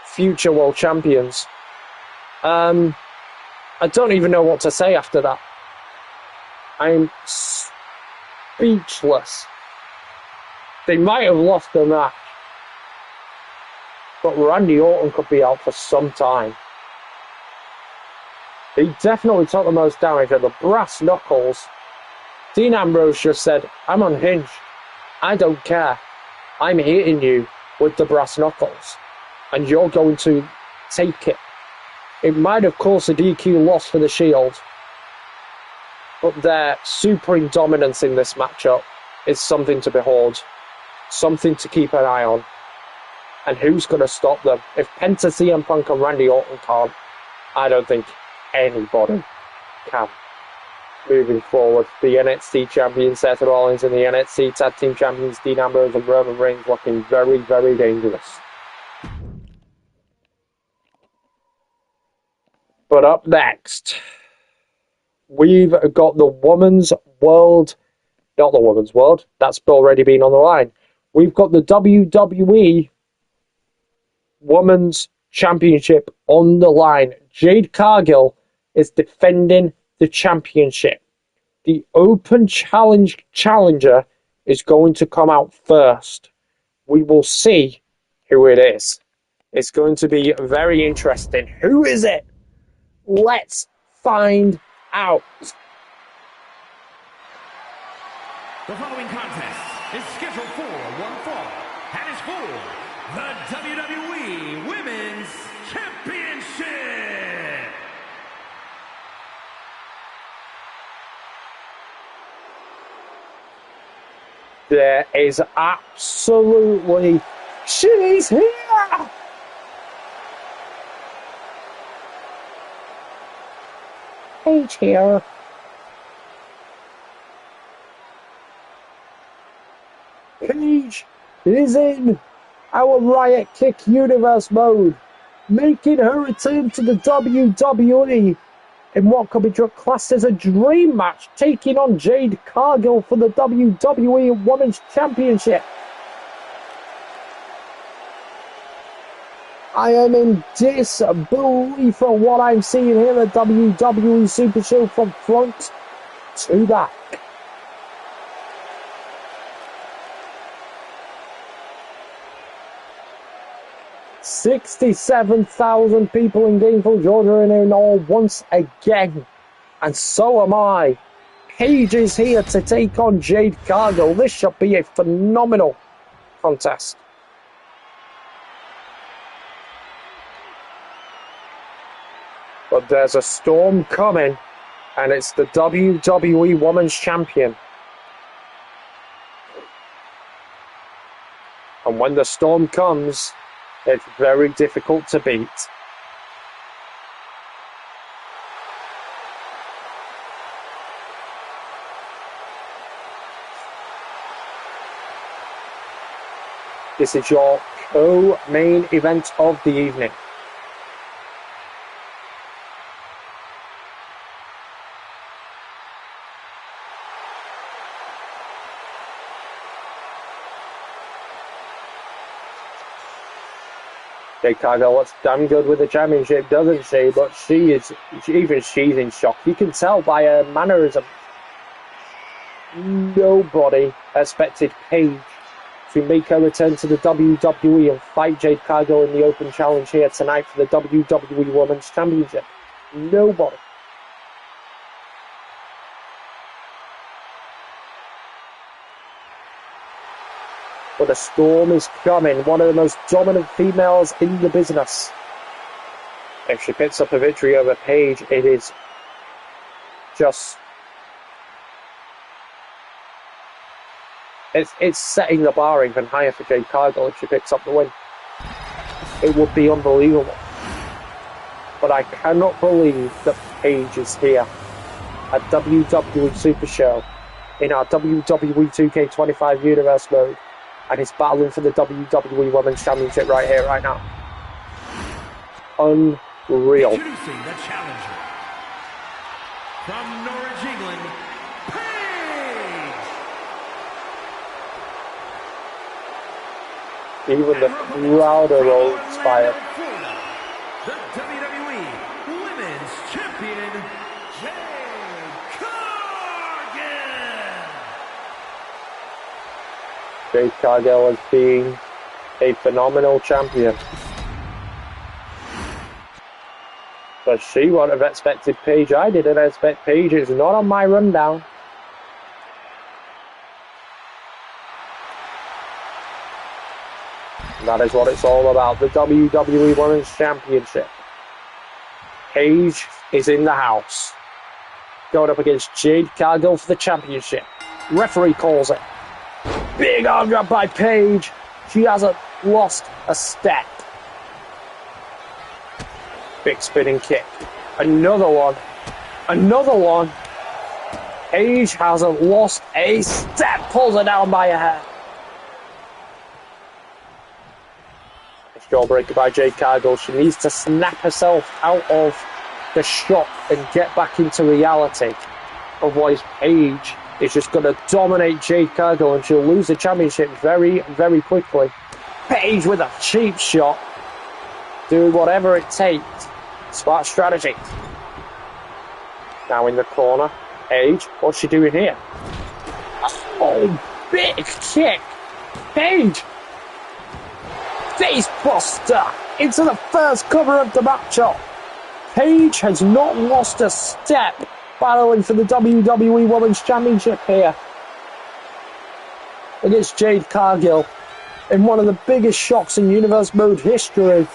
Speaker 1: future world champions. I don't even know what to say after that. I'm speechless. They might have lost the match, but Randy Orton could be out for some time. He definitely took the most damage at the brass knuckles. Dean Ambrose just said, I'm unhinged. I don't care. I'm hitting you with the brass knuckles, and you're going to take it. It might have caused a DQ loss for the Shield, but their supreme dominance in this matchup is something to behold, something to keep an eye on. And who's going to stop them? If Penta, CM Punk and Randy Orton can't, I don't think anybody can. Moving forward, the NXT champion Seth Rollins and the NXT Tag Team champions Dean Ambrose and Roman Reigns looking very, very dangerous. But up next, we've got the Women's World, not the Women's World, that's already been on the line. We've got the WWE Women's Championship on the line. Jade Cargill is defending the championship. The Open Challenge challenger is going to come out first. We will see who it is. It's going to be very interesting. Who is it? Let's find out.
Speaker 2: The following contest is scheduled for one fall and is for the WWE Women's Championship.
Speaker 1: There is absolutely... She's here! Paige here. Paige is in our Riot Kick Universe mode, making her return to the WWE in what could be classed as a dream match, taking on Jade Cargill for the WWE Women's Championship. I am in disbelief at what I'm seeing here at WWE Super Show from front to back. $67,000 people in Gainesville, Georgia, and in all once again. And so am I. Paige is here to take on Jade Cargill. This should be a phenomenal contest. But there's a storm coming, and it's the WWE Women's Champion. And when the storm comes, it's very difficult to beat. This is your co-main event of the evening. Jade Cargill looks damn good with the championship, doesn't she? But she's in shock. You can tell by her mannerism. Nobody expected Paige to make her return to the WWE and fight Jade Cargill in the open challenge here tonight for the WWE Women's Championship. Nobody. But a storm is coming, one of the most dominant females in the business. If she picks up a victory over Paige, it is just... It's setting the bar even higher for Jade Cargill if she picks up the win. It would be unbelievable. But I cannot believe that Paige is here at WWE Super Show in our WWE 2K25 Universe mode. And is battling for the WWE Women's Championship right here, right now. Unreal.
Speaker 2: Introducing the challenger from Norwich, England, Paige.
Speaker 1: Even the crowd are all inspired.
Speaker 2: The WWE Women's Champion, Jade Cargill.
Speaker 1: Jade Cargill has been a phenomenal champion. But she wouldn't have expected Paige. I didn't expect Paige. It's not on my rundown. That is what it's all about. The WWE Women's Championship. Paige is in the house. Going up against Jade Cargill for the championship. Referee calls it. Big arm grab by Paige. She hasn't lost a step. Big spinning kick. Another one. Another one. Paige hasn't lost a step. Pulls her down by her hair. Jawbreaker by Jade Cargill. She needs to snap herself out of the shock and get back into reality. Otherwise, Paige is just going to dominate Jade Cargill and she'll lose the championship very, very quickly. Paige with a cheap shot. Doing whatever it takes. Smart strategy. Now in the corner. Paige, what's she doing here? Oh, big kick. Paige. Face buster into the first cover of the matchup. Paige has not lost a step battling for the WWE Women's Championship here against Jade Cargill in one of the biggest shocks in Universe Mode history.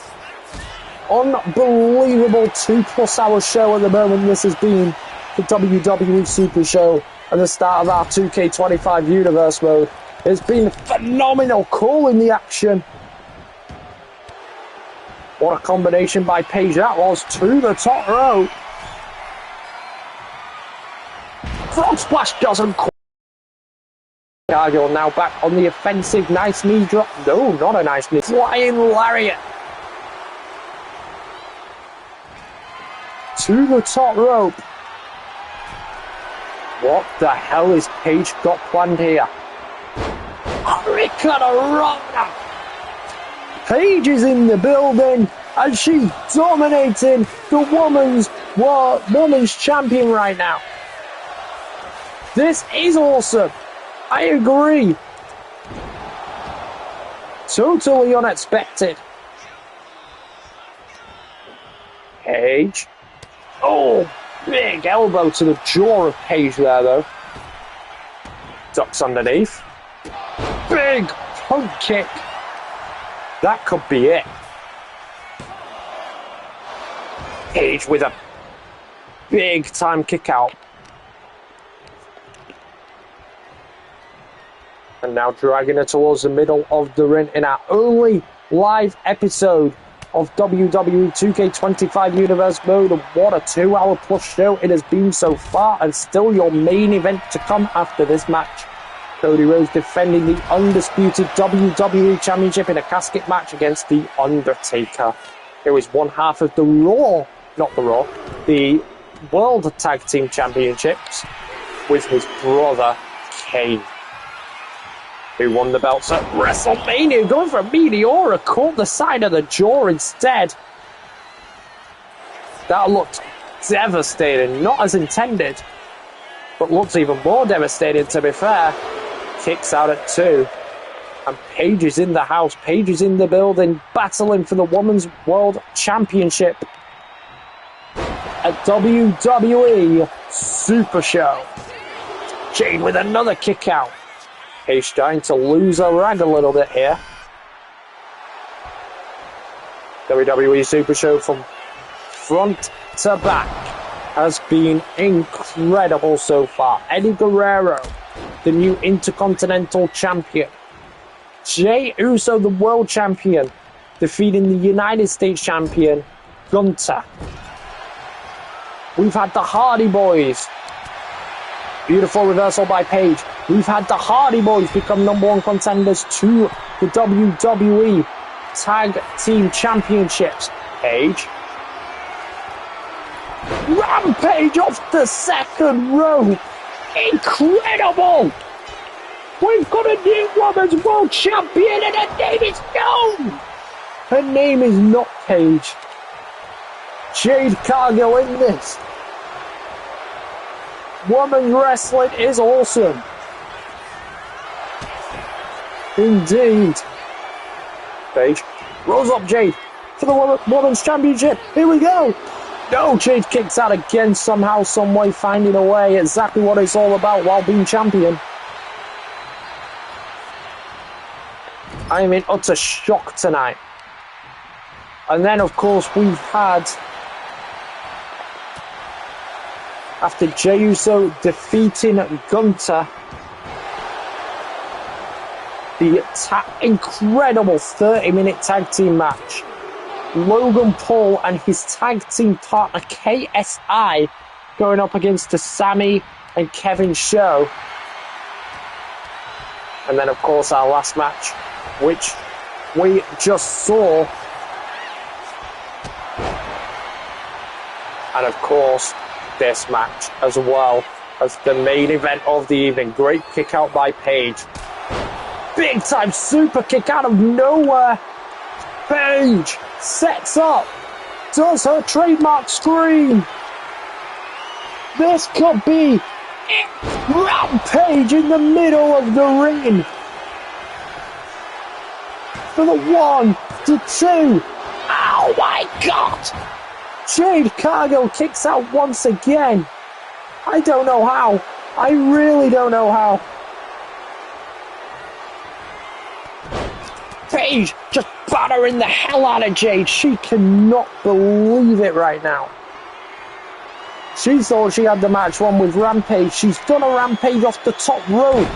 Speaker 1: Unbelievable 2+ hour show at the moment this has been for WWE Super Show and the start of our 2K25 Universe Mode. It's been phenomenal, calling the action. What a combination by Paige that was to the top rope. Frog splash doesn't quite. Cargill now back on the offensive. Nice knee drop. No, not a nice knee. Flying lariat. to the top rope. What the hell is Paige got planned here? Hurricanrana! Paige is in the building and she's dominating the women's champion right now. This is awesome. I agree. Totally unexpected. Paige. Oh, big elbow to the jaw of Paige there, though. Ducks underneath. Big punt kick. That could be it. Paige with a big time kick out. And now dragging her towards the middle of the ring in our only live episode of WWE 2K25 Universe Mode. What a 2-hour plus show it has been so far, and still your main event to come after this match. Cody Rhodes defending the undisputed WWE Championship in a casket match against the Undertaker. It was one half of the World Tag Team Championships with his brother Kane, who won the belts at WrestleMania, going for a Meteora, caught the side of the jaw instead. That looked devastating, not as intended, but looks even more devastating to be fair. Kicks out at 2, and Paige is in the house, Paige is in the building, battling for the Women's World Championship at WWE Super Show. Jade with another kick out. Paige trying to lose her rag a little bit here. WWE Super Show from front to back has been incredible so far. Eddie Guerrero, the new Intercontinental Champion. Jey Uso, the World Champion, defeating the United States Champion, Gunther. We've had the Hardy Boyz. Beautiful reversal by Paige. We've had the Hardy Boyz become #1 contenders to the WWE Tag Team Championships. Paige. Rampage off the second rope. Incredible! We've got a new Women's World Champion and her name is known! Her name is not Paige. Jade Cargill in this. Women's wrestling is awesome. Indeed. Paige rolls up Jade for the Women's Championship. Here we go. No, Jade kicks out again somehow, some way, finding a way. Exactly what it's all about while being champion. I am in utter shock tonight. And then, of course, we've had, after Jey Uso defeating Gunther, the incredible 30-minute tag team match. Logan Paul and his tag team partner KSI going up against the Sammy and Kevin show. And then, of course, our last match, which we just saw. And, of course, this match as well as the main event of the evening. Great kick out by Paige. Big time super kick out of nowhere. Paige sets up, does her trademark scream. This could be it. Rampage in the middle of the ring. For the 1, the 2. Oh my God! Jade Cargill kicks out once again. I don't know how. I really don't know how. Paige just battering the hell out of Jade. She cannot believe it right now. She thought she had the match won with Rampage. She's done a Rampage off the top rope.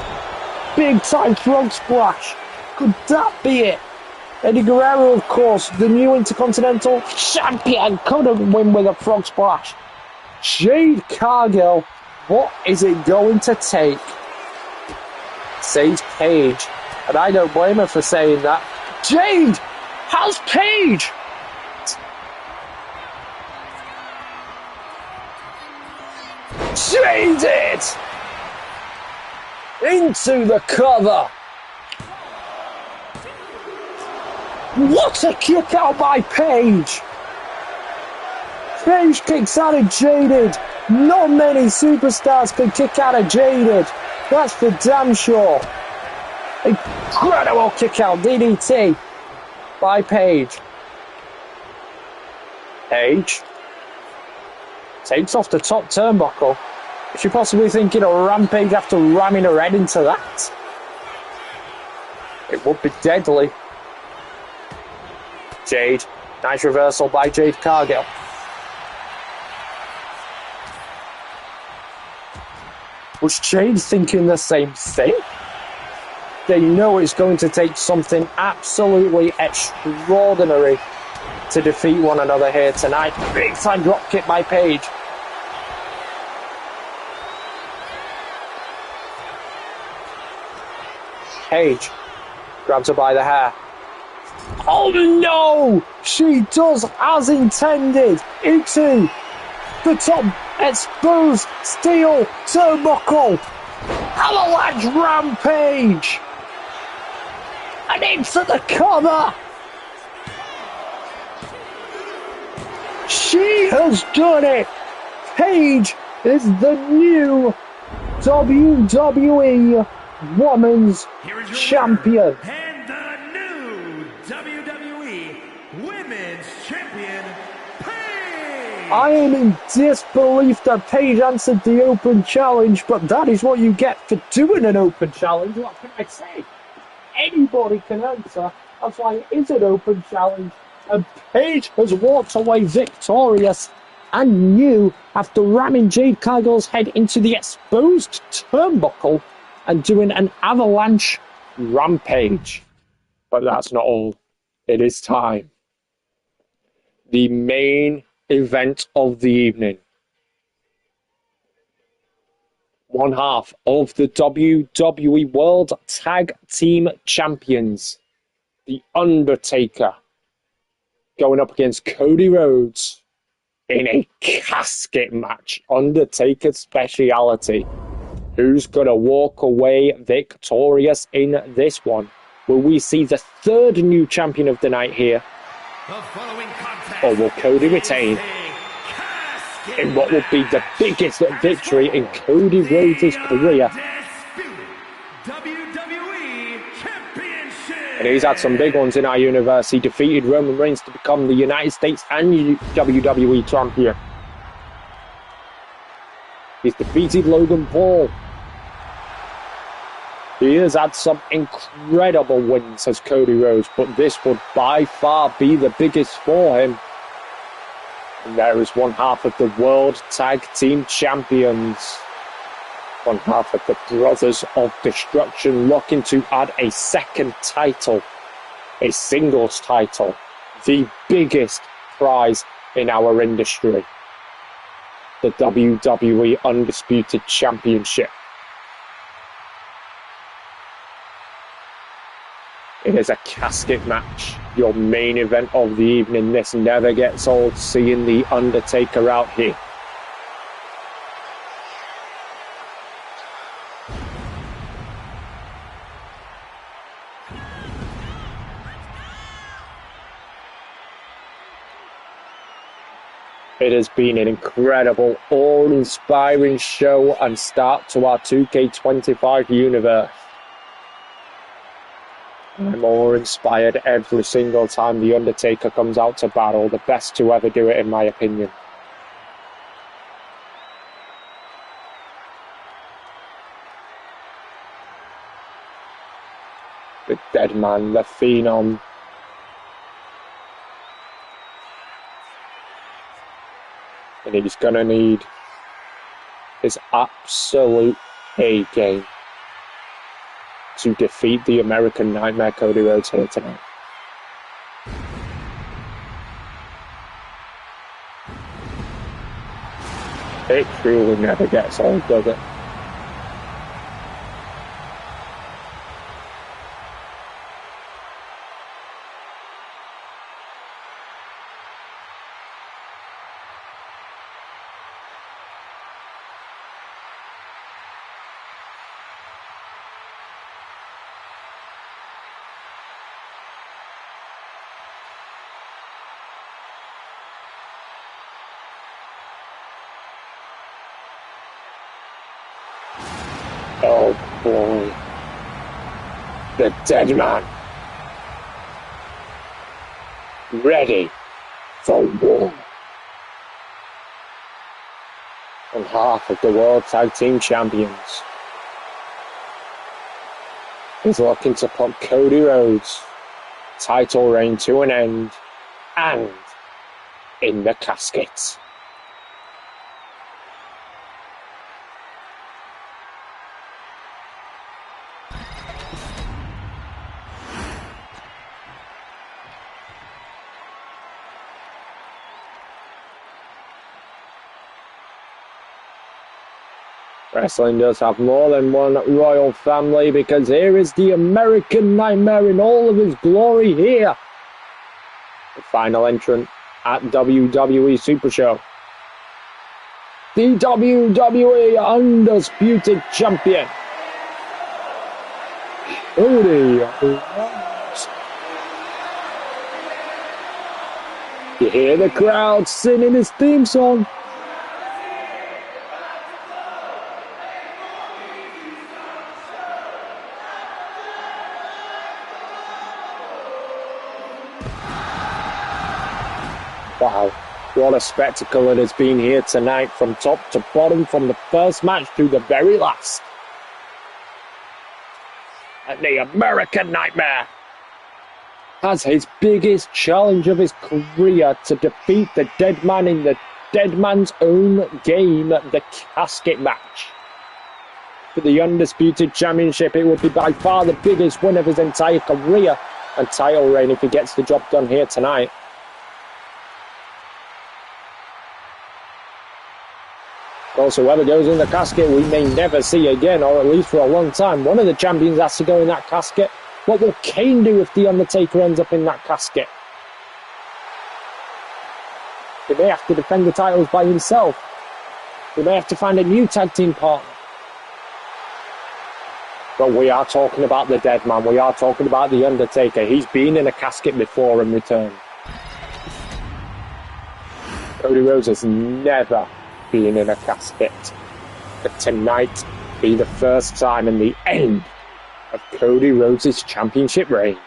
Speaker 1: Big time frog splash. Could that be it? Eddie Guerrero, of course, the new Intercontinental Champion, couldn't win with a frog splash. Jade Cargill, what is it going to take? Says Paige. And I don't blame her for saying that. Jade has Paige! Jaded! Into the cover. What a kick out by Paige. Paige kicks out of Jaded. Not many superstars can kick out of Jaded. That's for damn sure. Incredible kick out DDT by Paige. Paige takes off the top turnbuckle. Is she possibly thinking of Rampage after ramming her head into that? It would be deadly. Jade. Nice reversal by Jade Cargill. Was Jade thinking the same thing? They know it's going to take something absolutely extraordinary to defeat one another here tonight. Big time drop kick by Paige. Paige grabs her by the hair. Oh no! She does as intended into the top exposed steel turnbuckle. Avalanche Rampage! And into the cover! She has done it! Paige is the new WWE Women's Champion.
Speaker 2: And the new WWE Women's Champion, Paige!
Speaker 1: I am in disbelief that Paige answered the open challenge, but that is what you get for doing an open challenge. What can I say? Anybody can answer. That's why it is an open challenge. And Paige has walked away victorious and new after ramming Jade Cargill's head into the exposed turnbuckle and doing an avalanche rampage. But that's not all. It is time. The main event of the evening. One half of the WWE World Tag Team Champions, The Undertaker, going up against Cody Rhodes in a casket match. Undertaker's speciality. Who's going to walk away victorious in this one? Will we see the third new champion of the night here? Or will Cody retain in what will be the biggest victory in Cody Rhodes' career? And he's had some big ones in our universe. He defeated Roman Reigns to become the United States and WWE champion. He's defeated Logan Paul. He has had some incredible wins as Cody Rhodes, but this would by far be the biggest for him. And there is one half of the World Tag Team Champions. One half of the Brothers of Destruction looking to add a second title. A singles title. The biggest prize in our industry. The WWE Undisputed Championship. It is a casket match. Your main event of the evening. This never gets old, seeing The Undertaker out here. It has been an incredible, awe-inspiring show and start to our 2K25 universe. I'm more inspired every single time The Undertaker comes out to battle. The best to ever do it, in my opinion. The dead man, the phenom. And he's going to need his absolute A game to defeat the American Nightmare Cody Rhodes here tonight. It truly never gets old, does it? boy, the dead man, ready for war. On behalf of the World Tag Team Champions, he's looking to put Cody Rhodes' title reign to an end and in the casket. Wrestling does have more than one royal family, because here is the American Nightmare in all of his glory here. The final entrant at WWE Super Show. The WWE Undisputed Champion, Cody Rhodes. You hear the crowd singing his theme song. Wow, what a spectacle it has been here tonight, from top to bottom, from the first match to the very last. And the American Nightmare has his biggest challenge of his career to defeat the dead man in the dead man's own game, the casket match. For the Undisputed Championship, it would be by far the biggest win of his entire career and title reign if he gets the job done here tonight. Also, whoever goes in the casket we may never see again, or at least for a long time. One of the champions has to go in that casket. What will Kane do if the Undertaker ends up in that casket? He may have to defend the titles by himself. He may have to find a new tag team partner. But we are talking about the dead man. We are talking about the Undertaker. He's been in a casket before and returned. Cody Rhodes has never being in a casket. But tonight be the first time and the end of Cody Rhodes' championship reign.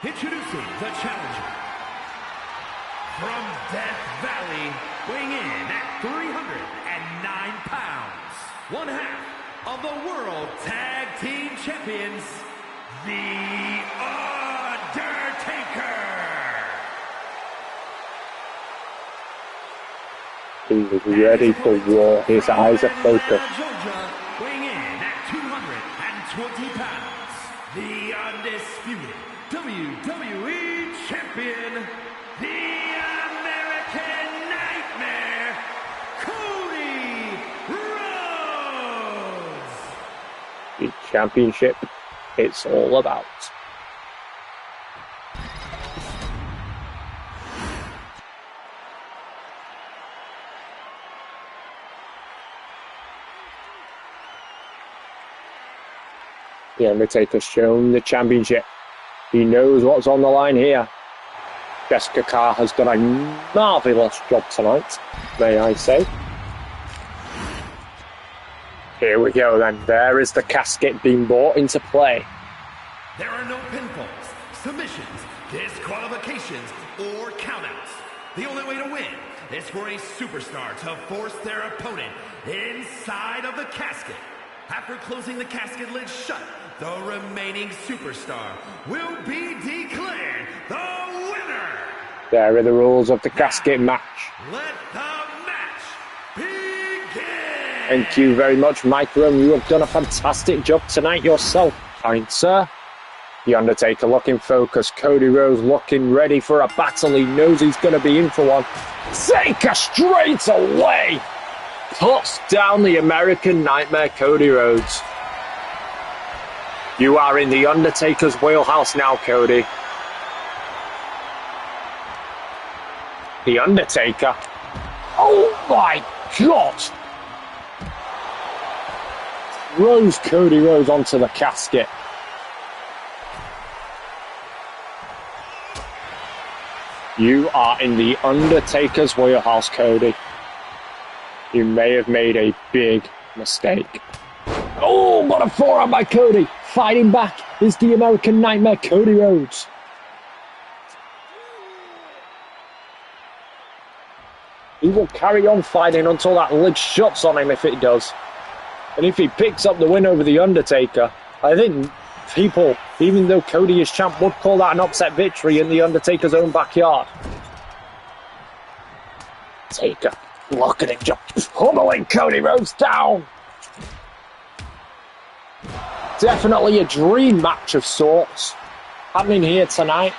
Speaker 2: Introducing the challenger from Death Valley, weighing in at 309 pounds, one half of the World Tag Team Champions, the Undertaker.
Speaker 1: He is ready for war. His eyes are focused.
Speaker 2: Georgia, weighing in at 220 pounds, the undisputed WWE Champion, the American Nightmare, Cody Rhodes.
Speaker 1: The championship, it's all about. The Undertaker's shown the championship. He knows what's on the line here. Jessica Carr has done a marvellous job tonight, may I say. Here we go then. There is the casket being brought into play.
Speaker 2: There are no pinfalls, submissions, disqualifications, or countouts. The only way to win is for a superstar to force their opponent inside of the casket. After closing the casket lid shut, the remaining superstar will be declared the winner.
Speaker 1: There are the rules of the casket match.
Speaker 2: Let the match begin.
Speaker 1: Thank you very much, Mike Rome. You have done a fantastic job tonight yourself, kind sir. The Undertaker looking focused. Cody Rhodes looking ready for a battle. He knows he's going to be in for one. Taker straight away puts down the American Nightmare, Cody Rhodes. You are in the Undertaker's wheelhouse now, Cody. The Undertaker. Oh my God! Throws Cody Rhodes onto the casket. You are in the Undertaker's wheelhouse, Cody. You may have made a big mistake. Oh, what a forearm by Cody. Fighting back is the American Nightmare, Cody Rhodes. He will carry on fighting until that lid shuts on him if it does. And if he picks up the win over The Undertaker, I think people, even though Cody is champ, would call that an upset victory in The Undertaker's own backyard. Taker, look at him just pummeling Cody Rhodes down. Definitely a dream match of sorts happening here tonight.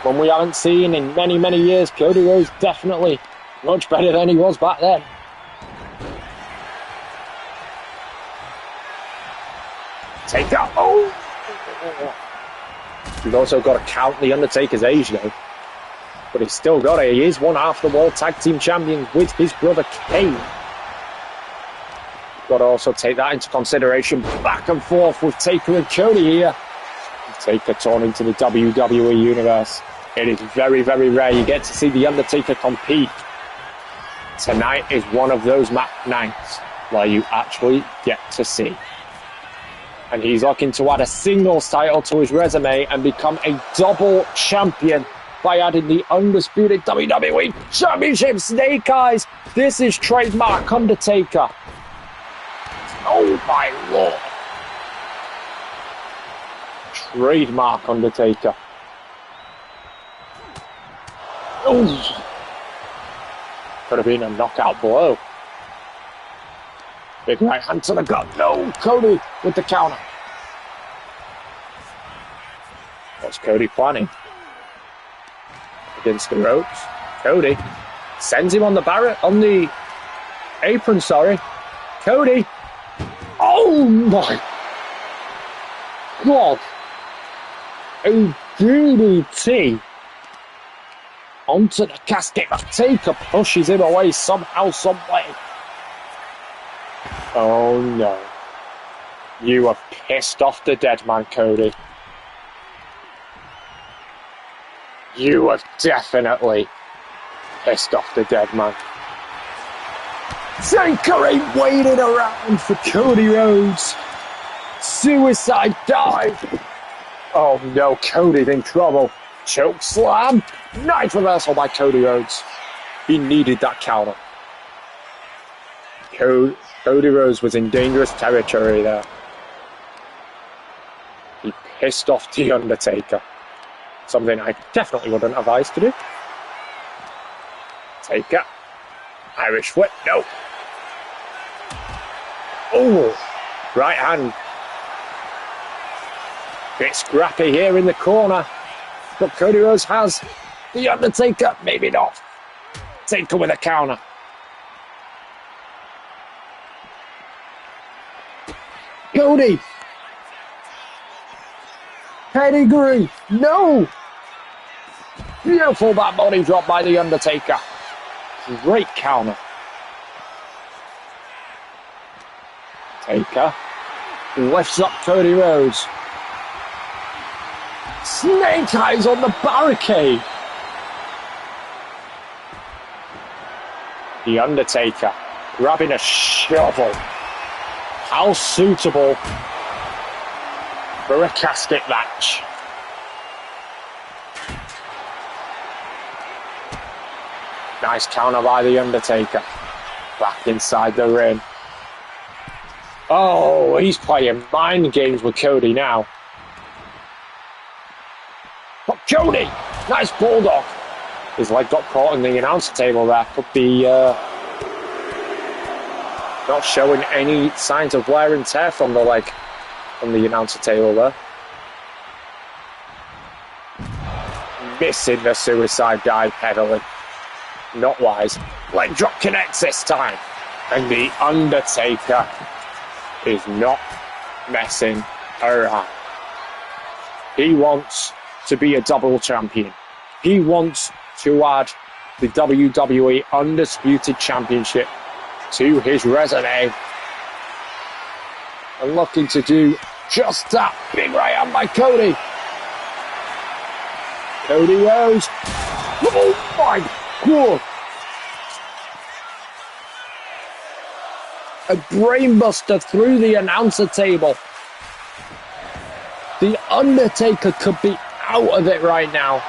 Speaker 1: One we haven't seen in many, many years. Cody Rhodes definitely much better than he was back then. Take that. Oh! You've also got to count The Undertaker's age, though. But he's still got it. He is one half the World Tag Team Champions with his brother Kane. Got to also take that into consideration. Back and forth with Taker and Cody here. Taker torn into the WWE Universe. It is very, very rare you get to see The Undertaker compete. Tonight is one of those nights where you actually get to see. And he's looking to add a singles title to his resume and become a double champion by adding the undisputed WWE Championship Snake Eyes. This is trademark Undertaker. Oh my lord. Trademark Undertaker. Oh. Could have been a knockout blow. Big right hand to the gut. No, Cody with the counter. What's Cody planning? Against the ropes. Cody sends him on the apron, sorry. Cody. Oh my God. A DDT onto the casket. Taker pushes him away somehow, some way. Oh no. You have pissed off the dead man, Cody. You have definitely pissed off the dead man. Taker ain't waiting around for Cody Rhodes. Suicide dive. Oh no, Cody's in trouble. Choke slam. Nice reversal by Cody Rhodes. He needed that counter. Cody Rhodes was in dangerous territory there. He pissed off The Undertaker. Something I definitely wouldn't advise to do. Taker. Irish whip. No. Oh. Right hand. Bit scrappy here in the corner. But Cody Rhodes has The Undertaker. Maybe not. Taker with a counter. Cody. Pedigree. No. Beautiful that body drop by The Undertaker. Great counter. Taker lifts up Cody Rhodes. Snake eyes on the barricade. The Undertaker grabbing a shovel. How suitable for a casket match. Nice counter by The Undertaker. Back inside the ring. Oh, he's playing mind games with Cody now. But Cody! Nice bulldog. His leg got caught in the announcer table there. Could be not showing any signs of wear and tear from the leg on the announcer table there. Missing the suicide dive heavily. Not wise. Leg drop connects this time. And The Undertaker is not messing around. He wants to be a double champion. He wants to add the WWE Undisputed Championship to his resume. And looking to do just that. Big right hand by Cody. Cody Rhodes. Oh my Good. A brainbuster through the announcer table. The Undertaker could be out of it right now.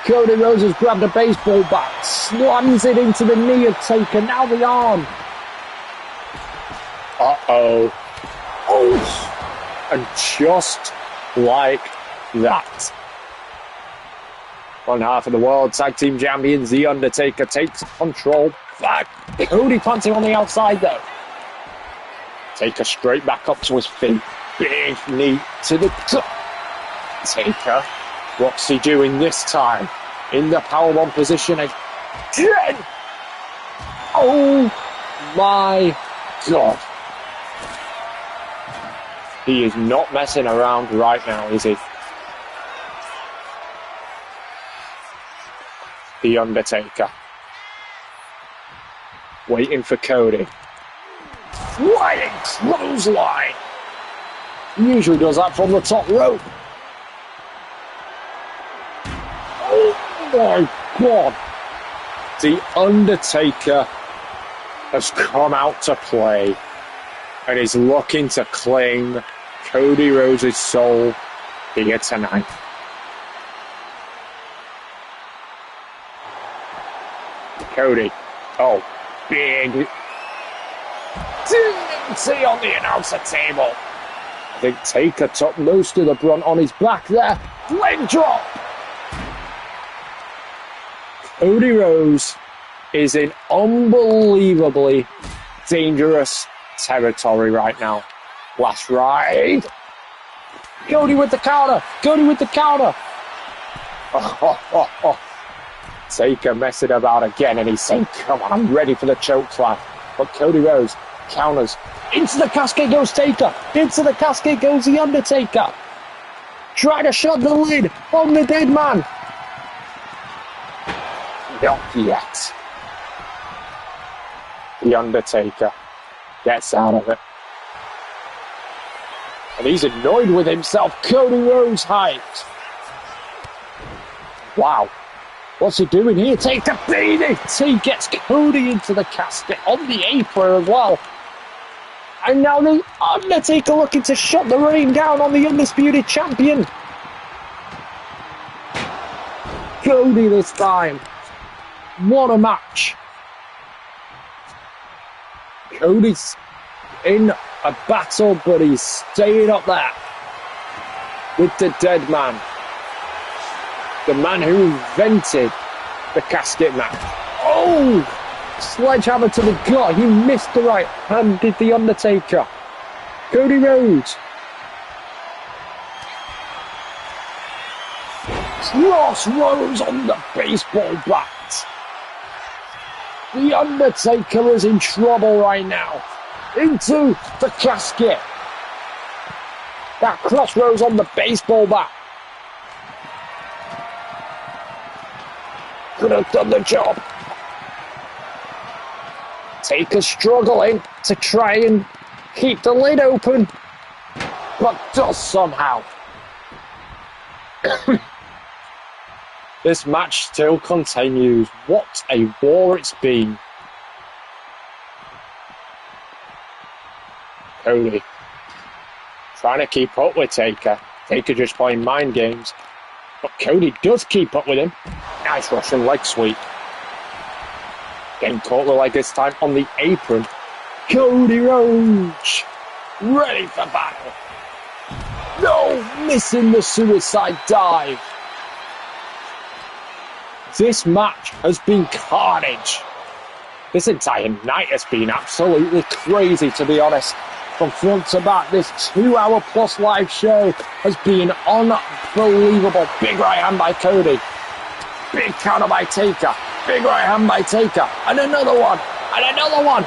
Speaker 1: Cody Rhodes has grabbed a baseball bat, slams it into the knee of Taker, now the arm. Uh-oh. Oh! And just like that. One half of the World Tag Team Champions, The Undertaker, takes control back. Cody planting on the outside though. Taker straight back up to his feet. Big knee to the gut. Taker, what's he doing this time? In the powerbomb position again. Oh my God. He is not messing around right now, is he? The Undertaker. Waiting for Cody. Flying clothesline. He usually does that from the top rope. Oh my God. The Undertaker has come out to play and is looking to claim Cody Rhodes' soul here tonight. Cody. Oh, big TNT on the announcer table. I think Taker took most of the brunt on his back there. Leg drop. Cody Rhodes is in unbelievably dangerous territory right now. Last ride. Cody with the counter. Cody with the counter. Taker messing about again, and he's saying, come on, I'm ready for the choke slam. But Cody Rhodes counters. Into the casket goes Taker. Into the casket goes The Undertaker. Trying to shut the lid on the dead man. Not yet. The Undertaker gets out of it. And he's annoyed with himself. Cody Rhodes hyped. Wow. What's he doing here? Take the DDT. He gets Cody into the casket on the apron as well. And now the Undertaker looking to shut the rain down on the Undisputed Champion. Cody this time. What a match. Cody's in a battle, but he's staying up there with the dead man. The man who invented the casket match. Oh! Sledgehammer to the gut. He missed the right hand, did The Undertaker. Cody Rhodes. Crossroads on the baseball bat. The Undertaker is in trouble right now. Into the casket. That crossroads on the baseball bat. Could have done the job. Taker struggling to try and keep the lid open, but does somehow. This match still continues. What a war it's been. Cody trying to keep up with Taker. Taker just playing mind games. But Cody does keep up with him. Nice Russian leg sweep. Getting caught the leg this time on the apron. Cody Rhodes ready for battle. No, missing the suicide dive. This match has been carnage. This entire night has been absolutely crazy, to be honest. From front to back, this 2-hour plus live show has been unbelievable. Big right hand by Cody. Big counter by Taker. Big right hand by Taker. And another one. And another one.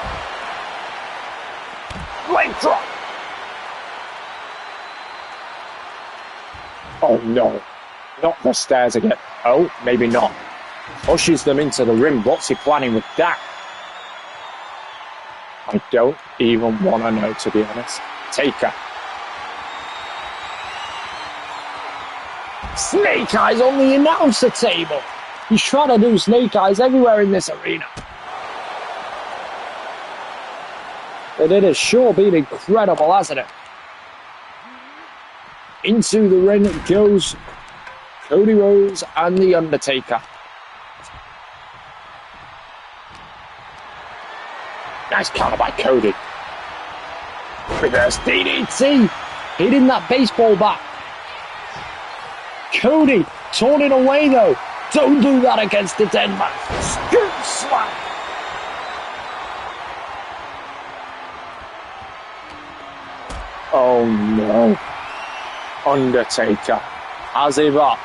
Speaker 1: Leg drop. Oh no. Not the stairs again. Oh, maybe not. Pushes them into the rim. What's he planning with that? I don't even want to know, to be honest. Taker. Snake eyes on the announcer table. He's trying to do snake eyes everywhere in this arena. And it has sure been incredible, hasn't it? Into the ring goes Cody Rhodes and the Undertaker. Nice counter by Cody. Reverse DDT. Hitting that baseball bat. Cody torn it away though. Don't do that against the dead man. Scoop slap. Oh no. Undertaker has him up.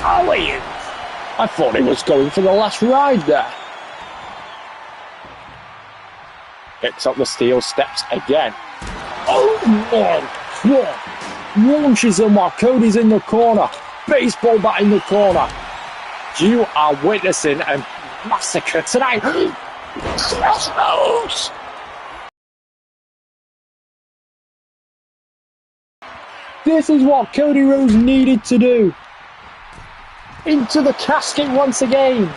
Speaker 1: Oh, he is. I thought he was going for the last ride there. Picks up the steel steps again. Oh my God. Launches him while Cody's in the corner. Baseball bat in the corner. You are witnessing a massacre tonight. Crossroads. This is what Cody Rhodes needed to do. Into the casket once again.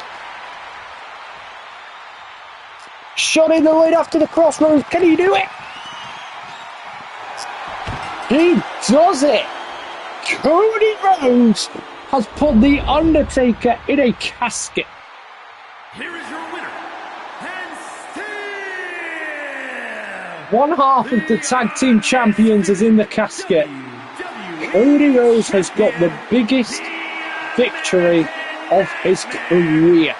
Speaker 1: Shot in the lid after the crossroads. Can he do it? He does it. Cody Rhodes has put the Undertaker in a casket.
Speaker 2: Here is your winner, and still
Speaker 1: One half of the tag team champions is in the casket. Cody Rhodes has got the biggest victory of his career.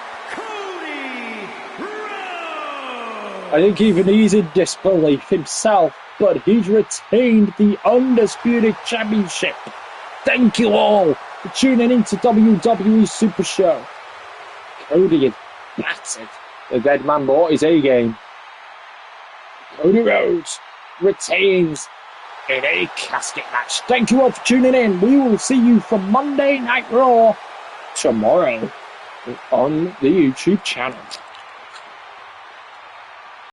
Speaker 1: I think even he's in disbelief himself, but he's retained the Undisputed Championship. Thank you all for tuning in to WWE Super Show. Cody is battered. The dead man bought his A-game. Cody Rhodes retains in a casket match. Thank you all for tuning in. We will see you for Monday Night Raw tomorrow on the YouTube channel.